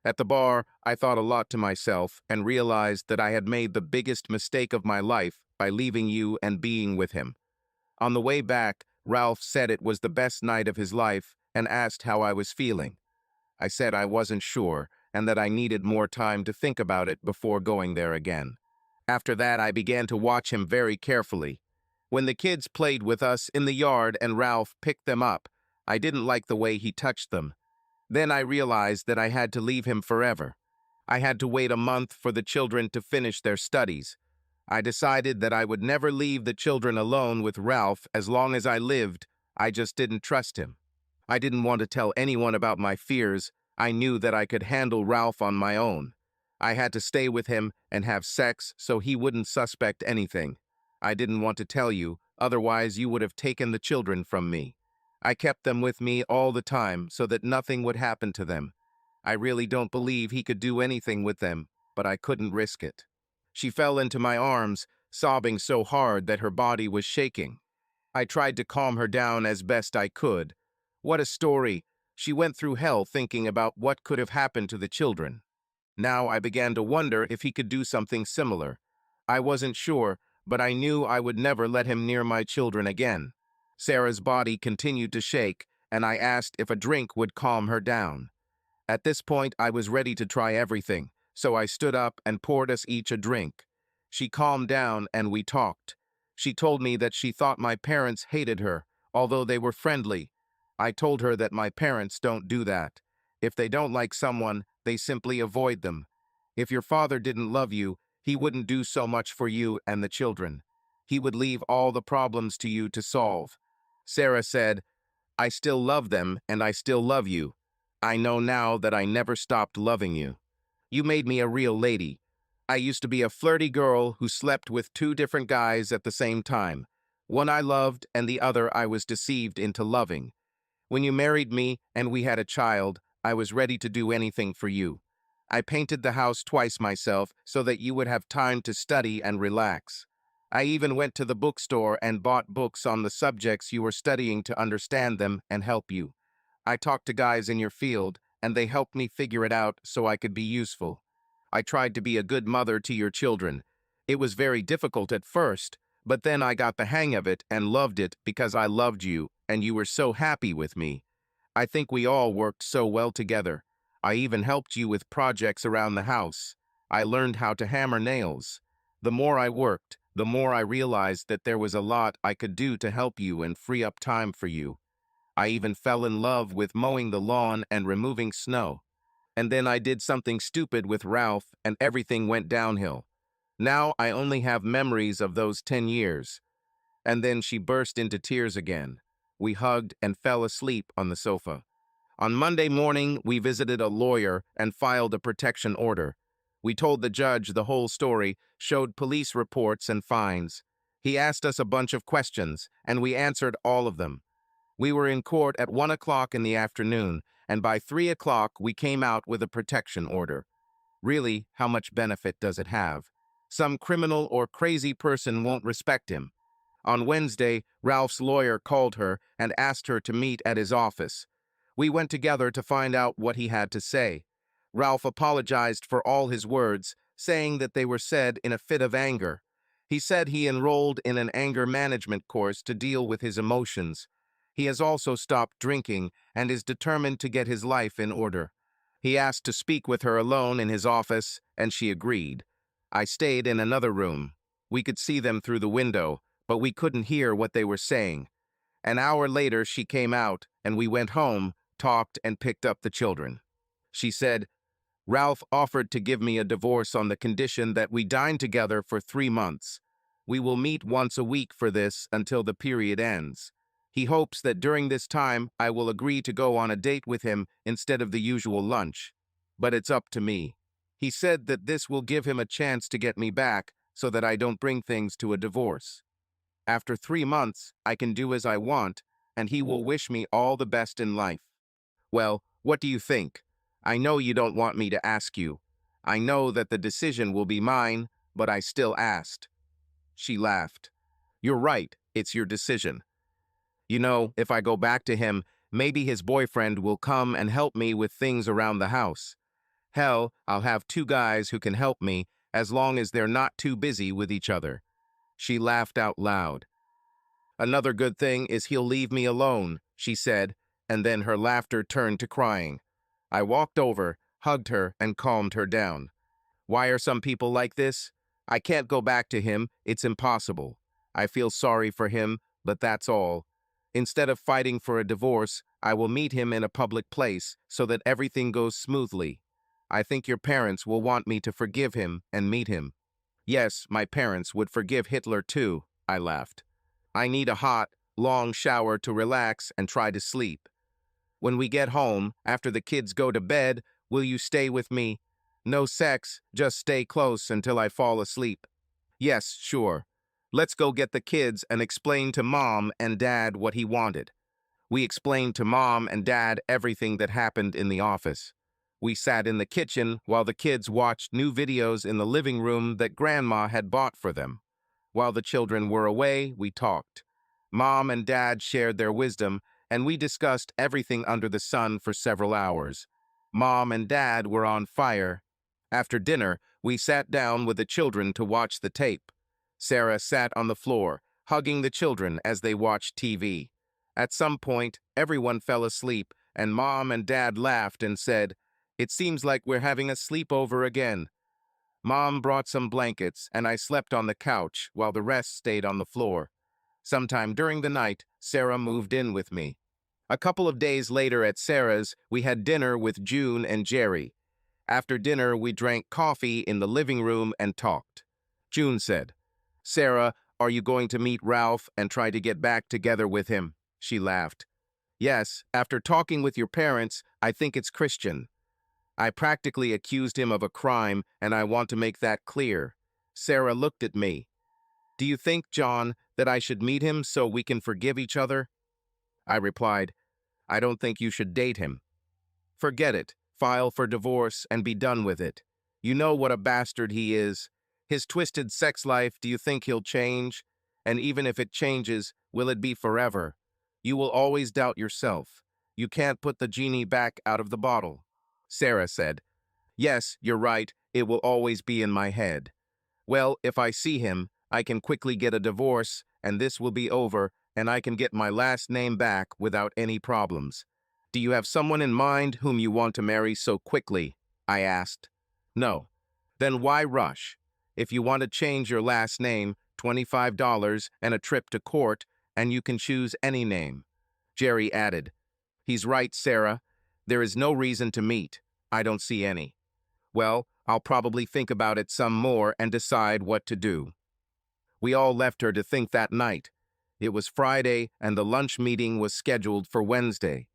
At the bar, I thought a lot to myself and realized that I had made the biggest mistake of my life by leaving you and being with him. On the way back, Ralph said it was the best night of his life and asked how I was feeling. I said I wasn't sure and that I needed more time to think about it before going there again. After that, I began to watch him very carefully. When the kids played with us in the yard and Ralph picked them up, I didn't like the way he touched them. Then I realized that I had to leave him forever. I had to wait a month for the children to finish their studies. I decided that I would never leave the children alone with Ralph as long as I lived. I just didn't trust him. I didn't want to tell anyone about my fears. I knew that I could handle Ralph on my own. I had to stay with him and have sex so he wouldn't suspect anything. I didn't want to tell you, otherwise you would have taken the children from me. I kept them with me all the time so that nothing would happen to them. I really don't believe he could do anything with them, but I couldn't risk it. She fell into my arms, sobbing so hard that her body was shaking. I tried to calm her down as best I could. What a story! She went through hell thinking about what could have happened to the children. Now I began to wonder if he could do something similar. I wasn't sure, but I knew I would never let him near my children again. Sarah's body continued to shake, and I asked if a drink would calm her down. At this point, I was ready to try everything, so I stood up and poured us each a drink. She calmed down and we talked. She told me that she thought my parents hated her, although they were friendly. I told her that my parents don't do that. If they don't like someone, they simply avoid them. If your father didn't love you, he wouldn't do so much for you and the children. He would leave all the problems to you to solve. Sarah said, I still love them and I still love you. I know now that I never stopped loving you. You made me a real lady. I used to be a flirty girl who slept with two different guys at the same time. One I loved and the other I was deceived into loving. When you married me and we had a child, I was ready to do anything for you. I painted the house twice myself so that you would have time to study and relax. I even went to the bookstore and bought books on the subjects you were studying to understand them and help you. I talked to guys in your field, and they helped me figure it out so I could be useful. I tried to be a good mother to your children. It was very difficult at first, but then I got the hang of it and loved it because I loved you, and you were so happy with me. I think we all worked so well together. I even helped you with projects around the house. I learned how to hammer nails. The more I worked, the more I realized that there was a lot I could do to help you and free up time for you. I even fell in love with mowing the lawn and removing snow. And then I did something stupid with Ralph and everything went downhill. Now I only have memories of those 10 years. And then she burst into tears again. We hugged and fell asleep on the sofa. On Monday morning, we visited a lawyer and filed a protection order. We told the judge the whole story, showed police reports and fines. He asked us a bunch of questions, and we answered all of them. We were in court at 1 o'clock in the afternoon, and by 3 o'clock we came out with a protection order. Really, how much benefit does it have? Some criminal or crazy person won't respect him. On Wednesday, Ralph's lawyer called her and asked her to meet at his office. We went together to find out what he had to say. Ralph apologized for all his words, saying that they were said in a fit of anger. He said he enrolled in an anger management course to deal with his emotions. He has also stopped drinking and is determined to get his life in order. He asked to speak with her alone in his office, and she agreed. I stayed in another room. We could see them through the window, but we couldn't hear what they were saying. An hour later, she came out, and we went home, talked, and picked up the children. She said, "Ralph offered to give me a divorce on the condition that we dine together for 3 months. We will meet once a week for this until the period ends. He hopes that during this time I will agree to go on a date with him instead of the usual lunch. But it's up to me. He said that this will give him a chance to get me back so that I don't bring things to a divorce. After 3 months, I can do as I want, and he will wish me all the best in life." Well, what do you think? I know you don't want me to ask you. I know that the decision will be mine, but I still asked. She laughed. "You're right, it's your decision. You know, if I go back to him, maybe his boyfriend will come and help me with things around the house. Hell, I'll have 2 guys who can help me as long as they're not too busy with each other." She laughed out loud. "Another good thing is he'll leave me alone," she said, and then her laughter turned to crying. I walked over, hugged her, and calmed her down. Why are some people like this? I can't go back to him, it's impossible. I feel sorry for him, but that's all. Instead of fighting for a divorce, I will meet him in a public place so that everything goes smoothly. I think your parents will want me to forgive him and meet him. Yes, my parents would forgive Hitler too, I laughed. I need a hot, long shower to relax and try to sleep. When we get home, after the kids go to bed, will you stay with me? No sex, just stay close until I fall asleep. Yes, sure. Let's go get the kids and explain to Mom and Dad what he wanted. We explained to Mom and Dad everything that happened in the office. We sat in the kitchen while the kids watched new videos in the living room that Grandma had bought for them. While the children were away, we talked. Mom and Dad shared their wisdom, and we discussed everything under the sun for several hours. Mom and Dad were on fire. After dinner, we sat down with the children to watch the tape. Sarah sat on the floor, hugging the children as they watched TV. At some point, everyone fell asleep, and Mom and Dad laughed and said, "It seems like we're having a sleepover again." Mom brought some blankets, and I slept on the couch while the rest stayed on the floor. Sometime during the night, Sarah moved in with me. A couple of days later at Sarah's, we had dinner with June and Jerry. After dinner, we drank coffee in the living room and talked. June said, "Sarah, are you going to meet Ralph and try to get back together with him?" She laughed. "Yes, after talking with your parents, I think it's Christian. I practically accused him of a crime, and I want to make that clear." Sarah looked at me. "Do you think, John, that I should meet him so we can forgive each other?" I replied, "I don't think you should date him. Forget it, file for divorce, and be done with it. You know what a bastard he is. His twisted sex life, do you think he'll change? And even if it changes, will it be forever? You will always doubt yourself. You can't put the genie back out of the bottle." Sarah said, "Yes, you're right, it will always be in my head. Well, if I see him, I can quickly get a divorce, and this will be over, and I can get my last name back without any problems." "Do you have someone in mind whom you want to marry so quickly?" I asked. "No." "Then why rush? If you want to change your last name, $25 and a trip to court, and you can choose any name." Jerry added, "He's right, Sarah. There is no reason to meet. I don't see any." "Well, I'll probably think about it some more and decide what to do." We all left her to think that night. It was Friday, and the lunch meeting was scheduled for Wednesday.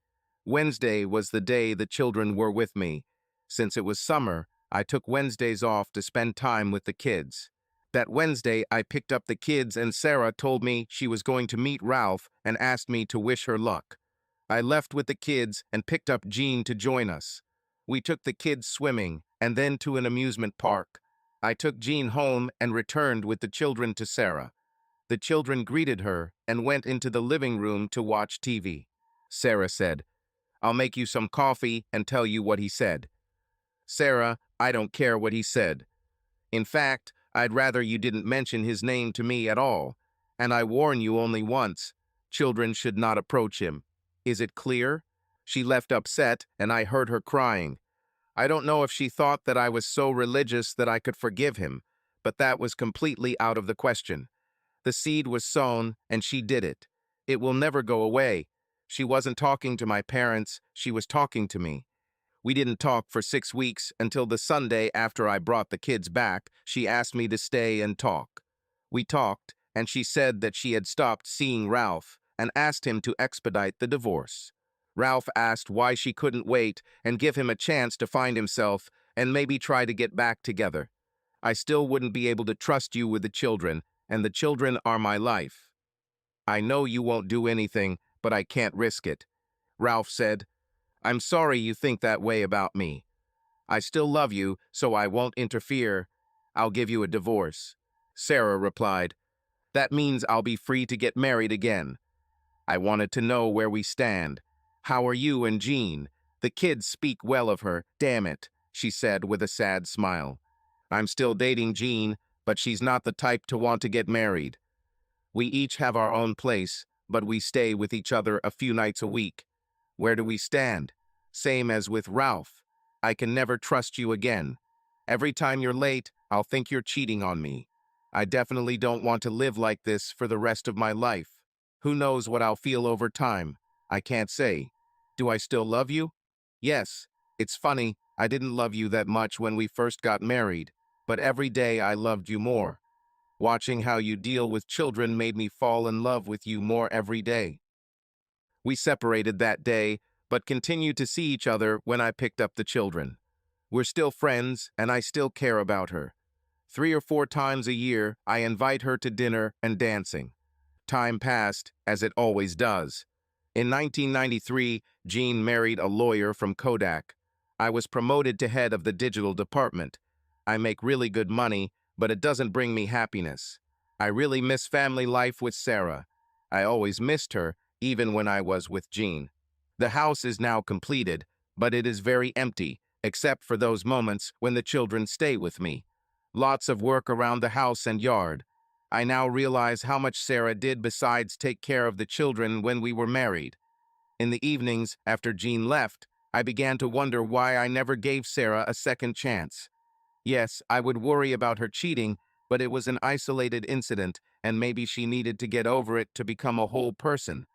Wednesday was the day the children were with me. Since it was summer, I took Wednesdays off to spend time with the kids. That Wednesday, I picked up the kids and Sarah told me she was going to meet Ralph and asked me to wish her luck. I left with the kids and picked up Jean to join us. We took the kids swimming and then to an amusement park. I took Jean home and returned with the children to Sarah. The children greeted her and went into the living room to watch TV. Sarah said, "I'll make you some coffee and tell you what he said." Sarah, I don't care what he said. In fact, I'd rather you didn't mention his name to me at all. And I warn you only once. Children should not approach him. Is it clear? She left upset, and I heard her crying. I don't know if she thought that I was so religious that I could forgive him, but that was completely out of the question. The seed was sown, and she did it. It will never go away. She wasn't talking to my parents, she was talking to me. We didn't talk for 6 weeks until the Sunday after I brought the kids back. She asked me to stay and talk. We talked, and she said that she had stopped seeing Ralph and asked him to expedite the divorce. Ralph asked why she couldn't wait and give him a chance to find himself and maybe try to get back together. I still wouldn't be able to trust you with the children, and the children are my life. I know you won't do anything, but I can't risk it. Ralph said, "I'm sorry you think that way about me. I still love you, so I won't interfere. I'll give you a divorce." Sarah replied, "That means I'll be free to get married again." I wanted to know where we stand. "How are you and Jean? The kids speak well of her, damn it," she said with a sad smile. "I'm still dating Jean, but she's not the type to want to get married. We each have our own place, but we stay with each other a few nights a week. Where do we stand? Same as with Ralph. I can never trust you again. Every time you're late, I'll think you're cheating on me. I definitely don't want to live like this for the rest of my life. Who knows what I'll feel over time? I can't say. Do I still love you? Yes. It's funny, I didn't love you that much when we first got married, but every day I loved you more. Watching how you deal with children made me fall in love with you more every day." We separated that day, but continued to see each other when I picked up the children. We're still friends, and I still care about her. 3 or 4 times a year, I invite her to dinner and dancing. Time passed, as it always does. In 1993, Jean married a lawyer from Kodak. I was promoted to head of the digital department. I make really good money, but it doesn't bring me happiness. I really miss family life with Sarah. I always missed her, even when I was with Jean. The house is now completed, but it is very empty, except for those moments when the children stay with me. Lots of work around the house and yard. I now realize how much Sarah did besides take care of the children when we were married. In the evenings, after Jean left, I began to wonder why I never gave Sarah a second chance. Yes, I would worry about her cheating, but it was an isolated incident, and maybe she needed to get over it to become a whole person.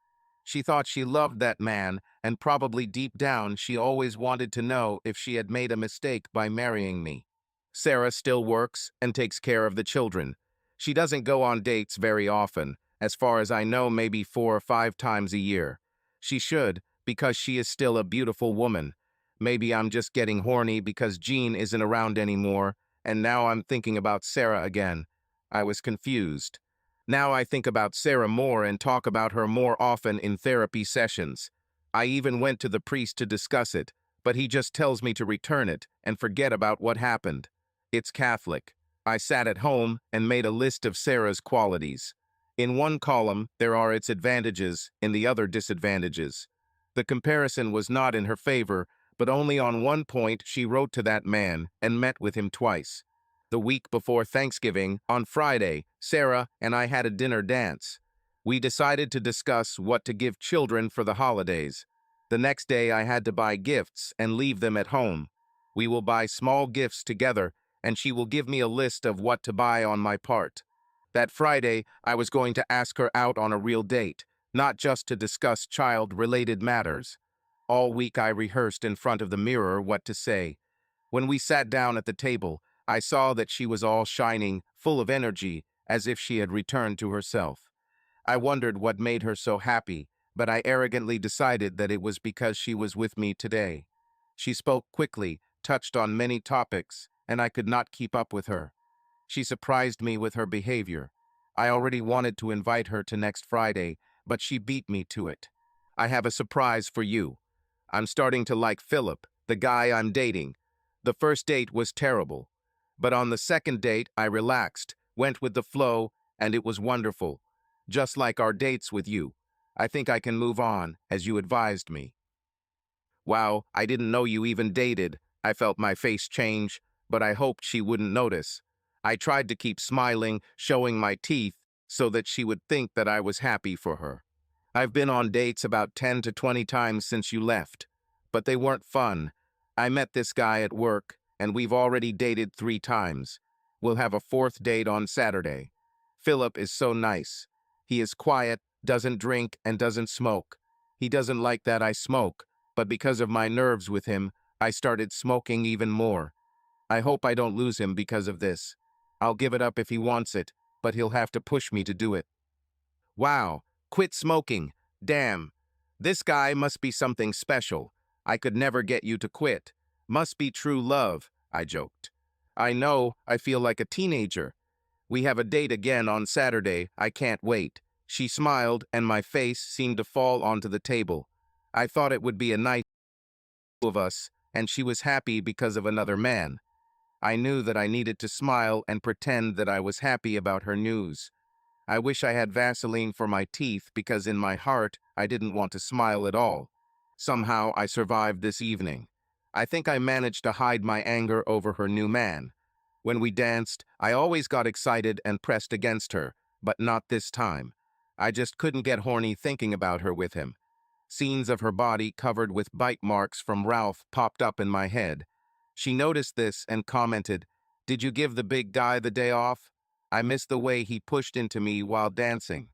She thought she loved that man, and probably deep down she always wanted to know if she had made a mistake by marrying me. Sarah still works and takes care of the children. She doesn't go on dates very often, as far as I know, maybe 4 or 5 times a year. She should, because she is still a beautiful woman. Maybe I'm just getting horny because Jean isn't around anymore, and now I'm thinking about Sarah again. I was confused. Now I think about Sarah more and talk about her more often in therapy sessions. I even went to the priest to discuss it, but he just tells me to return it and forget about what happened. It's Catholic. I sat at home and made a list of Sarah's qualities. In one column, there are its advantages, in the other disadvantages. The comparison was not in her favor, but only on one point she wrote to that man and met with him twice. The week before Thanksgiving, on Friday, Sarah and I had a dinner dance. We decided to discuss what to give children for the holidays. The next day I had to buy gifts and leave them at home. We will buy small gifts together, and she will give me a list of what to buy on my part. That Friday, I was going to ask her out on a real date, not just to discuss child-related matters. All week I rehearsed in front of the mirror what to say. When we sat down at the table, I saw that she was all shining, full of energy, as if she had returned to herself. I wondered what made her so happy, but I arrogantly decided that it was because she was with me today. She spoke quickly, touched on many topics, and I could not keep up with her. She surprised me with her behavior. I already wanted to invite her to next Friday, but she beat me to it. I have a surprise for you. I'm starting to like Philip, the guy I'm dating. The first date was terrible, but on the second date, I relaxed, went with the flow, and it was wonderful. Just like our dates with you. I think I can move on, as you advised me. Wow, I didn't know you even dated. I felt my face change, but I hoped she wouldn't notice. I tried to keep smiling, showing my teeth, so that she would think that I was happy for her. I've been on dates about 10 to 20 times since you left, but they weren't fun. I met this guy at work, and we've already dated 3 times. We'll have a 4th date on Saturday. Philip is so nice. He is quiet, doesn't drink, and doesn't smoke. He doesn't like that I smoke, but because of my nerves with him, I started smoking even more. I hope I don't lose him because of this. I'll give it up if he wants it, but he'll have to push me to do it. Wow, quit smoking. Damn. This guy must be something special. I could never get you to quit. Must be true love, I joked. I know, I feel like a teenager. We have a date again on Saturday. I can't wait. She smiled, and my face seemed to fall onto the table. I thought it would be a nice of us, and she was happy because of another man. I knew that I needed to smile and pretend that I was happy about her news. I wish I had Vaseline for my teeth because in my heart, I didn't want to smile at all. Somehow, I survived this evening. I think I managed to hide my anger over her new man. When we danced, I always got excited and pressed against her, but not this time. I just couldn't get horny thinking about her with him. Scenes of her body covered with bite marks from Ralph popped up in my head. She noticed this and commented, "Did you give the big guy the day off? I missed the way he pushed into me while dancing.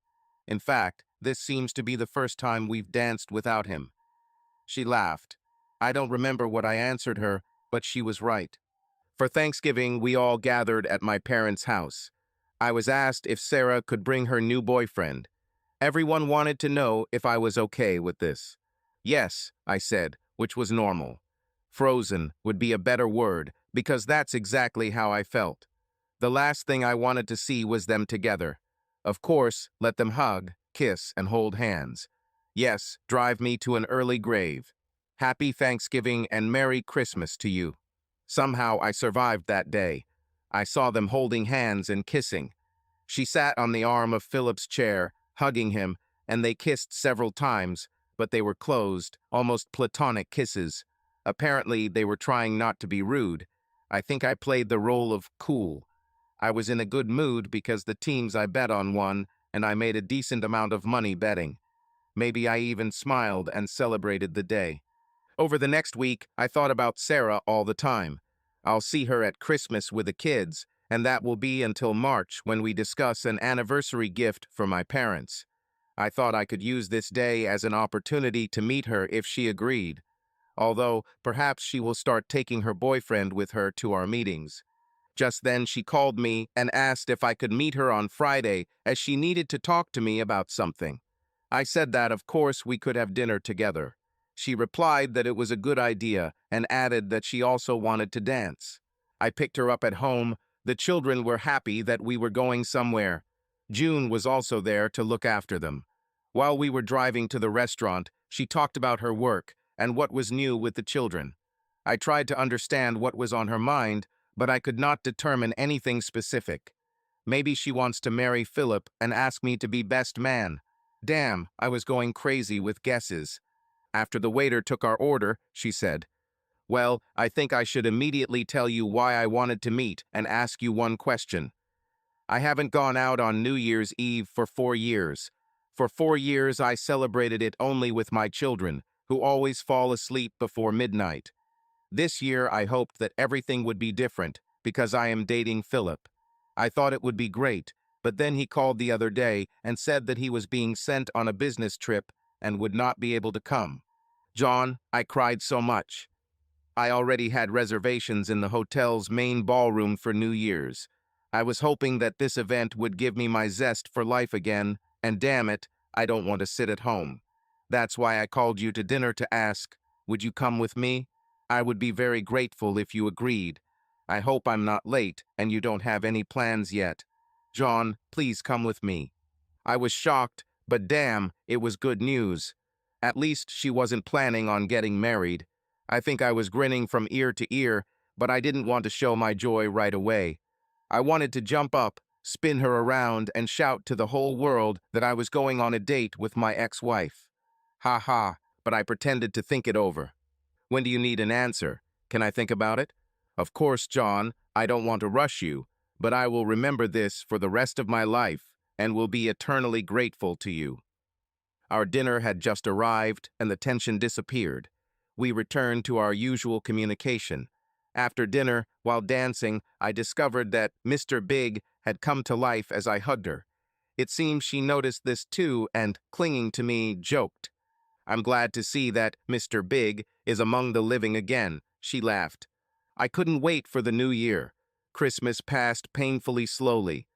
In fact, this seems to be the first time we've danced without him." She laughed. I don't remember what I answered her, but she was right. For Thanksgiving, we all gathered at my parents' house. I was asked if Sarah could bring her new boyfriend. Everyone wanted to know if I was okay with this. Yes, I said, which was normal. Frozen would be a better word, because that's exactly how I felt. The last thing I wanted to see was them together. Of course, let them hug, kiss, and hold hands. Yes, drive me to an early grave. Happy Thanksgiving and Merry Christmas to you. Somehow I survived that day. I saw them holding hands and kissing. She sat on the arm of Philip's chair, hugging him, and they kissed several times, but they were closed, almost platonic kisses. Apparently, they were trying not to be rude. I think I played the role of cool. I was in a good mood because the teams I bet on won, and I made a decent amount of money betting. Maybe I even smiled and celebrated the day. Over the next week, I thought about Sarah all the time. I'll see her at Christmas with the kids, and that will be until March when we discuss an anniversary gift for my parents. I thought I could use this day as an opportunity to meet her if she agreed, although perhaps she will start taking her boyfriend with her to our meetings. Just then she called me and asked if I could meet her on Friday as she needed to talk to me about something. I said that, of course, we could have dinner together. She replied that it was a good idea and added that she also wanted to dance. I picked her up at home. The children were happy that we were going somewhere. June was also there to look after them. While we were driving to the restaurant, she talked about her work and what was new with the children. I tried to understand what was on her mind, but I could not determine anything specific. Maybe she wants to marry Philip and ask me to be best man. Damn, I was going crazy with guesses. After the waiter took our order, she said, "Well, I think I should immediately tell you why I wanted to meet and ask you one question. I haven't gone out on New Year's Eve for 4 years. For 4 years, I celebrated it only with my children, who always fall asleep before midnight. This year, I hoped that everything would be different because I am dating Philip. I thought it would be great, but then he called the other day and said that he was being sent on a business trip and would not be able to come. John, I cried so much. I already had reservations in the hotel's main ballroom for New Year's. I was hoping that this event would give me my zest for life again, And damn it, I don't want to sit at home. That's why I called you to dinner to ask, would you come with me? I would be very grateful if you agreed. I hope I'm not late and you don't have any plans yet. John, please come with me. I was shocked, but damn, it was good news. At least she wasn't planning on getting married. I think I was grinning from ear to ear, but I didn't want to show my joy right away. I wanted to jump up, spin her around, and shout to the whole world that I was going on a date with my ex-wife. Ha ha, but I pretended to think it over. When do you need an answer? Can I think about it? Of course, John, I don't want to rush you, but I will remember this for the rest of my life and will be eternally grateful to you. Our dinner had just arrived and the tension disappeared. We returned to our usual communication. After dinner, while dancing, I discovered that Mr. Big had come to life as I hugged her. It seems she noticed this too and, clinging to me, joked. I'm glad to see that Mr. Big is among the living again, she laughed. I couldn't wait for the new year. Christmas passed painfully slowly.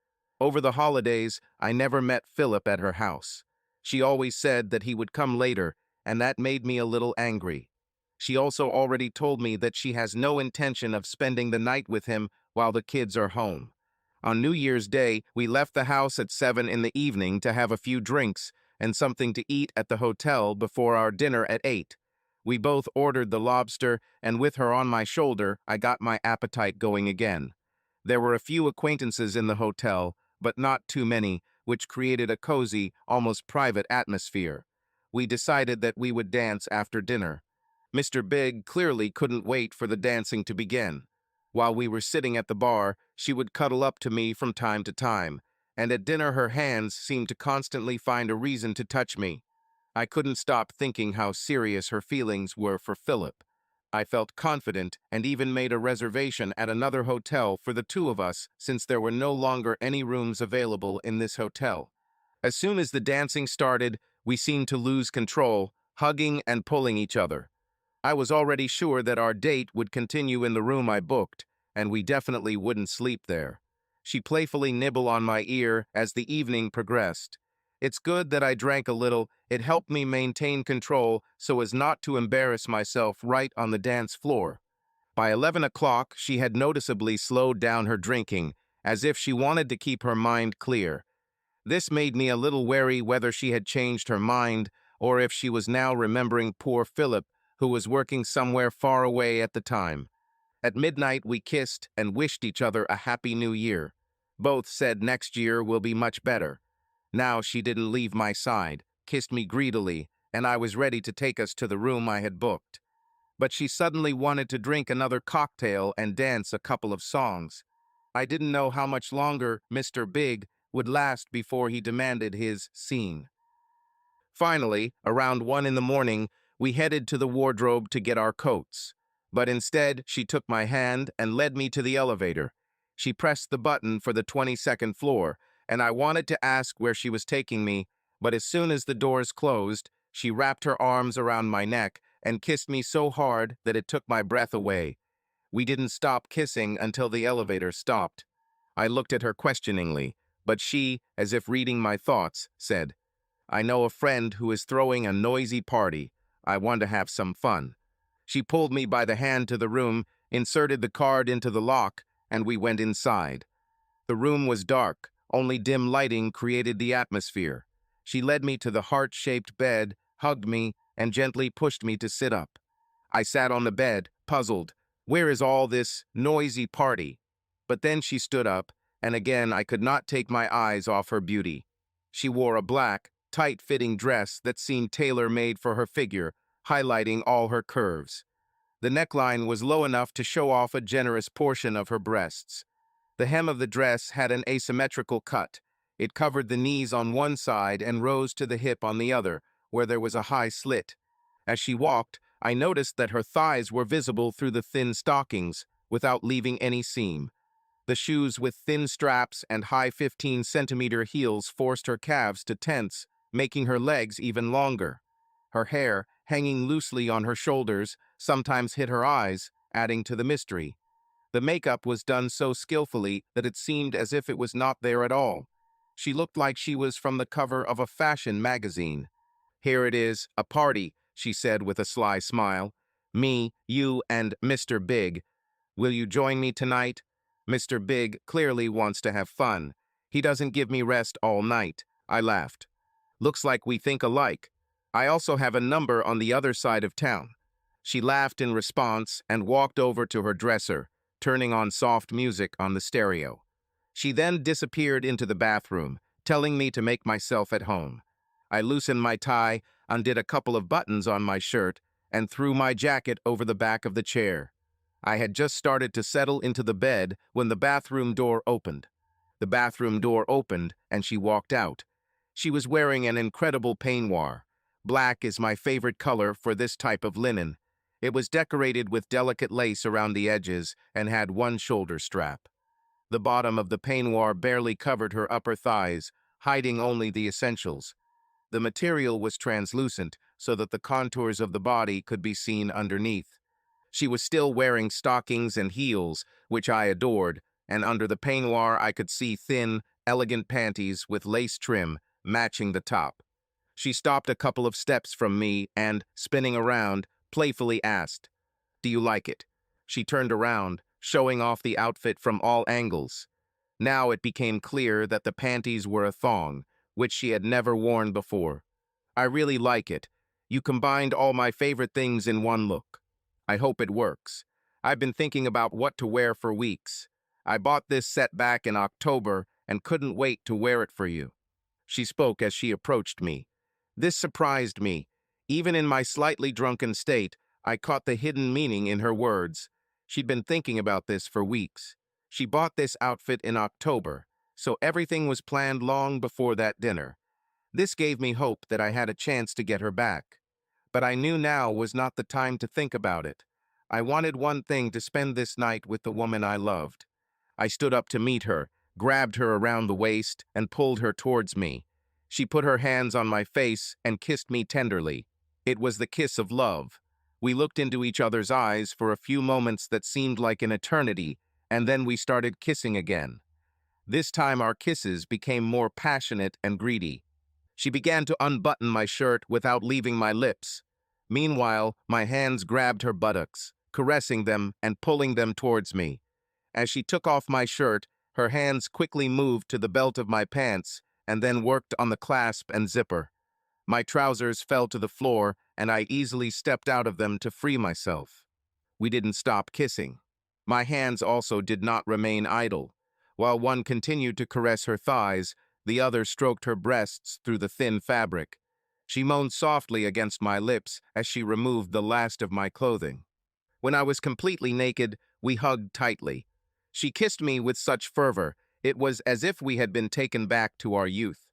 Over the holidays, I never met Philip at her house. She always said that he would come later, and that made me a little angry. She also already told me that she has no intention of spending the night with him while the kids are home. On New Year's Day, we left the house at 7 in the evening to have a few drinks and something to eat at the hotel before our dinner at 8. We both ordered the lobster, and with her on my shoulder, I got my appetite going again. There were a few acquaintances in the hotel, but not too many, which created a cozy, almost private atmosphere. We decided that we would dance after dinner. Mr. Big clearly couldn't wait for the dancing to begin. While we were sitting at the bar, she would cuddle up to me from time to time, and at dinner her hands seemed to constantly find a reason to touch me. I couldn't stop thinking how serious her feelings were for Philip. I felt confident and even made a reservation at another hotel for the two of us since there were no longer any rooms available in this hotel. As soon as the dancing started, we seemed to lose control, hugging and pulling each other. I was already sure that our date would continue in the room I booked, and we definitely wouldn't sleep there. She playfully nibbled on my ear as the evening progressed. It's good that I drank a little. It helped me maintain control so as not to embarrass myself right on the dance floor. By 11 o'clock, she had noticeably slowed down her drinking, as if she wanted to keep her mind clear. This made me a little wary whether she had changed her mind or if she was now remembering poor Philip, who was working somewhere far away at the time. At midnight, we kissed and wished each other a happy new year. Both said next year will be much better. Now she didn't leave my side, kissed me greedily, and I was ready to take us to the room I had booked. But she suddenly wanted to drink another cocktail and dance a couple of songs. I didn't know how much longer Mr. Big would last before he demanded his scene. Finally, around 1 in the morning, we headed to the wardrobe to get our coats. But instead, she took my hand and led me to the elevator. She pressed the button for the 22nd floor, and I wanted to ask where she was taking me, but as soon as the doors closed, she wrapped her arms around my neck and kissed me so hard that it took my breath away. We didn't stop kissing until the elevator stopped. I looked at her questioningly, but she, as if reading my thoughts, said, I know a friend who is throwing a noisy party. I want to have some fun. She pulled me by the hand to the room, inserted the card into the lock, and we went inside. The room was dark. Only dim lighting created the atmosphere. She led me to the heart-shaped bed, hugged me, and gently pushed me to sit up. I sat on the bed, puzzled. Where is all this noisy party? But then she stood up, and again I could not take my eyes off her beauty. She wore a black, tight-fitting dress that seemed tailor-made for her figure, highlighting all her curves. The neckline was low enough to show off a generous portion of her breasts. The hem of the dress had an asymmetrical cut. It covered the knees on one side and rose to the hip on the other, where there was a high slit. As she walked, I noticed that her thighs were visible through the thin stockings, without leaving any seam. The shoes with thin straps and high 15-centimeter heels forced her calves to tense, making her legs even longer. Her hair, hanging loosely on her shoulders, sometimes hid her eyes, adding to the mystery. The makeup was done so skillfully that it seemed as if it was not there at all. She looked like she was from the cover of a fashion magazine. "Here it is, a party," she said with a sly smile. "Me, you, and Mr. Big. Will you join me tonight? Mr. Big clearly wants to have fun. He doesn't give me rest all night." I laughed. "Looks like we think alike. I also have a number on the other side of town." She laughed in response and walked over to her dresser, turning on soft music on the stereo. She then disappeared into the bathroom, telling me to make myself at home. I loosened my tie, undid a couple of buttons on my shirt, and threw my jacket over the back of the chair. I had just started to settle into the bed when the bathroom door opened. The bathroom door opened, and she walked out. She was wearing an incredible peignoir. Black is my favorite color for this type of linen. It was decorated with delicate lace around the edges and had one shoulder strap. The bottom of the peignoir barely covered her upper thighs, hiding only the essentials. The material was translucent, so that the contours of the body could be seen underneath. She was still wearing stockings and heels, which I adored, and under the peignoir I could see thin, elegant panties with lace trim, matching the top. She stopped a couple of steps from me and, spinning around, playfully asked, "Do you like it?" She turned around, showing off the outfit from all angles. Now it became clear that the panties were a thong, which she had never worn before. "I really like it. You combined all my favorite things in one look. I hope it works. I've been thinking about what to wear for weeks. I bought this set back in October and couldn't wait to wear it for you." She spoke as she approached me. This surprised me. Even in my slightly drunken state, I caught the hidden meaning in her words. She'd been thinking about this for weeks. She bought this outfit in October, so everything was planned long before that dinner. This gave me hope that I had a chance to get her back. But I knew now was not the time to think about it. I wanted one thing: to spend this night with the woman I loved. I stood up to meet her, grabbed her around the waist, and pulled her towards me. She put her hands on my face and kissed me tenderly. It was the kiss of love. We looked into each other's eyes for a few moments that seemed like an eternity, and then we started kissing again. This time our kisses became more passionate and greedy. She began to unbutton my shirt without leaving my lips. Meanwhile, my hands grabbed her buttocks, caressing them and pulling them towards me. As she took off my shirt, her hands quickly moved to the belt of my pants and then worked on the clasp and zipper. My trousers fell to the floor, and I easily stepped out of them to free myself. We didn't stop kissing. My hands also did not remain idle. While one continued to caress her thighs, the other stroked her breasts through the thin fabric. She moaned softly against my lips as she removed the last of my clothing. When I was completely naked, we hugged tightly. She kissed me with such fervor, it was as if we had been taken back to our youth.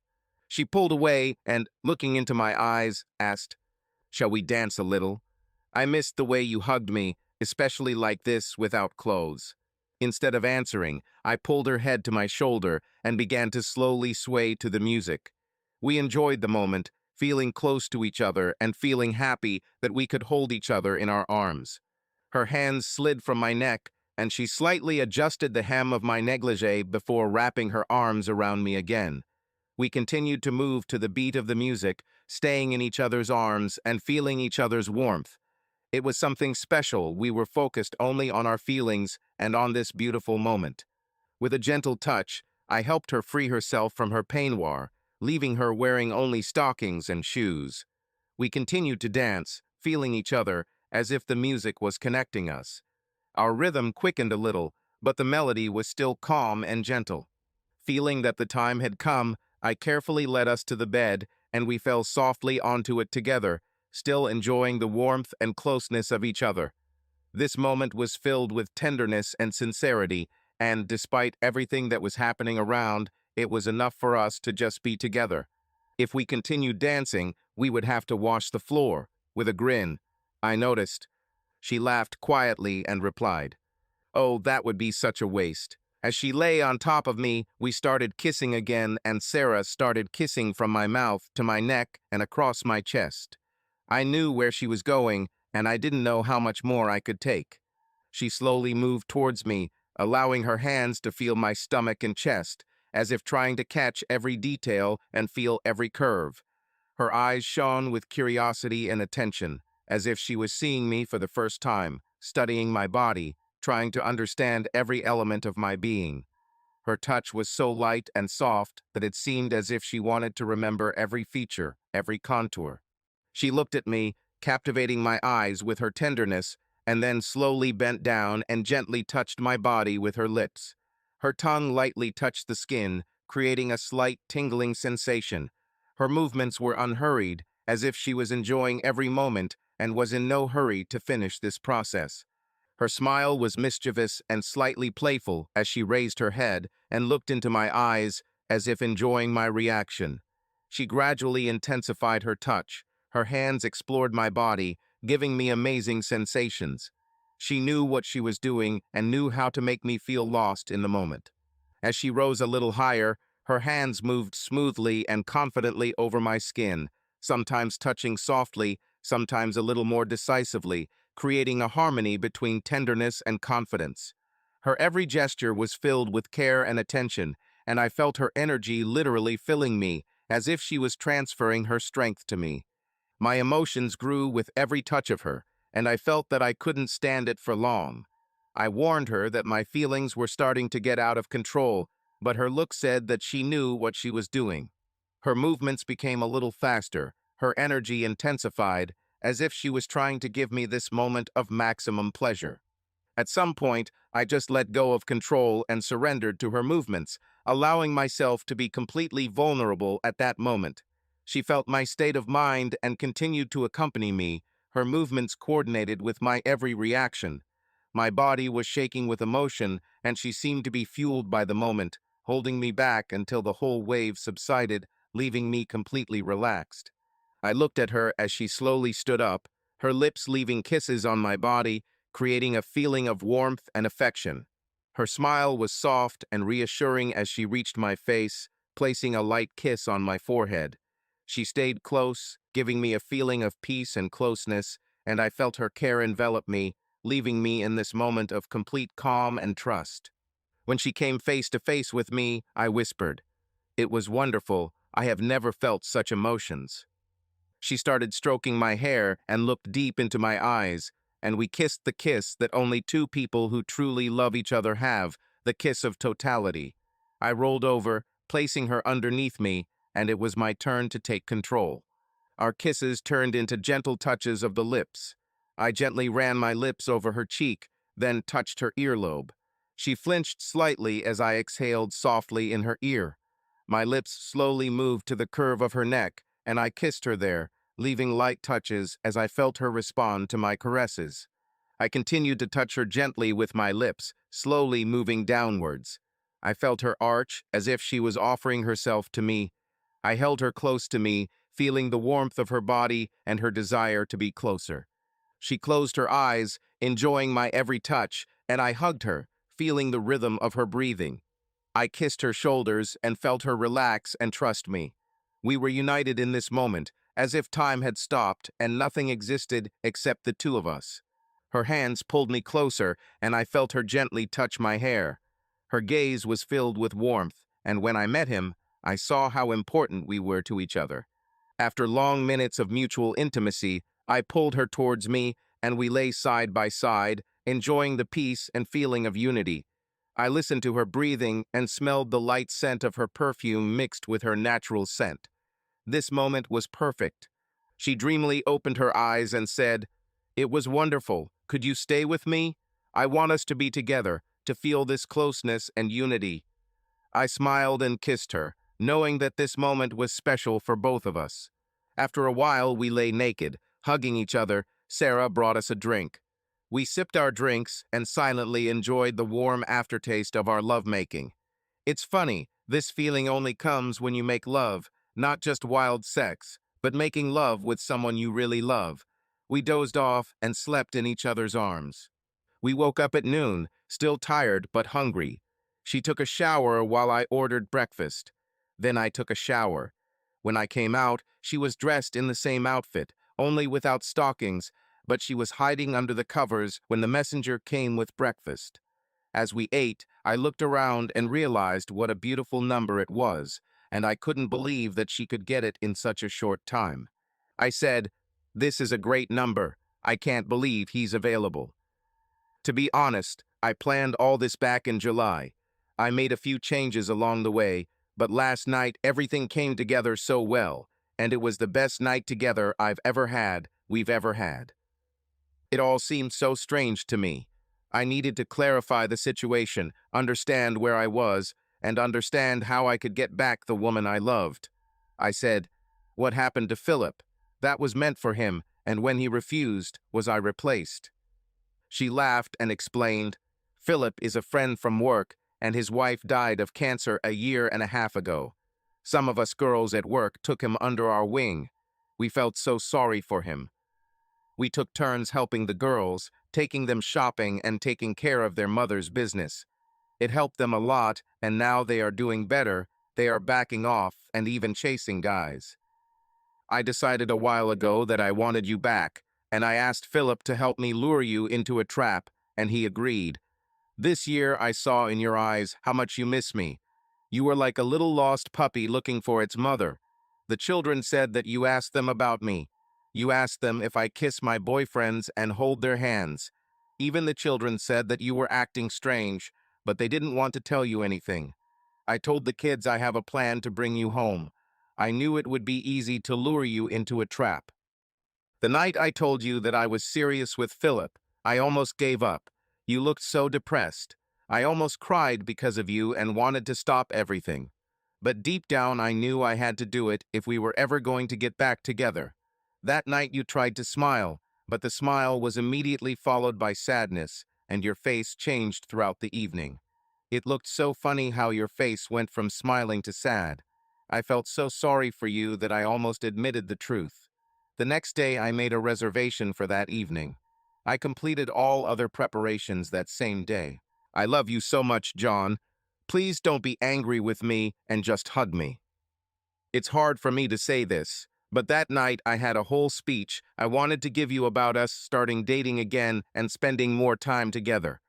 She pulled away and, looking into my eyes, asked, "Shall we dance a little? I missed the way you hugged me, especially like this without clothes." Instead of answering, I pulled her head to my shoulder and began to slowly sway to the music. We enjoyed the moment, feeling close to each other and feeling happy that we could hold each other in our arms. Her hands slid from my neck, and she slightly adjusted the hem of my negligee before wrapping her arms around me again. We continued to move to the beat of the music, staying in each other's arms and feeling each other's warmth. It was something special. We were focused only on our feelings and on this beautiful moment. With a gentle touch, I helped her free herself from her peignoir, leaving her wearing only stockings and shoes. We continued to dance, feeling each other as if the music was connecting us. Our rhythm quickened a little, but the melody was still calm and gentle. Feeling that the time had come, I carefully led us to the bed, and we fell softly onto it together, still enjoying the warmth and closeness of each other. This moment was filled with tenderness and sincerity, and despite everything that was happening around, it was enough for us to just be together. If we continued dancing, we would have to wash the floor. With a grin, I noticed. She laughed quietly and replied, "Oh, that would be such a waste." As she lay on top of me, we started kissing again, and Sarah started kissing from my mouth to my neck and across my chest. I knew where she was going, and I didn't know how much more I could take. She slowly moved towards me, allowing her hands to feel my stomach and chest, as if trying to catch every detail and feel every curve. Her eyes shone with curiosity and attention, as if she was seeing me for the first time, studying my body, trying to understand every element of my being. Her touch was so light and soft that it seemed as if she wanted to remember every feature, every contour. She looked at me, captivating my eyes with her tenderness, and then slowly bent down and gently touched my body with her lips. Her tongue lightly touched the skin, creating a slight tingling sensation. Her movements were unhurried, as if she was enjoying every moment and was in no hurry to finish this process. Her smile was mischievous and slightly playful as she raised her head and looked into my eyes as if enjoying my reaction. She gradually intensified her touch. Her hands explored my body, giving me amazing sensations. She knew what she was doing and knew how to make me feel lost in the moment. As she rose a little higher, her hands moved smoothly and confidently over my skin, sometimes touching softly, sometimes a little more decisively, creating a harmony between tenderness and confidence. Her every gesture was filled with care and attention, and I felt her energy literally filling me, as if she was transferring her strength to me. My emotions grew with every touch of her, and I felt that I couldn't stand it for long. I warned her that my feelings were starting to get out of control, but her look said that she knew what she was doing. Her movements became a little faster, her energy intensified, as if she was trying to give me this moment of maximum pleasure. At some point, I just let go of control and surrendered to her movements, allowing myself to be completely vulnerable at that moment. She felt my state of mind and continued to accompany me, her movements coordinated with my every reaction. My body was shaking with emotion, and she seemed to be fueled by the moment, holding me back until the whole wave subsided, leaving me completely relaxed. I looked at her as she slowly stood up, her lips leaving kisses on my body, creating a feeling of warmth and affection. Her smile was soft and reassuring as she reached my face, placing a light kiss on my forehead. She stayed close, giving me a feeling of peace and closeness, and I felt her care envelop me, leaving me in this moment of complete calm and trust. When she came face to face with me, I whispered, "It was wonderful. I have never felt such emotions." She started stroking my hair and looked deep into my eyes, and we kissed the kiss that only two people who truly love each other have, the kiss of totality. I rolled over, placing her underneath me, and it was my turn to take control. Our kisses turned into gentle touches of the lips. I gently ran my lips over her cheek, then touched her earlobe. She flinched slightly as I exhaled softly in her ear. My lips slowly moved to the curve of her neck, and I kissed her there, leaving light touches as I felt her respond to my caresses. I continued to touch her gently with my lips, slowly moving downwards. I felt her arch as if she was offering herself to me. I held her close to me, feeling the warmth of her body and her desire to be closer. She closed her eyes, enjoying my every touch, and I hugged her, feeling the rhythm of her breathing. I kissed her shoulders and felt her relax and trust me. We were united in this moment, as if time had stopped and nothing existed except the two of us. Her hands pulled me closer, and I felt her gently touch my hair. Her gaze was filled with warmth, and when I met him, I saw how important we were to each other. After long minutes of mutual intimacy, I pulled her towards me, and we lay side by side, enjoying the peace and feeling of unity. I listened to her breathing and smelled the light scent of her perfume mixed with her natural scent. This moment was perfect. She dreamily opened her eyes and said, "It was wonderful. Could you stay with me? I want us to be together, to feel this closeness and unity." I smiled and kissed her, knowing that this moment was special for both of us. After a while, we lay naked, hugging each other. Sarah brought us a drink. We sipped our drinks and silently enjoyed the warm aftertaste of our lovemaking. It's funny, this feeling only comes when you make love, not just wild sex, but making love with someone you really love. We dozed off and slept in each other's arms. We woke up at noon, still tired but hungry. She took a shower while I ordered breakfast. Then I took a shower. When I came out, she was dressed in the same outfit, only without stockings, but she was hiding under the covers when the messenger came with breakfast. As we ate, I looked around and realized what a beautiful number it was, and I couldn't believe that she could get it in such a short time. I said, "This is a great number. I can't believe he's available." To be honest, I planned all this back in July. I made a few changes along the way, but last night everything came together so well, and it was the best night together we've ever had. It all seemed so strange to me. I needed to clarify the situation, understand where I was, and understand how I could get back the woman I loved. I said, "What happened to Philip? That was meant for him, and when he refused, was I replaced?" She laughed and explained, "Philip is a friend from work, and his wife died of cancer a year and a half ago. Some of us girls at work took him under our wing. We felt so sorry for him. We took turns helping the girls, taking them shopping and taking care of their mother's business. It helped them a lot, and now they are doing better. They are backing off and even chasing guys. I decided a while ago that I wanted you back, and I asked Philip to help me lure you into a trap, and he agreed. This year I saw in your eyes how much you miss me. You were like a little lost puppy looking for its mother. The children said that you asked them about me. You asked them if I kiss my boyfriends and hold their hands. Even the children said that you were acting strange, but they didn't want to tell you anything. I told the kids I have a plan to bring you home. I knew it would be easy to lure you into a trap. The night I told you that I was serious with Philip, I almost gave up. You looked so depressed. I almost cried because of you and wanted to stop everything. But deep down I knew I had to do it if we were ever going to get back together. That night you tried to smile, but the smile was immediately followed by sadness, and your face changed throughout the evening. It looked so funny how your face went from smiling to sad. I felt so sorry for you that I almost admitted the truth. The next day I made a reservation for that evening. I completed all other preparations that same day. I love you so much, John. Please don't be angry with me and just hug me. It's hard for me to say this, but that night I had a whole speech I wanted to give you about us starting dating again and spending more time together.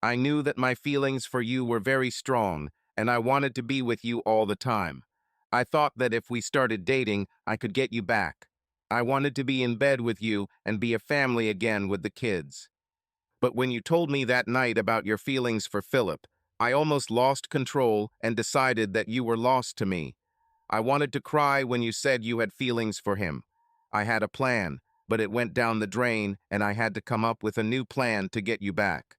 I knew that my feelings for you were very strong, and I wanted to be with you all the time. I thought that if we started dating, I could get you back. I wanted to be in bed with you and be a family again with the kids. But when you told me that night about your feelings for Philip, I almost lost control and decided that you were lost to me. I wanted to cry when you said you had feelings for him. I had a plan, but it went down the drain, and I had to come up with a new plan to get you back.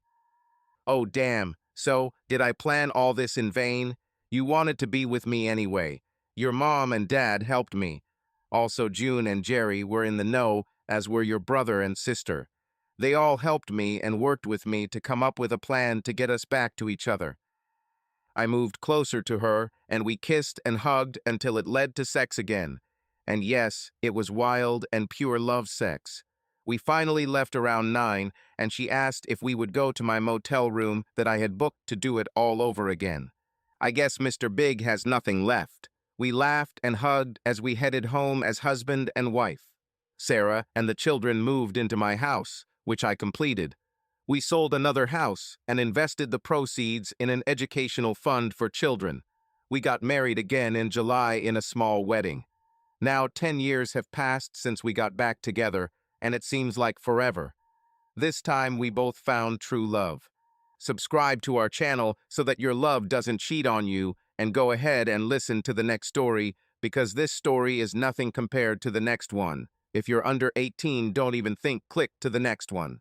Oh, damn. So, did I plan all this in vain? You wanted to be with me anyway. Your mom and dad helped me. Also, June and Jerry were in the know, as were your brother and sister. They all helped me and worked with me to come up with a plan to get us back to each other. I moved closer to her, and we kissed and hugged until it led to sex again. And yes, it was wild and pure love sex. We finally left around 9, and she asked if we would go to my motel room that I had booked to do it all over again. I guess Mr. Big has nothing left. We laughed and hugged as we headed home as husband and wife. Sarah and the children moved into my house, which I completed. We sold another house and invested the proceeds in an educational fund for children. We got married again in July in a small wedding. Now 10 years have passed since we got back together, and it seems like forever. This time we both found true love. Subscribe to our channel so that your love doesn't cheat on you, and go ahead and listen to the next story, because this story is nothing compared to the next one. If you're under 18, don't even think, click to the next one.